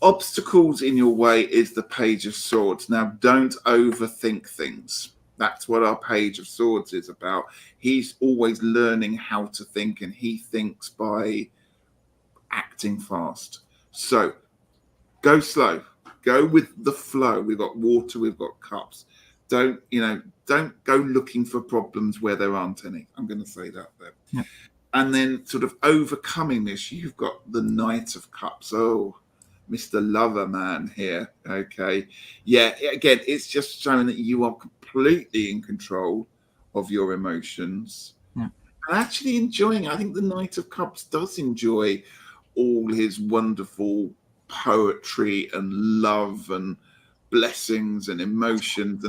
Obstacles in your way is the Page of Swords. Now, don't overthink things. That's what our Page of Swords is about. He's always learning how to think, and he thinks by acting fast. So go slow. Go with the flow. We've got water. We've got cups. Don't go looking for problems where there aren't any. I'm going to say that there. Yeah. And then sort of overcoming this, you've got the Knight of Cups. Oh, Mr. Lover Man here. Okay. Yeah, again, it's just showing that you are completely in control of your emotions. Yeah. And actually enjoying, I think the Knight of Cups does enjoy all his wonderful poetry and love and blessings and emotions,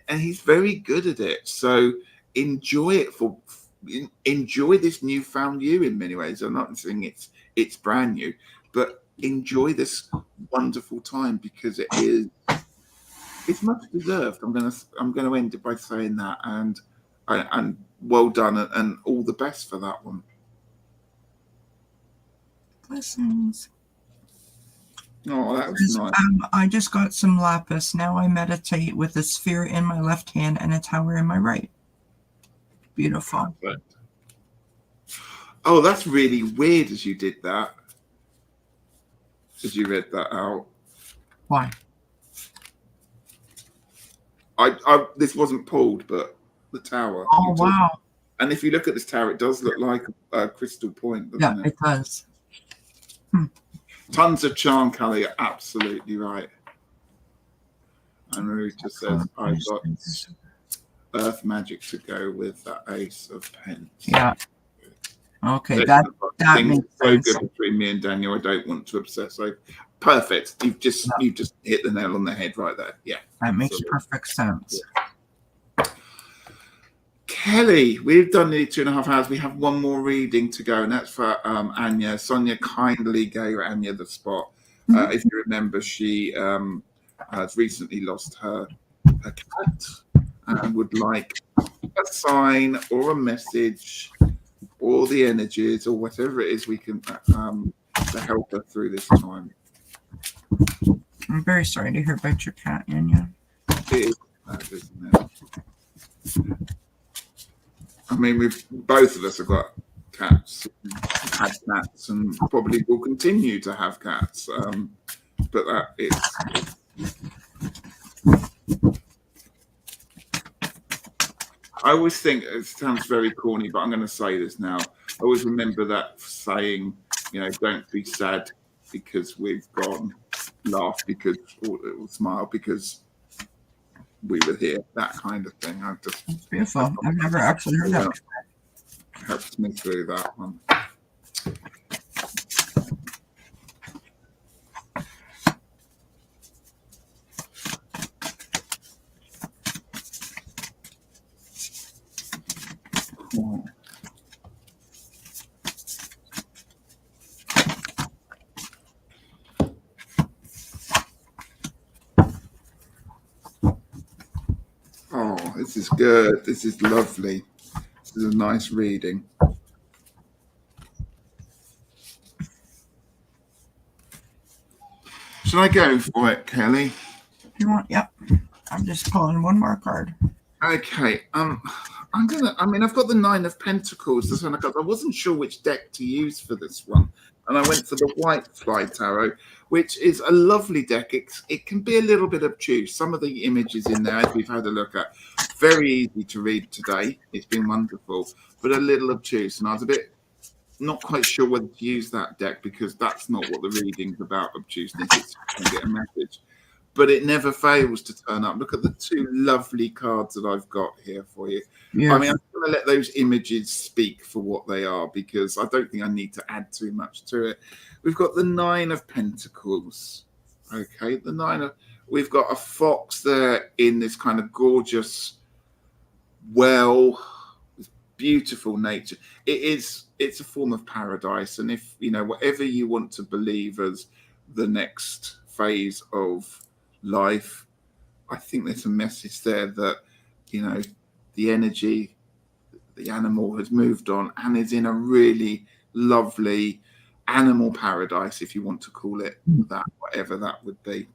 and he's very good at it. So enjoy this newfound you in many ways. I'm not saying it's brand new, but enjoy this wonderful time, because it's much deserved. I'm gonna end it by saying that, and well done, and all the best for that one. Blessings. Oh, that was nice. I just got some lapis. Now I meditate with a sphere in my left hand and a tower in my right. Beautiful. Perfect. Oh, that's really weird as you did that. As you read that out. Why? This wasn't pulled, but the tower. Oh, wow. And if you look at this tower, it does look like a crystal point, doesn't it does. Tons of charm, Callie. You're absolutely right. And Ruth just says, I've got earth magic to go with that Ace of Pence. Yeah. Okay, that makes so sense. good between me and Daniel. I don't want to obsess. So perfect. You've just hit the nail on the head right there. Yeah. That makes perfect sense. Yeah. Kelly, we've done nearly 2.5 hours. We have one more reading to go, and that's for Anya. Sonia kindly gave Anya the spot. If you remember, she has recently lost her cat and would like a sign or a message or the energies or whatever it is we can to help her through this time. I'm very sorry to hear about your cat, Anya. It is bad, isn't it? I mean, both of us have got cats, had cats, and probably will continue to have cats. But that is. I always think it sounds very corny, but I'm going to say this now. I always remember that saying, don't be sad because we've gone, laugh because, or smile because we were here, that kind of thing. It's beautiful. I've never actually heard that. Helps me through that one. Oh, this is good. This is lovely. This is a nice reading. Should I go for it, Kelly? You want? Yep. I'm just pulling one more card. Okay. I've got the Nine of Pentacles. This one, I wasn't sure which deck to use for this one, and I went for the White Fly Tarot, which is a lovely deck. It can be a little bit obtuse. Some of the images in there, as we've had a look at, very easy to read today. It's been wonderful, but a little obtuse, and I was a bit not quite sure whether to use that deck because that's not what the reading's about. Obtuseness, it's to get a message. But it never fails to turn up. Look at the two lovely cards that I've got here for you. Yeah. I'm going to let those images speak for what they are because I don't think I need to add too much to it. We've got the Nine of Pentacles. Okay, we've got a fox there in this kind of gorgeous well, with beautiful nature. It's a form of paradise. And if, whatever you want to believe as the next phase of life, I think there's a message there that the energy, the animal has moved on and is in a really lovely animal paradise, if you want to call it that, whatever that would be.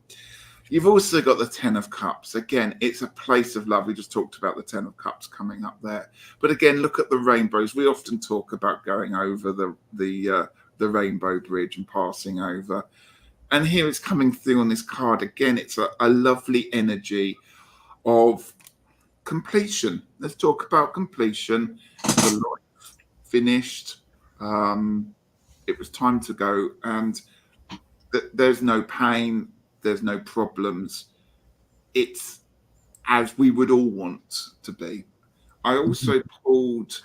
You've also got the Ten of Cups. Again, it's a place of love. We just talked about the Ten of Cups coming up there, but again, look at the rainbows. We often talk about going over the rainbow bridge and passing over. And here it's coming through on this card. Again, it's a lovely energy of completion. Let's talk about completion. The life finished. It was time to go. And there's no pain. There's no problems. It's as we would all want to be. I also pulled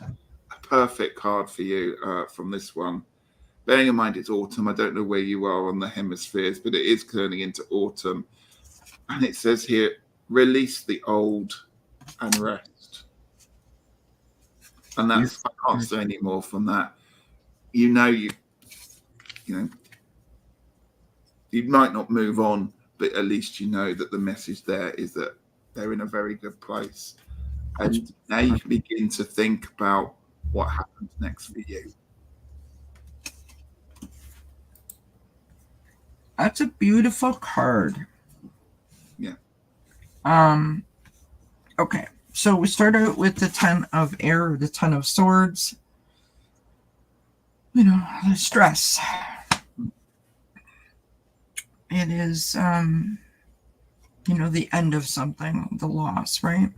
a perfect card for you from this one. Bearing in mind it's autumn, I don't know where you are on the hemispheres, but it is turning into autumn. And it says here, release the old and rest. And that's, I can't say any more from that. You might not move on, but at least you know that the message there is that they're in a very good place. And now you can begin to think about what happens next for you. That's a beautiful card. Yeah. Okay. So we start out with the Ten of Air, the Ten of Swords. The stress. It is, the end of something, the loss, right?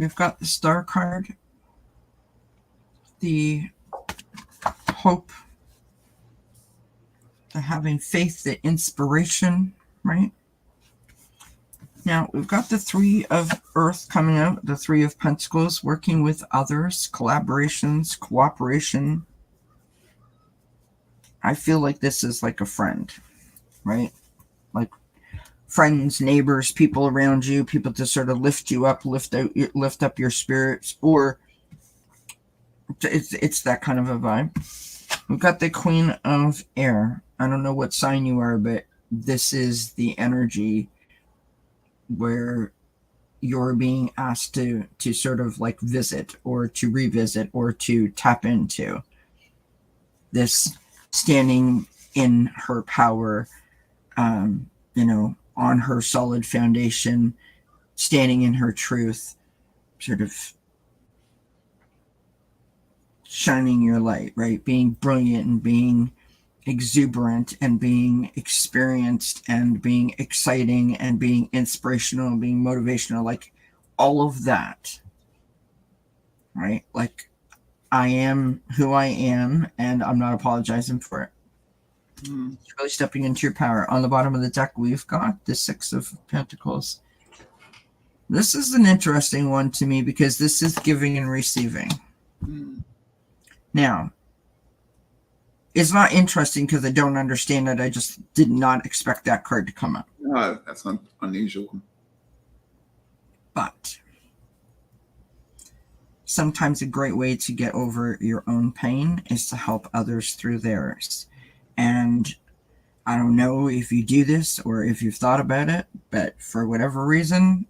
We've got the Star card, the hope, the having faith, the inspiration, right? Now, we've got the Three of Earth coming out, the Three of Pentacles, working with others, collaborations, cooperation. I feel like this is like a friend, right? Like friends, neighbors, people around you, people to sort of lift you up, lift up your spirits, or it's that kind of a vibe. We've got the Queen of Air. I don't know what sign you are, but this is the energy where you're being asked to sort of like visit or to revisit or to tap into this standing in her power, on her solid foundation, standing in her truth, sort of shining your light, right? Being brilliant and being exuberant and being experienced and being exciting and being inspirational and being motivational, like all of that, right? Like I am who I am and I'm not apologizing for it. It's really stepping into your power. On the bottom of the deck, we've got the Six of Pentacles. This is an interesting one to me because this is giving and receiving. Now, it's not interesting because I don't understand it. I just did not expect that card to come up. No, that's unusual. But sometimes a great way to get over your own pain is to help others through theirs. And I don't know if you do this or if you've thought about it, but for whatever reason,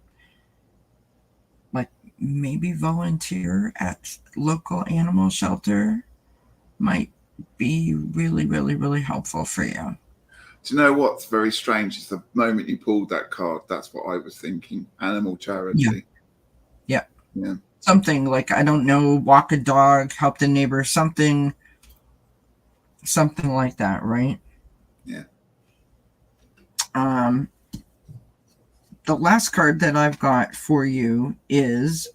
like maybe volunteer at local animal shelter might be really, really, really helpful for you. Do you know what's very strange is the moment you pulled that card, that's what I was thinking. Animal charity. Yeah. Yeah. something like, I don't know, walk a dog, help the neighbor, something like that, right? Yeah. The last card that I've got for you is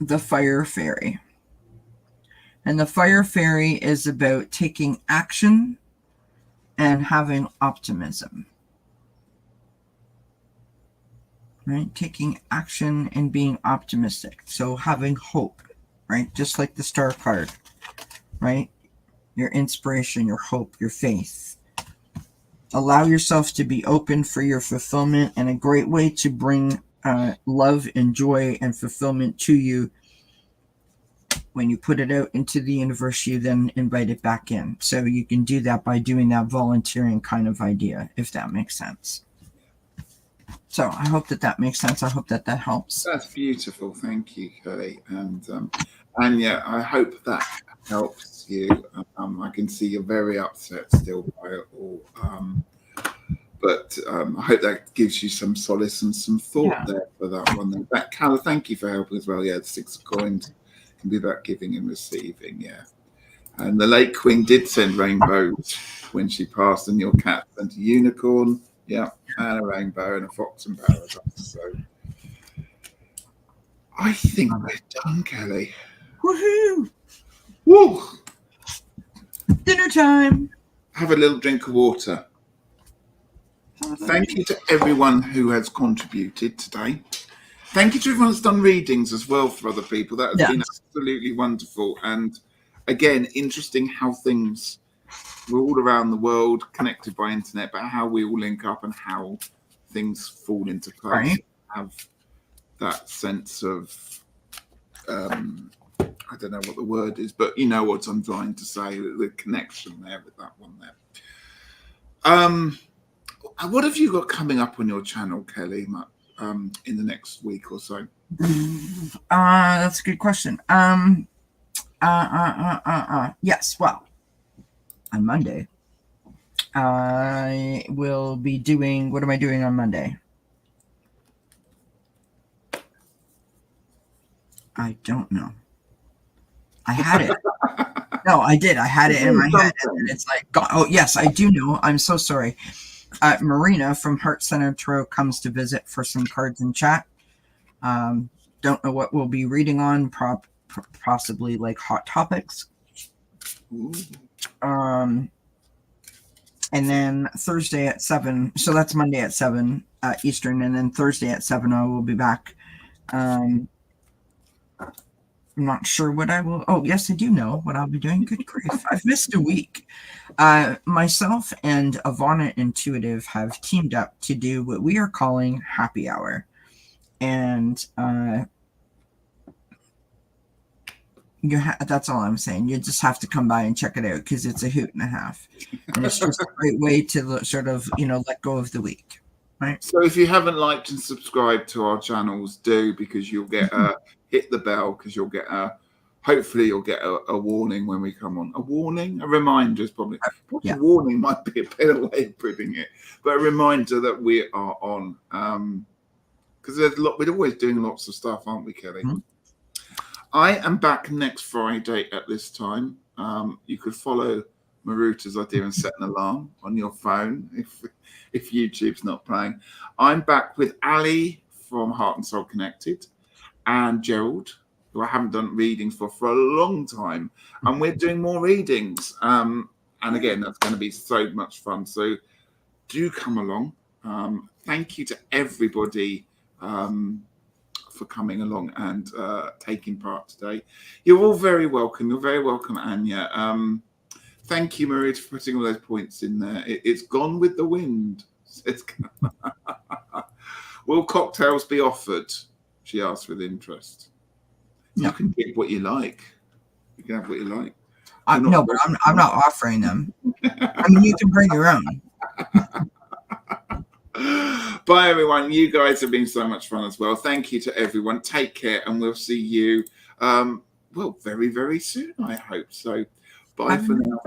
the Fire Fairy. And the Fire Fairy is about taking action and having optimism. Right? Taking action and being optimistic. So having hope, right? Just like the Star card, right? Your inspiration, your hope, your faith. Allow yourself to be open for your fulfillment, and a great way to bring love and joy and fulfillment to you. When you put it out into the universe, you then invite it back in. So you can do that by doing that volunteering kind of idea, if that makes sense. So I hope that makes sense. I hope that helps. That's beautiful. Thank you, Kelly. And yeah, I hope that helps you. I can see you're very upset still by it all. But I hope that gives you some solace and some thought there for that one. That Cal, thank you for helping as well. Yeah, the 6 of coins can be about giving and receiving. Yeah. And the late Queen did send rainbows when she passed, and your cat sent a unicorn. Yeah, and a rainbow and a fox in paradise. So I think we're done, Kelly. Woohoo! Woo! Dinner time. Have a little drink of water. Thank you to everyone who has contributed today. Thank you to everyone that's done readings as well for other people. That has been absolutely wonderful. And again, interesting how things, we're all around the world connected by internet, but how we all link up and how things fall into place. Right. Have that sense of, I don't know what the word is, but you know what I'm trying to say, the connection there with that one there. What have you got coming up on your channel, Kelly, in the next week or so? That's a good question. Yes, well, on Monday, I will be doing, what am I doing on Monday? I don't know. I had it. No, I did. I had it in my head. And it's like, God, oh, yes, I do know. I'm so sorry. Marina from Heart Center Tarot comes to visit for some cards and chat. Don't know what we'll be reading on. Possibly like hot topics. And then Thursday at 7. So that's Monday at 7 Eastern. And then Thursday at 7, I will be back. I'm not sure what I will. Oh, yes, I do know what I'll be doing. Good grief. I've missed a week. Myself and Ivana Intuitive have teamed up to do what we are calling Happy Hour. And that's all I'm saying. You just have to come by and check it out because it's a hoot and a half. And it's just a great way to sort of, let go of the week. Right? So if you haven't liked and subscribed to our channels, do, because you'll get hit the bell, because you'll get hopefully you'll get a warning when we come on. A warning, a reminder is probably a warning might be a better way of putting it, but a reminder that we are on, because there's a lot. We're always doing lots of stuff, aren't we, Kelly? Mm-hmm. I am back next Friday at this time. You could follow Maruta's idea and set an alarm on your phone if YouTube's not playing. I'm back with Ali from Heart and Soul Connected and Gerald, who I haven't done readings for a long time. And we're doing more readings. And again, that's going to be so much fun. So do come along. Thank you to everybody for coming along and taking part today. You're all very welcome. You're very welcome, Anya. Thank you, Maria, for putting all those points in there. It's gone with the wind. Will cocktails be offered? She asked with interest. No. You can pick what you like. You can have what you like. No, but I'm not offering them. I mean, you can bring your own. Bye, everyone. You guys have been so much fun as well. Thank you to everyone. Take care, and we'll see you, very, very soon, I hope. So, bye for now.